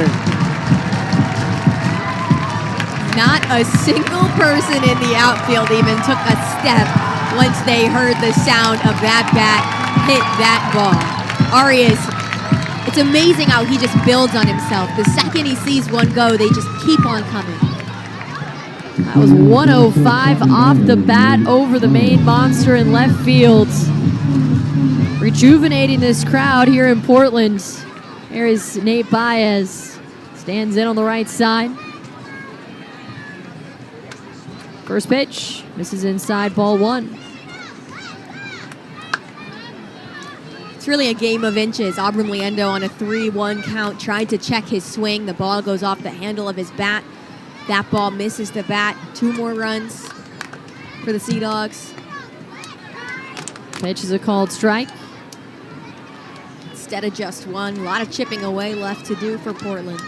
Not a single person in the outfield even took a step once they heard the sound of that bat hit that ball. Arias, it's amazing how he just builds on himself. The second he sees one go, they just keep on coming. That was 105 off the bat over the main monster in left field. Rejuvenating this crowd here in Portland. Here is Nate Baez. Stands in on the right side. First pitch. Misses inside, ball 1. It's really a game of inches. Auburn Liendo on a 3-1 count tried to check his swing. The ball goes off the handle of his bat. That ball misses the bat. 2 more runs for the Sea Dogs. Pitch is a called strike. Instead of just 1. A lot of chipping away left to do for Portland.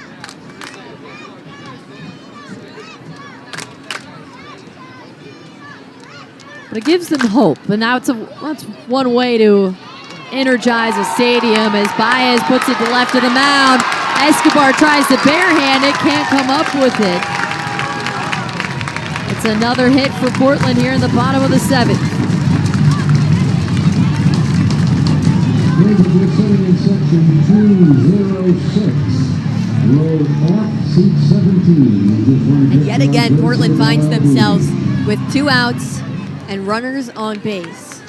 But it gives them hope. And now that's one way to energize a stadium as Baez puts it to left of the mound. Escobar tries to barehand it, can't come up with it. It's another hit for Portland here in the bottom of the 7th. And yet again, Portland finds themselves with 2 outs and runners on base.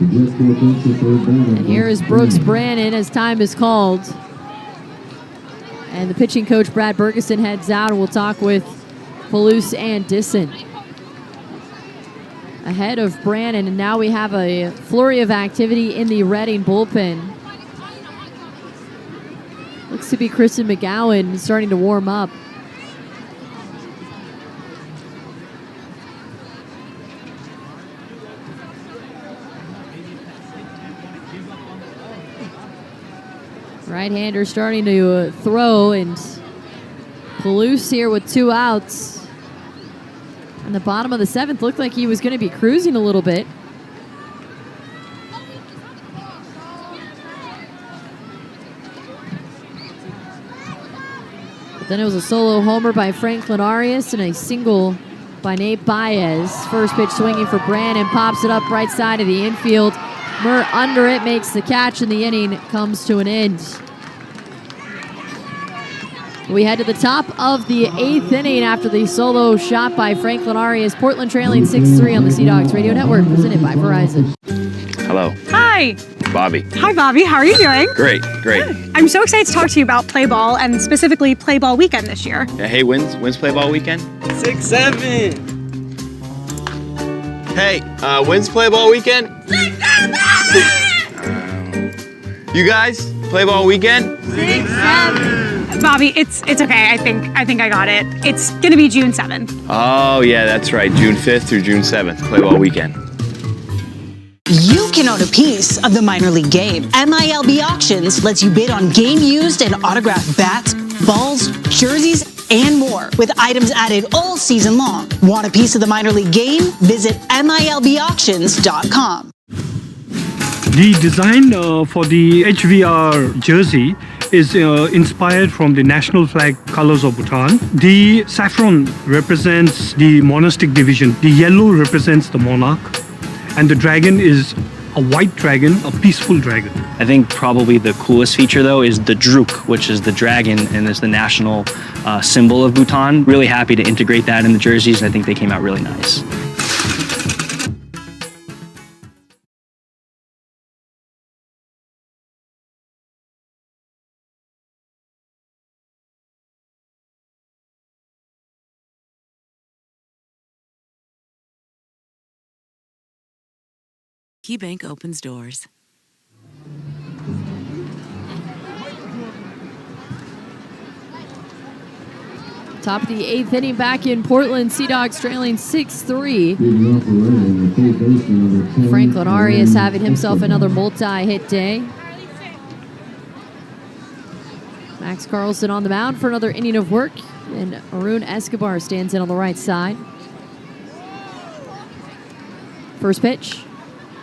And here is Brooks Brannon as time is called. And the pitching coach, Brad Bergeson, heads out, and we'll talk with Palouse and Disson. Ahead of Brannon, and now we have a flurry of activity in the Reading bullpen. Looks to be Kristen McGowan starting to warm up. Right-hander starting to throw, and Palouse here with 2 outs. And the bottom of the 7th looked like he was going to be cruising a little bit. But then it was a solo homer by Franklin Arias and a single by Nate Baez. First pitch swinging for Brannon, pops it up right side of the infield. Murr under it, makes the catch, and the inning comes to an end. We head to the top of the 8th inning after the solo shot by Franklin Arias. Portland trailing 6-3 on the Sea Dogs Radio Network, presented by Verizon. Hello. Hi. Bobby. Hi, Bobby. How are you doing? Great. I'm so excited to talk to you about Play Ball and specifically Play Ball Weekend this year. Hey, when's play ball weekend? 6-7. Hey, when's play ball weekend? 6-7. You guys, play ball weekend? 6-7. Bobby, it's okay. I think I got it. It's gonna be June 7th. Oh, yeah, that's right. June 5th through June 7th, play ball weekend. You can own a piece of the minor league game. MILB Auctions lets you bid on game used and autographed bats, balls, jerseys, and more, with items added all season long. Want a piece of the minor league game? Visit MILBauctions.com. The design for the HVR jersey is inspired from the national flag colors of Bhutan. The saffron represents the monastic division. The yellow represents the monarch. And the dragon is a white dragon, a peaceful dragon. I think probably the coolest feature though is the Druk, which is the dragon and is the national symbol of Bhutan. Really happy to integrate that in the jerseys, and I think they came out really nice. KeyBank opens doors. Top of the 8th inning back in Portland. Sea Dogs trailing 6-3. Franklin Arias having himself another multi-hit day. Max Carlson on the mound for another inning of work. And Arun Escobar stands in on the right side. First pitch.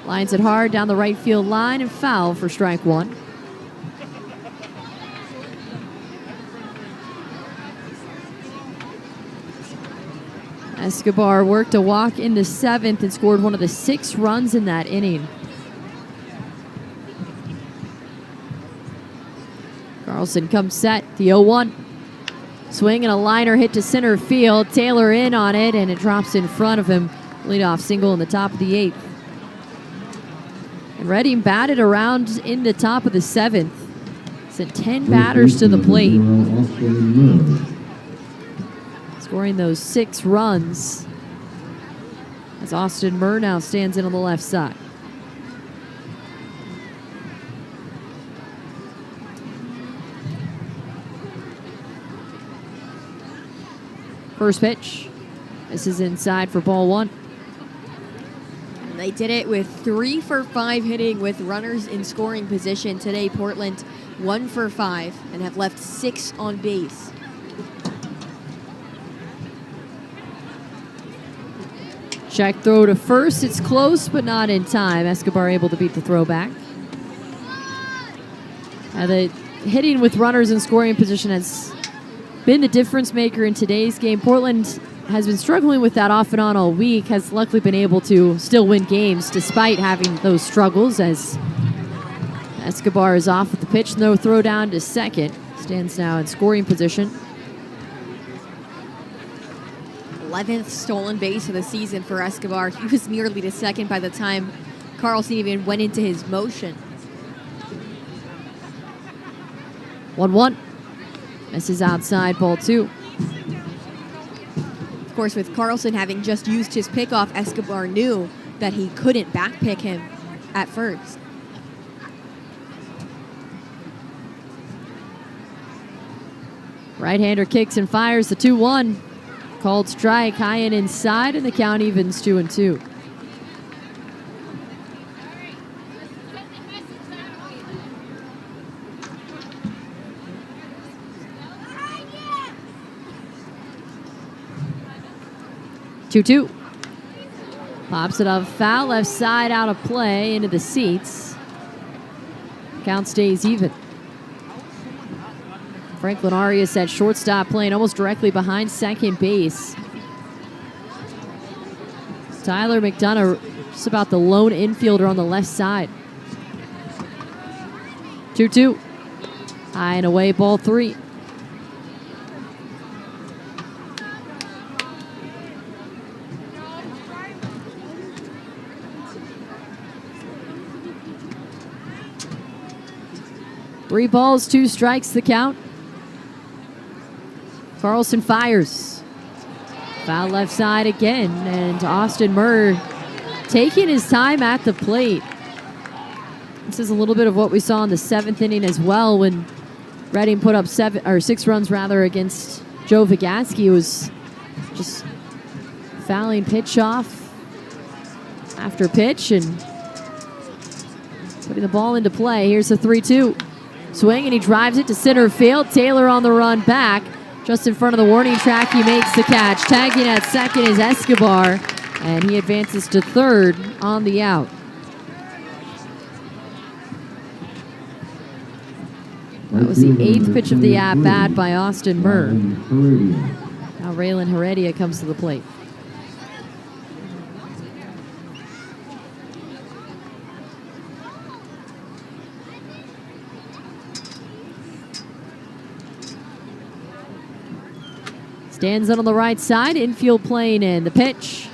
Lines it hard down the right field line and foul for strike one. Escobar worked a walk in the 7th and scored one of the 6 runs in that inning. Carlson comes set, the 0-1. Swing and a liner hit to center field. Taylor in on it, and it drops in front of him. Leadoff single in the top of the 8th. And Redding batted around in the top of the 7th. Sent 10 batters to the plate. Scoring those 6 runs. As Austin Murr now stands in on the left side. First pitch. This is inside for ball 1. They did it with 3 for 5 hitting with runners in scoring position today. Portland 1 for 5 and have left 6 on base. Check throw to first. It's close, but not in time. Escobar able to beat the throw back. The hitting with runners in scoring position has been the difference maker in today's game. Portland has been struggling with that off and on all week, has luckily been able to still win games despite having those struggles, as Escobar is off with the pitch. No throw down to second. Stands now in scoring position. 11th stolen base of the season for Escobar. He was nearly to second by the time Carlson even went into his motion. 1-1. Misses outside, ball 2. Of course, with Carlson having just used his pickoff, Escobar knew that he couldn't backpick him at first. Right-hander kicks and fires the 2-1. Called strike, high and inside, and the count evens 2-2. Two. Pops it up foul, left side out of play, into the seats. Count stays even. Franklin Arias at shortstop, playing almost directly behind second base. Tyler McDonough, just about the lone infielder on the left side. 2-2. High and away, ball 3. 3 balls, 2 strikes, the count. Carlson fires. Foul left side again, and Austin Murr taking his time at the plate. This is a little bit of what we saw in the 7th inning as well when Reading put up 6 runs against Joe Vygotsky. It was just fouling pitch off after pitch and putting the ball into play. Here's the 3-2. Swing, and he drives it to center field. Taylor on the run back. Just in front of the warning track, he makes the catch. Tagging at second is Escobar, and he advances to third on the out. That was the 8th pitch of the at-bat by Austin Murr. Now Raylan Heredia comes to the plate. Stands on the right side, infield playing in. The pitch,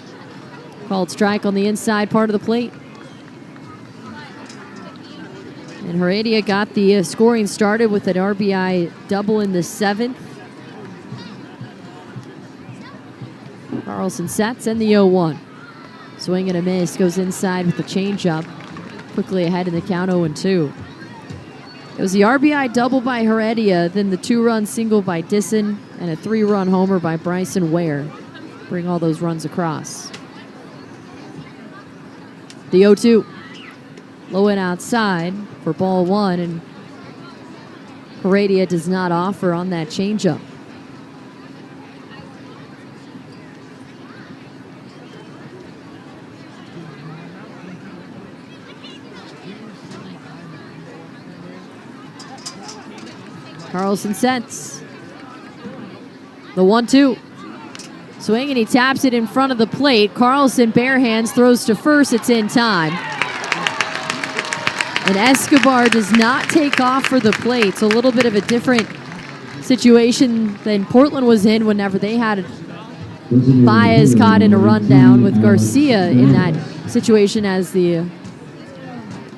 called strike on the inside part of the plate. And Heredia got the scoring started with an RBI double in the 7th. Carlson sets and the 0-1. Swing and a miss, goes inside with the changeup. Quickly ahead in the count, 0-2. It was the RBI double by Heredia, then the 2-run single by Disson, and a 3-run homer by Bryson Ware. Bring all those runs across. The 0-2. Low and outside for ball 1, and Heredia does not offer on that changeup. Carlson sets. The 1-2. Swing, and he taps it in front of the plate. Carlson bare hands, throws to first. It's in time. And Escobar does not take off for the plate. So a little bit of a different situation than Portland was in whenever they had Baez caught in a rundown with Garcia in that situation as the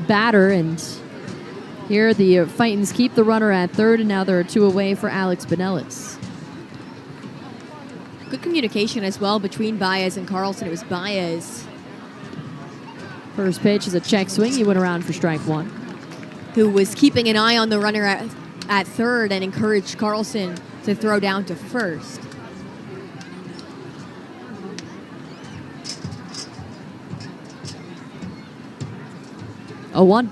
batter. And here the Fightins keep the runner at third, and now there are 2 away for Alex Binelas. Good communication as well between Baez and Carlson. It was Baez. First pitch is a check swing. He went around for strike 1. Who was keeping an eye on the runner at third and encouraged Carlson to throw down to first. Oh, 1.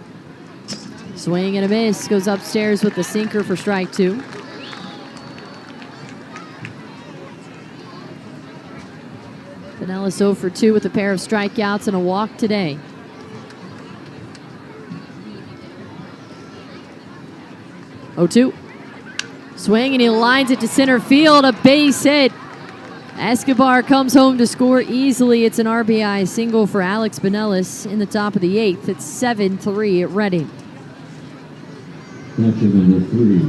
Swing and a miss. Goes upstairs with the sinker for strike 2. Binelas 0 for 2 with a pair of strikeouts and a walk today. Oh, 2. Swing, and he lines it to center field. A base hit. Escobar comes home to score easily. It's an RBI single for Alex Binelas in the top of the 8th. It's 7-3 at Reading. Catcher number 3,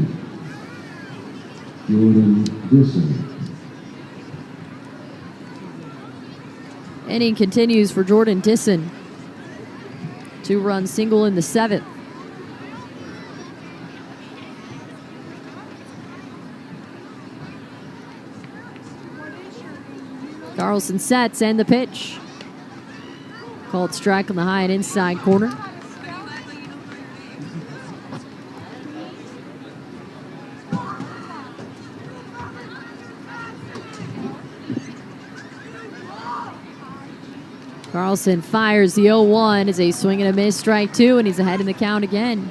Jordan Disson. Inning continues for Jordan Disson. 2-run single in the 7th. Carlson sets and the pitch. Called strike on the high and inside corner. Carlson fires the 0-1 as a swing and a miss, strike 2, and he's ahead in the count again.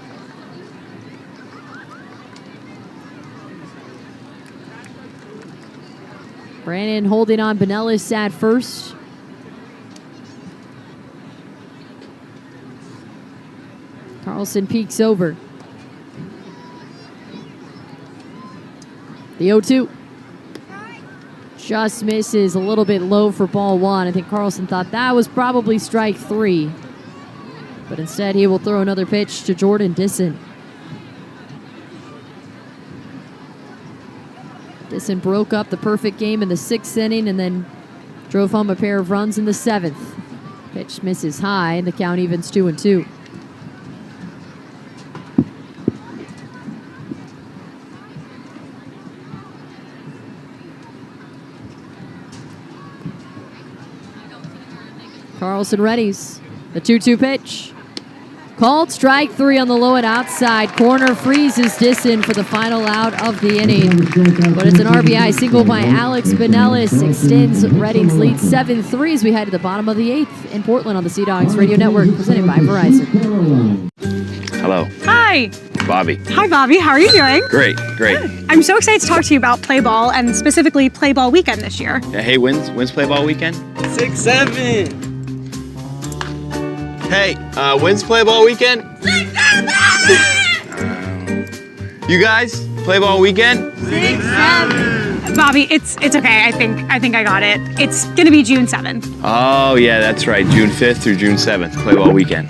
Brandon holding on Binelas at first. Carlson peeks over. The 0-2. Just misses a little bit low for ball 1. I think Carlson thought that was probably strike 3. But instead he will throw another pitch to Jordan Disson. Disson broke up the perfect game in the 6th inning and then drove home a pair of runs in the 7th. Pitch misses high and the count evens 2-2. Carlson readies. The 2-2 pitch. Called strike 3 on the low and outside. Corner freezes Disson for the final out of the inning. But it's an RBI single by Alex Binelas. Extends Reading's lead 7-3 as we head to the bottom of the 8th in Portland on the Sea Dogs Radio Network, presented by Verizon. Hello, Hi. Bobby. Hi, Bobby. How are you doing? Great. I'm so excited to talk to you about play ball and specifically play ball weekend this year. Yeah, hey, when's play ball weekend? 6-7. Hey, when's play ball weekend? 6-7. You guys, play ball weekend? 6-7. Bobby, it's okay. I think I got it. It's gonna be June 7th. Oh, yeah, that's right. June 5th through June 7th, play ball weekend.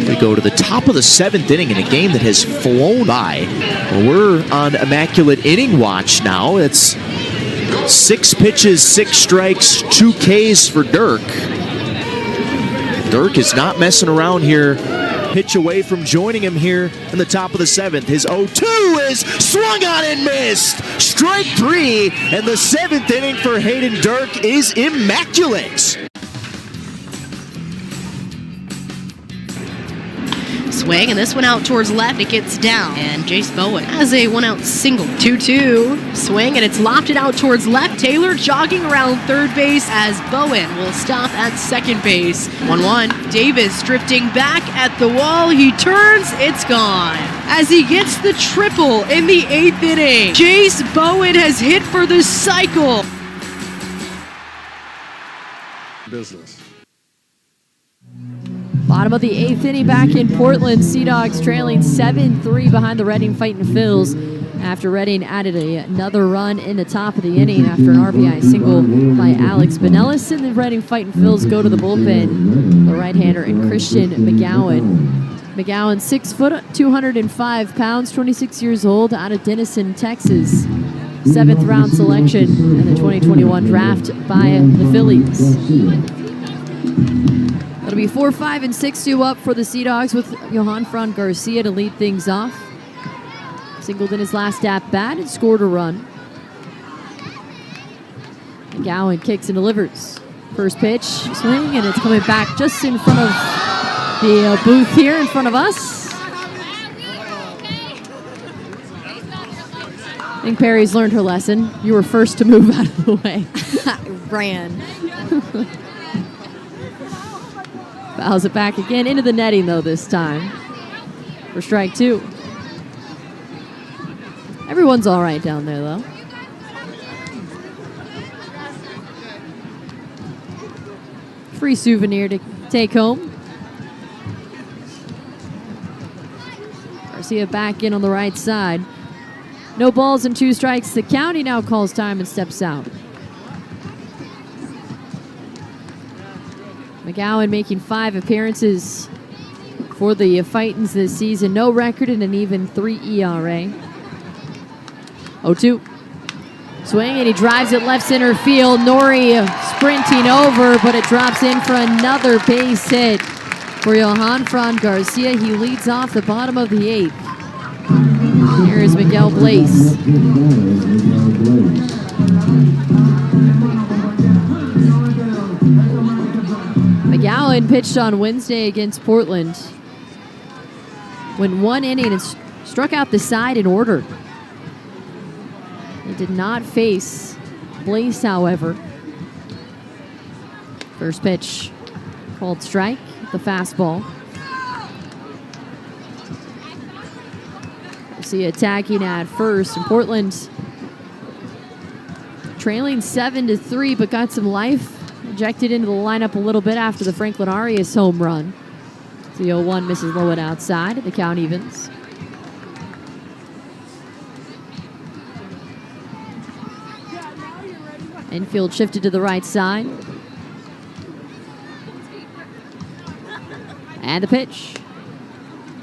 We go to the top of the 7th inning in a game that has flown by. Well, we're on immaculate inning watch now. It's 6 pitches, 6 strikes, 2 Ks for Dirk. Dirk is not messing around here. Pitch away from joining him here in the top of the 7th. His 0-2 is swung on and missed. Strike 3, and the 7th inning for Hayden Dirk is immaculate. Swing, and this one out towards left. It gets down, and Jace Bowen has a 1-out single. 2-2. Swing, and it's lofted out towards left. Taylor jogging around third base as Bowen will stop at second base. 1-1. Davis drifting back at the wall. He turns. It's gone. As he gets the triple in the 8th inning. Jace Bowen has hit for the cycle. Business. Bottom of the 8th inning back in Portland. Sea Dogs trailing 7-3 behind the Reading Fightin' Phils after Reading added another run in the top of the inning after an RBI single by Alex Binelas. And the Reading Fightin' Phils go to the bullpen. The right-hander and Christian McGowan. McGowan, 6 foot, 205 pounds, 26 years old, out of Denison, Texas. 7th round selection in the 2021 draft by the Phillies. It'll be 4, 5, and 6-2 up for the Sea Dogs with Johanfran Garcia to lead things off. Singled in his last at-bat and scored a run. McGowan kicks and delivers. First pitch, swing, and it's coming back just in front of the booth here in front of us. I think Perry's learned her lesson. You were first to move out of the way. I ran. Fouls it back again into the netting, though, this time for strike 2. Everyone's all right down there, though. Free souvenir to take home. Garcia back in on the right side. No balls and 2 strikes. The county now calls time and steps out. McGowan making 5 appearances for the Fightins this season. No record and an even 3 ERA. 0-2. Swing, and he drives it left center field. Nori sprinting over, but it drops in for another base hit for Johanfran Garcia. He leads off the bottom of the 8th. Here is Miguel Blaze. McGowan pitched on Wednesday against Portland. Went 1 inning and struck out the side in order. He did not face Blaze, however. First pitch called strike, the fastball. See attacking at first, and Portland trailing 7-3, but got some life injected into the lineup a little bit after the Franklin Arias home run. The 0-1 misses low and outside, the count evens. Infield shifted to the right side. And the pitch.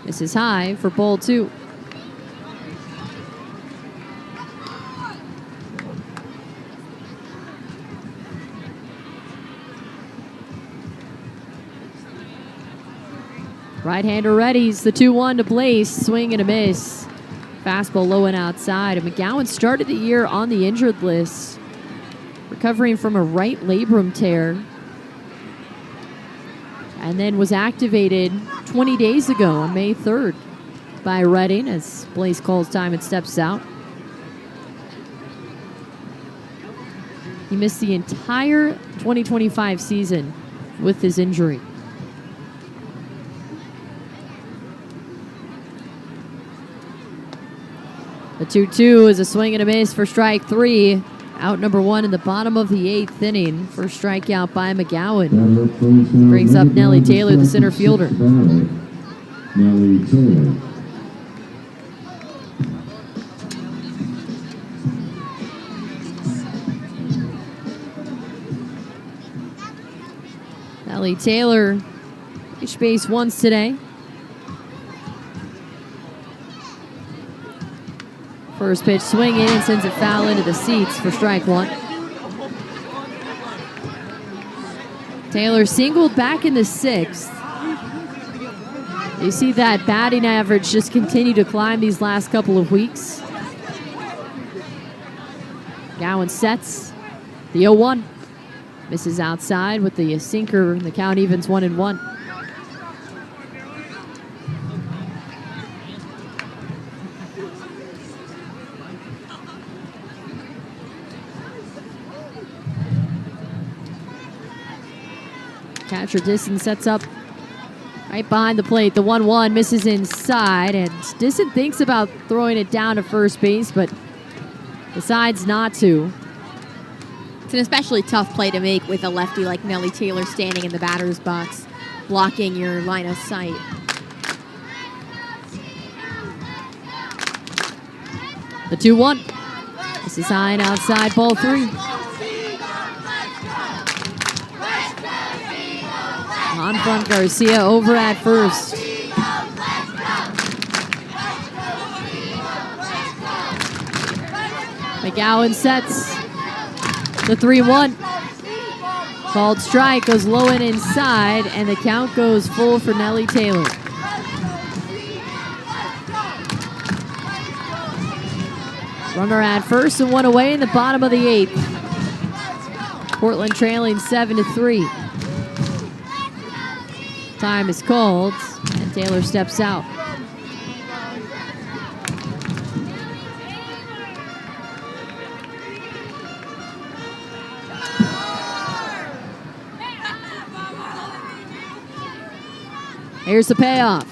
This is high for ball 2. Right-hander readies the 2-1 to Blaze. Swing and a miss. Fastball low and outside. And McGowan started the year on the injured list, recovering from a right labrum tear, and then was activated 20 days ago on May 3rd by Redding as Blaze calls time and steps out. He missed the entire 2025 season with his injury. The 2-2 is a swing and a miss for strike 3. Out number 1 in the bottom of the 8th inning. First strikeout by McGowan. Brings up Nelly Taylor, the center fielder. Nelly Taylor. Nelly Taylor reached base once today. First pitch swinging and sends it foul into the seats for strike 1. Taylor singled back in the 6th. You see that batting average just continue to climb these last couple of weeks. Gowan sets the 0-1. Misses outside with the sinker. The count evens 1-1. Catcher Disson sets up right behind the plate. The 1-1 misses inside, and Disson thinks about throwing it down to first base, but decides not to. It's an especially tough play to make with a lefty like Nelly Taylor standing in the batter's box, blocking your line of sight. The 2-1. This is high and outside, ball 3. On front, Garcia over at first. McGowan sets the 3-1. Called strike, goes low and inside, and the count goes full for Nelly Taylor. Runner at first and 1 away in the bottom of the 8th. Portland trailing 7-3. Time is called, and Taylor steps out. Here's the payoff.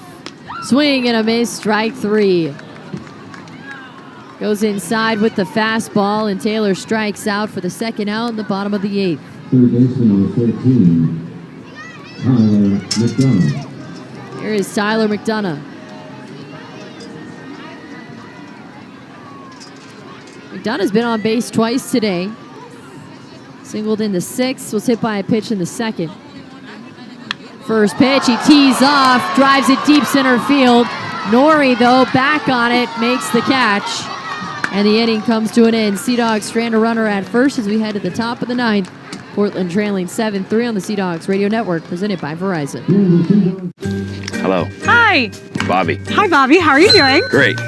Swing and a miss, strike 3. Goes inside with the fastball, and Taylor strikes out for the second out in the bottom of the 8th. Third baseman number 13, Tyler McDonough. Here is Tyler McDonough. McDonough's been on base twice today. Singled in the 6th, was hit by a pitch in the 2nd. First pitch, he tees off, drives it deep center field. Nori, though, back on it, makes the catch. And the inning comes to an end. Sea Dogs strand a runner at first as we head to the top of the 9th. Portland trailing 7-3 on the Sea Dogs Radio Network, presented by Verizon. Hello. Hi. Bobby. Hi, Bobby. How are you doing? Great.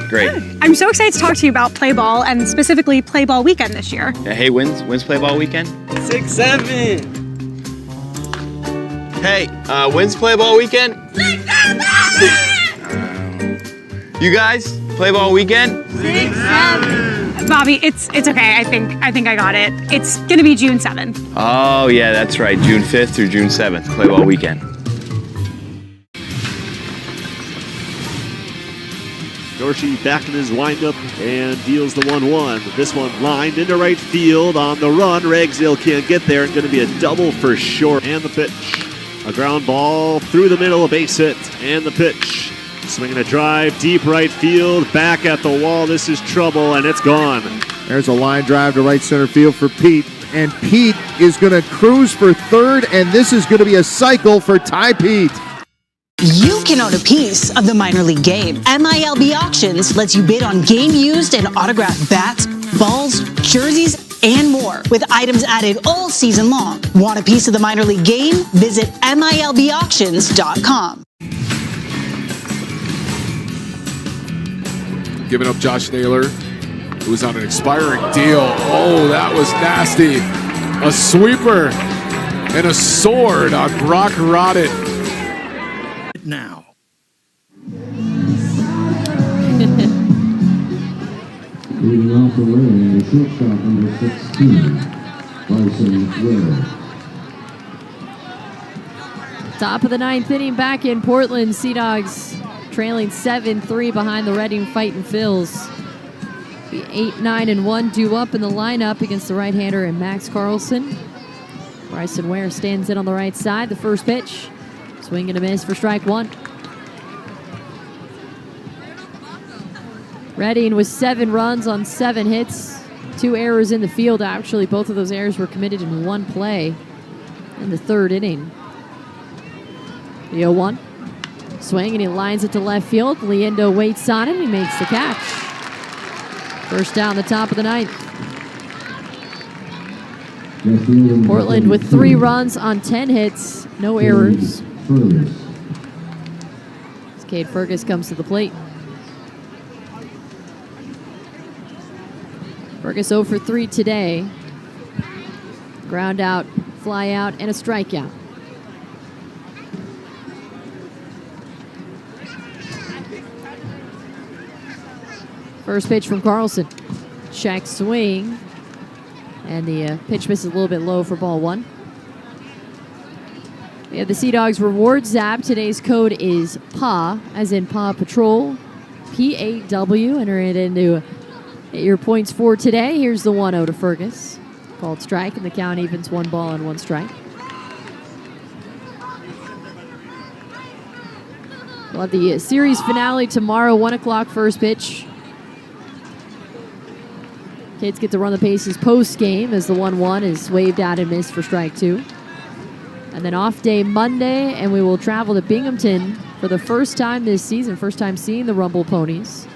I'm so excited to talk to you about Play Ball and specifically Play Ball Weekend this year. Yeah, hey, when's Play Ball Weekend? 6-7. Hey, when's Play Ball Weekend? 6-7. You guys, Play Ball Weekend? 6-7. Bobby, it's okay. I think I got it. It's gonna be June 7th. Oh, yeah, that's right. June 5th through June 7th, Play Ball Weekend. Dorsey back in his windup and deals the 1-1. This one lined into right field on the run. Ragsdale can't get there. It's going to be a double for short. And the pitch. A ground ball through the middle, a base hit. And the pitch. Swinging a drive, deep right field, back at the wall. This is trouble, and it's gone. There's a line drive to right center field for Pete. And Pete is going to cruise for third, and this is going to be a cycle for Ty Pete. You can own a piece of the minor league game. MILB Auctions lets you bid on game used and autographed bats, balls, jerseys, and more, with items added all season long. Want a piece of the minor league game? Visit MILBauctions.com. giving up Josh Naylor, who was on an expiring deal. Oh, that was nasty. A sweeper and a sword on Brock Rodden. Now. Leading off the lane, the shortstop number 16, Bryson Ware. Top of the ninth inning back in Portland. Sea Dogs trailing 7-3 behind the Reading Fightin' Phils. The 8-9-1 due up in the lineup against the right-hander and Max Carlson. Bryson Ware stands in on the right side. The first pitch. Swing and a miss for strike one. Reading with 7 runs on 7 hits. 2 errors in the field. Actually, both of those errors were committed in one play in the third inning. The 0-1. Swing and he lines it to left field. Liendo waits on it. He makes the catch. First down the top of the ninth. Portland with 3 runs on 10 hits. No errors. As Cade Fergus comes to the plate. Fergus 0 for 3 today. Ground out, fly out, and a strikeout. First pitch from Carlson. Check swing. And the pitch misses a little bit low for ball 1. We have the Sea Dogs reward zap. Today's code is PAW, as in Paw Patrol. P-A-W. Enter it into your points for today. Here's the 1-0 to Fergus. Called strike, and the count evens 1 ball and 1 strike. We'll have the series finale tomorrow, 1 o'clock first pitch. Kids get to run the bases post-game as the 1-1 is waved out and missed for strike 2. And then off day Monday, and we will travel to Binghamton for the first time this season, first time seeing the Rumble Ponies.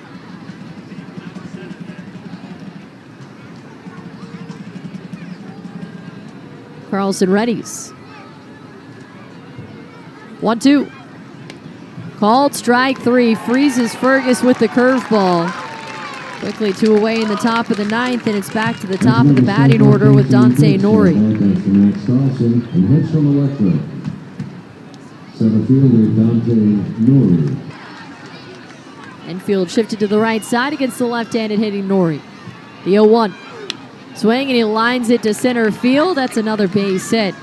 Carlson readies. 1-2. Called strike 3. Freezes Fergus with the curveball. Quickly 2 away in the top of the ninth, and it's back to the top of the batting order with Dante Nori. Max Carlson and hits from Electra. Center fielder Dante Nori. Infield shifted to the right side against the left-handed hitting Nori. The 0-1. Swing, and he lines it to center field. That's another base hit.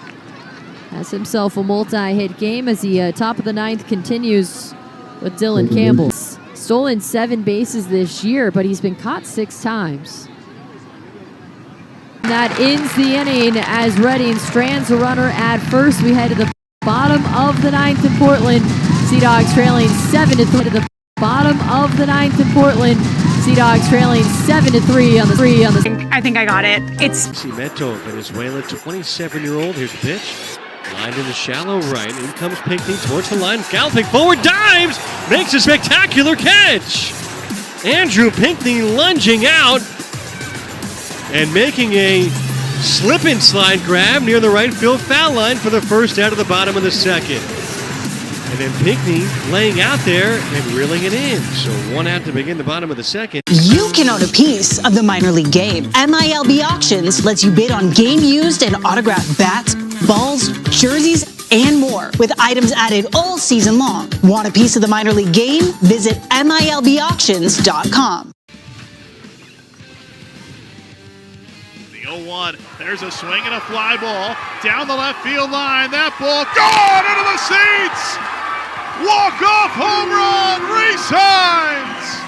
Has himself a multi-hit game as the top of the ninth continues with Dylan Campbell. Stolen 7 bases this year, but he's been caught 6 times. That ends the inning as Reading strands a runner at first. We head to the bottom of the ninth in Portland. Sea Dogs trailing 7-3 to the bottom of the ninth in Portland. Sea Dogs trailing 7-3 on the 3 on the. I think I got it. It's Cimento, Venezuela, 27-year-old. Here's the pitch. Lined in the shallow right. In comes Pinckney towards the line. Galloping forward, dives, makes a spectacular catch. Andrew Pinckney lunging out and making a slip and slide grab near the right field foul line for the first out of the bottom of the second. And then Pinckney laying out there and reeling it in. So 1 out to begin the bottom of the second. You can own a piece of the minor league game. MILB Auctions lets you bid on game used and autographed bats, balls, jerseys, and more, with items added all season long. Want a piece of the minor league game? Visit MILBauctions.com. The 0-1. There's a swing and a fly ball down the left field line. That ball gone into the seats. Walk-off home run. Resigns.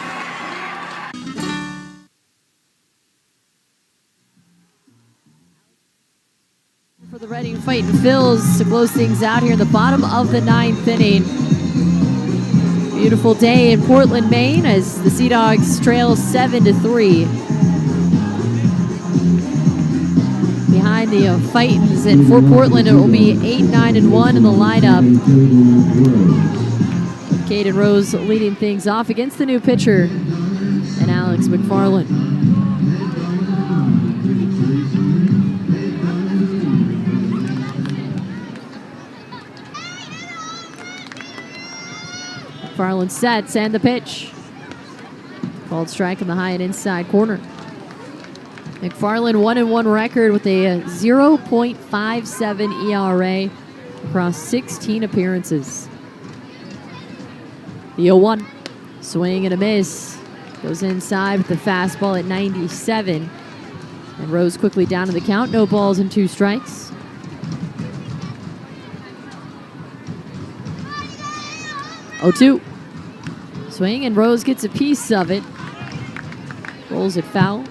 For the Reading Fightin' Phils to close things out here in the bottom of the ninth inning. Beautiful day in Portland, Maine, as the Sea Dogs trail 7-3. Behind the Fightins, and for Portland it will be 8-9-1 in the lineup. Caden Rose leading things off against the new pitcher and Alex McFarland. McFarland sets and the pitch. Called strike in the high and inside corner. McFarland 1-1 record with a 0.57 ERA across 16 appearances. The 0-1. Swing and a miss. Goes inside with the fastball at 97. And Rose quickly down to the count. No balls and 2 strikes. Oh-2. Swing and Rose gets a piece of it. Rolls it foul.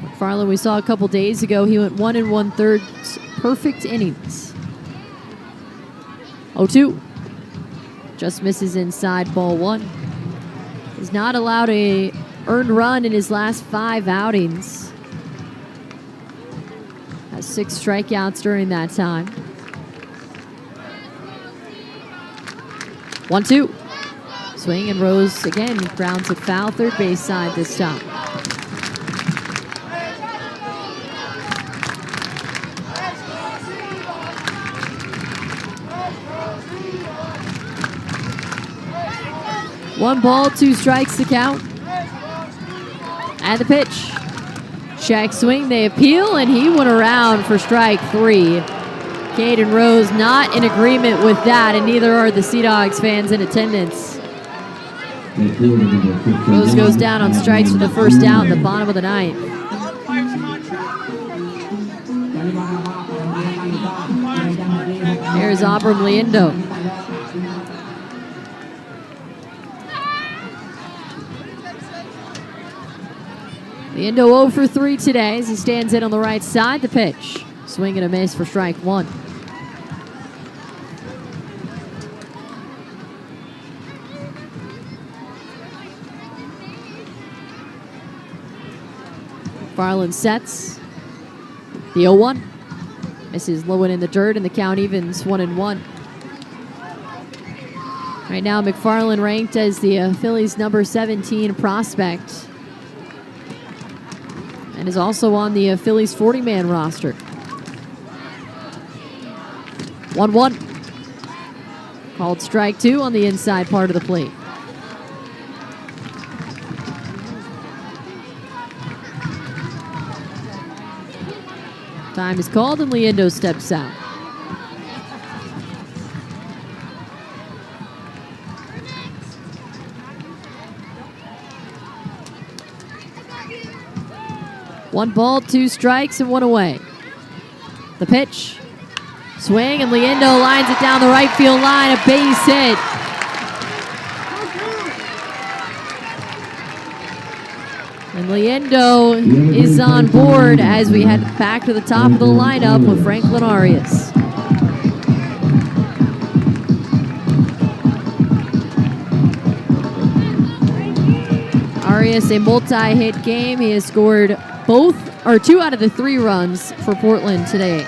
McFarland, we saw a couple days ago, he went 1 1/3 perfect innings. 0-2. Just misses inside, ball 1. He's not allowed a earned run in his last 5 outings. Has 6 strikeouts during that time. 1-2. Swing and Rose again grounds it foul, third base side this time. One ball, 2 strikes to count. And the pitch. Check swing, they appeal, and he went around for strike 3. Caden Rose not in agreement with that, and neither are the Sea Dogs fans in attendance. Rose goes down on strikes for the first out in the bottom of the 9th. Here's Abram Liendo. Liendo 0 for 3 today as he stands in on the right side. The pitch. Swing and a miss for strike 1. Farland sets. The 0-1. Misses low and in the dirt, and the count evens 1-1. Right now, McFarland ranked as the Phillies' number 17 prospect. And is also on the Phillies 40-man roster. 1-1. Called strike 2 on the inside part of the plate. Time is called and Liendo steps out. One ball, 2 strikes, and 1 away. The pitch. Swing, and Liendo lines it down the right field line. A base hit. And Liendo is on board as we head back to the top of the lineup with Franklin Arias. Arias, a multi-hit game. He has scored 2 out of the 3 runs for Portland today.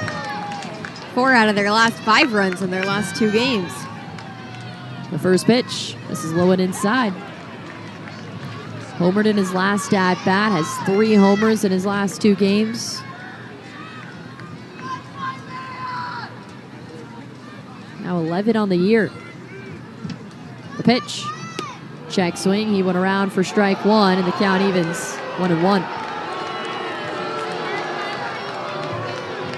4 out of their last 5 runs in their last 2 games. The first pitch. This is low and inside. Homered in his last at-bat. Has 3 homers in his last 2 games. Now 11 on the year. The pitch. Check swing. He went around for strike 1, and the count evens 1-1.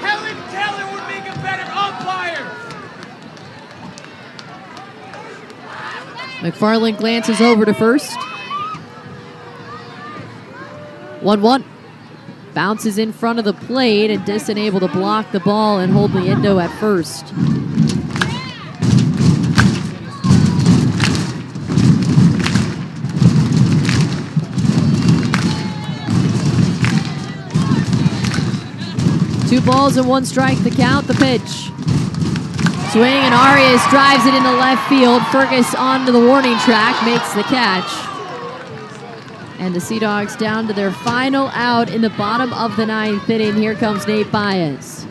Helen Keller would make a better umpire. McFarland glances over to first. 1-1. Bounces in front of the plate, and Disson able to block the ball and hold Liendo at first. Two balls and 1 strike to count. The pitch. Swing, and Arias drives it into left field. Fergus onto the warning track, makes the catch. And the Sea Dogs down to their final out in the bottom of the 9th inning. Here comes Nate Baez.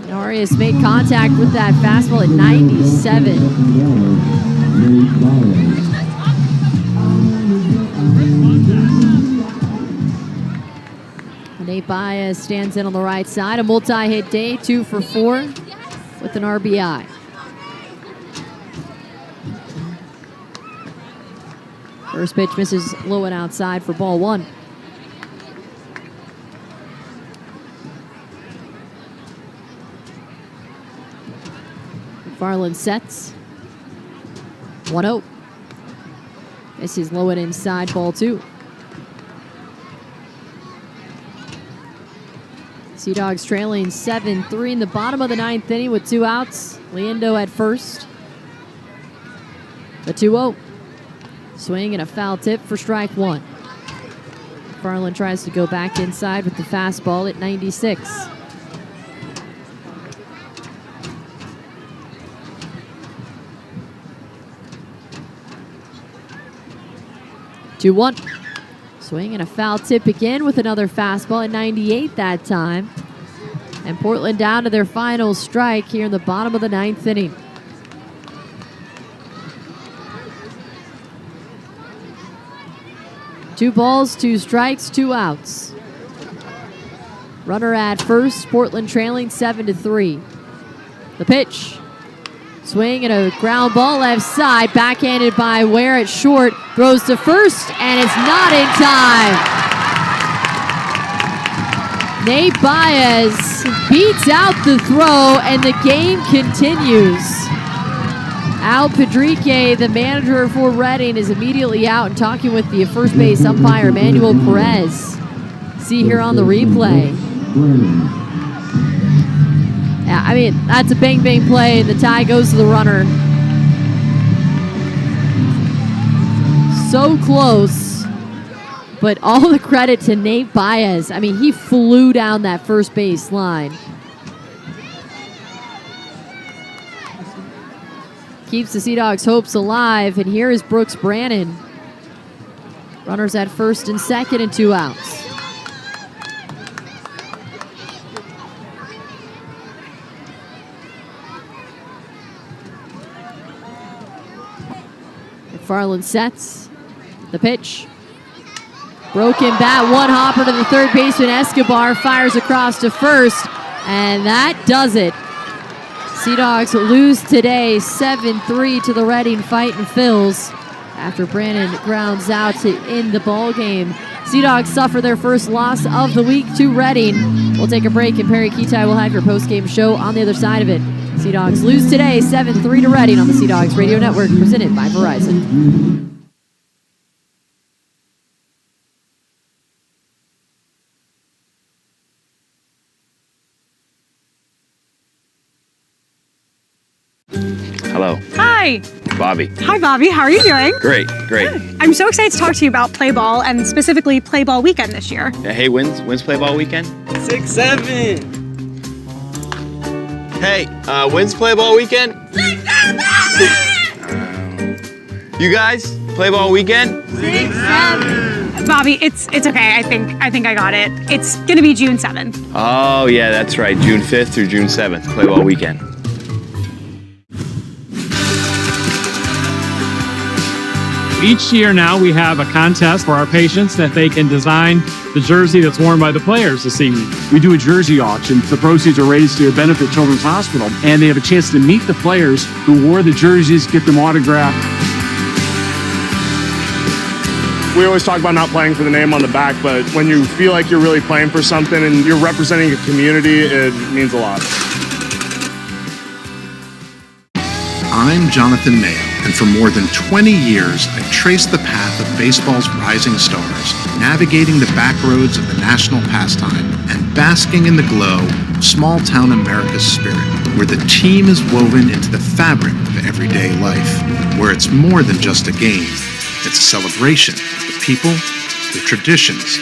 And Arias made contact with that fastball at 97. Nate Baez stands in on the right side. A multi-hit day, 2 for 4 with an RBI. First pitch misses low and outside for ball 1. McFarland sets. 1-0. Misses low and inside, ball 2. Sea Dogs trailing 7-3 in the bottom of the 9th inning with 2 outs. Liendo at first. The 2-0. Swing and a foul tip for strike 1. McFarland tries to go back inside with the fastball at 96. Two 1. Swing and a foul tip again with another fastball at 98 that time. And Portland down to their final strike here in the bottom of the 9th inning. Two balls, 2 strikes, 2 outs. Runner at first, Portland trailing 7-3. The pitch. Swing and a ground ball left side, backhanded by Ware at short, throws to first, and it's not in time. Nate Baez beats out the throw, and the game continues. Al Pedrique, the manager for Reading, is immediately out and talking with the first base umpire, Manuel Perez. See here on the replay. Yeah, I mean, that's a bang-bang play. The tie goes to the runner. So close, but all the credit to Nate Baez. I mean, he flew down that first base line. Keeps the Sea Dogs' hopes alive, and here is Brooks Brannon. Runners at first and second and 2 outs. McFarland sets. The pitch. Broken bat, 1 hopper to the third baseman. Escobar fires across to first, and that does it. Sea Dogs lose today 7-3 to the Reading Fightin' Phils after Brannon grounds out to end the ball game. Sea Dogs suffer their first loss of the week to Reading. We'll take a break, and Perry Kitai will have your post-game show on the other side of it. Sea Dogs lose today 7-3 to Reading on the Sea Dogs Radio Network, presented by Verizon. Hello, Hi. Bobby. Hi, Bobby. How are you doing? Great, great. I'm so excited to talk to you about Play Ball and specifically Play Ball Weekend this year. Hey, when's Play Ball Weekend? 6-7. Hey, when's Play Ball Weekend? 6-7. You guys, Play Ball Weekend? 6-7. Bobby, it's okay. I think I got it. It's gonna be June 7th. Oh, yeah, that's right. June 5th through June 7th, Play Ball Weekend. Each year now we have a contest for our patients that they can design the jersey that's worn by the players this evening. We do a jersey auction. The proceeds are raised to benefit Children's Hospital, and they have a chance to meet the players who wore the jerseys, get them autographed. We always talk about not playing for the name on the back, but when you feel like you're really playing for something and you're representing a community, it means a lot. I'm Jonathan Mayo, and for more than 20 years, I've traced the path of baseball's rising stars, navigating the back roads of the national pastime and basking in the glow of small-town America's spirit, where the team is woven into the fabric of everyday life, where it's more than just a game. It's a celebration of the people, the traditions,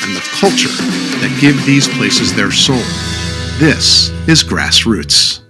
and the culture that give these places their soul. This is Grassroots.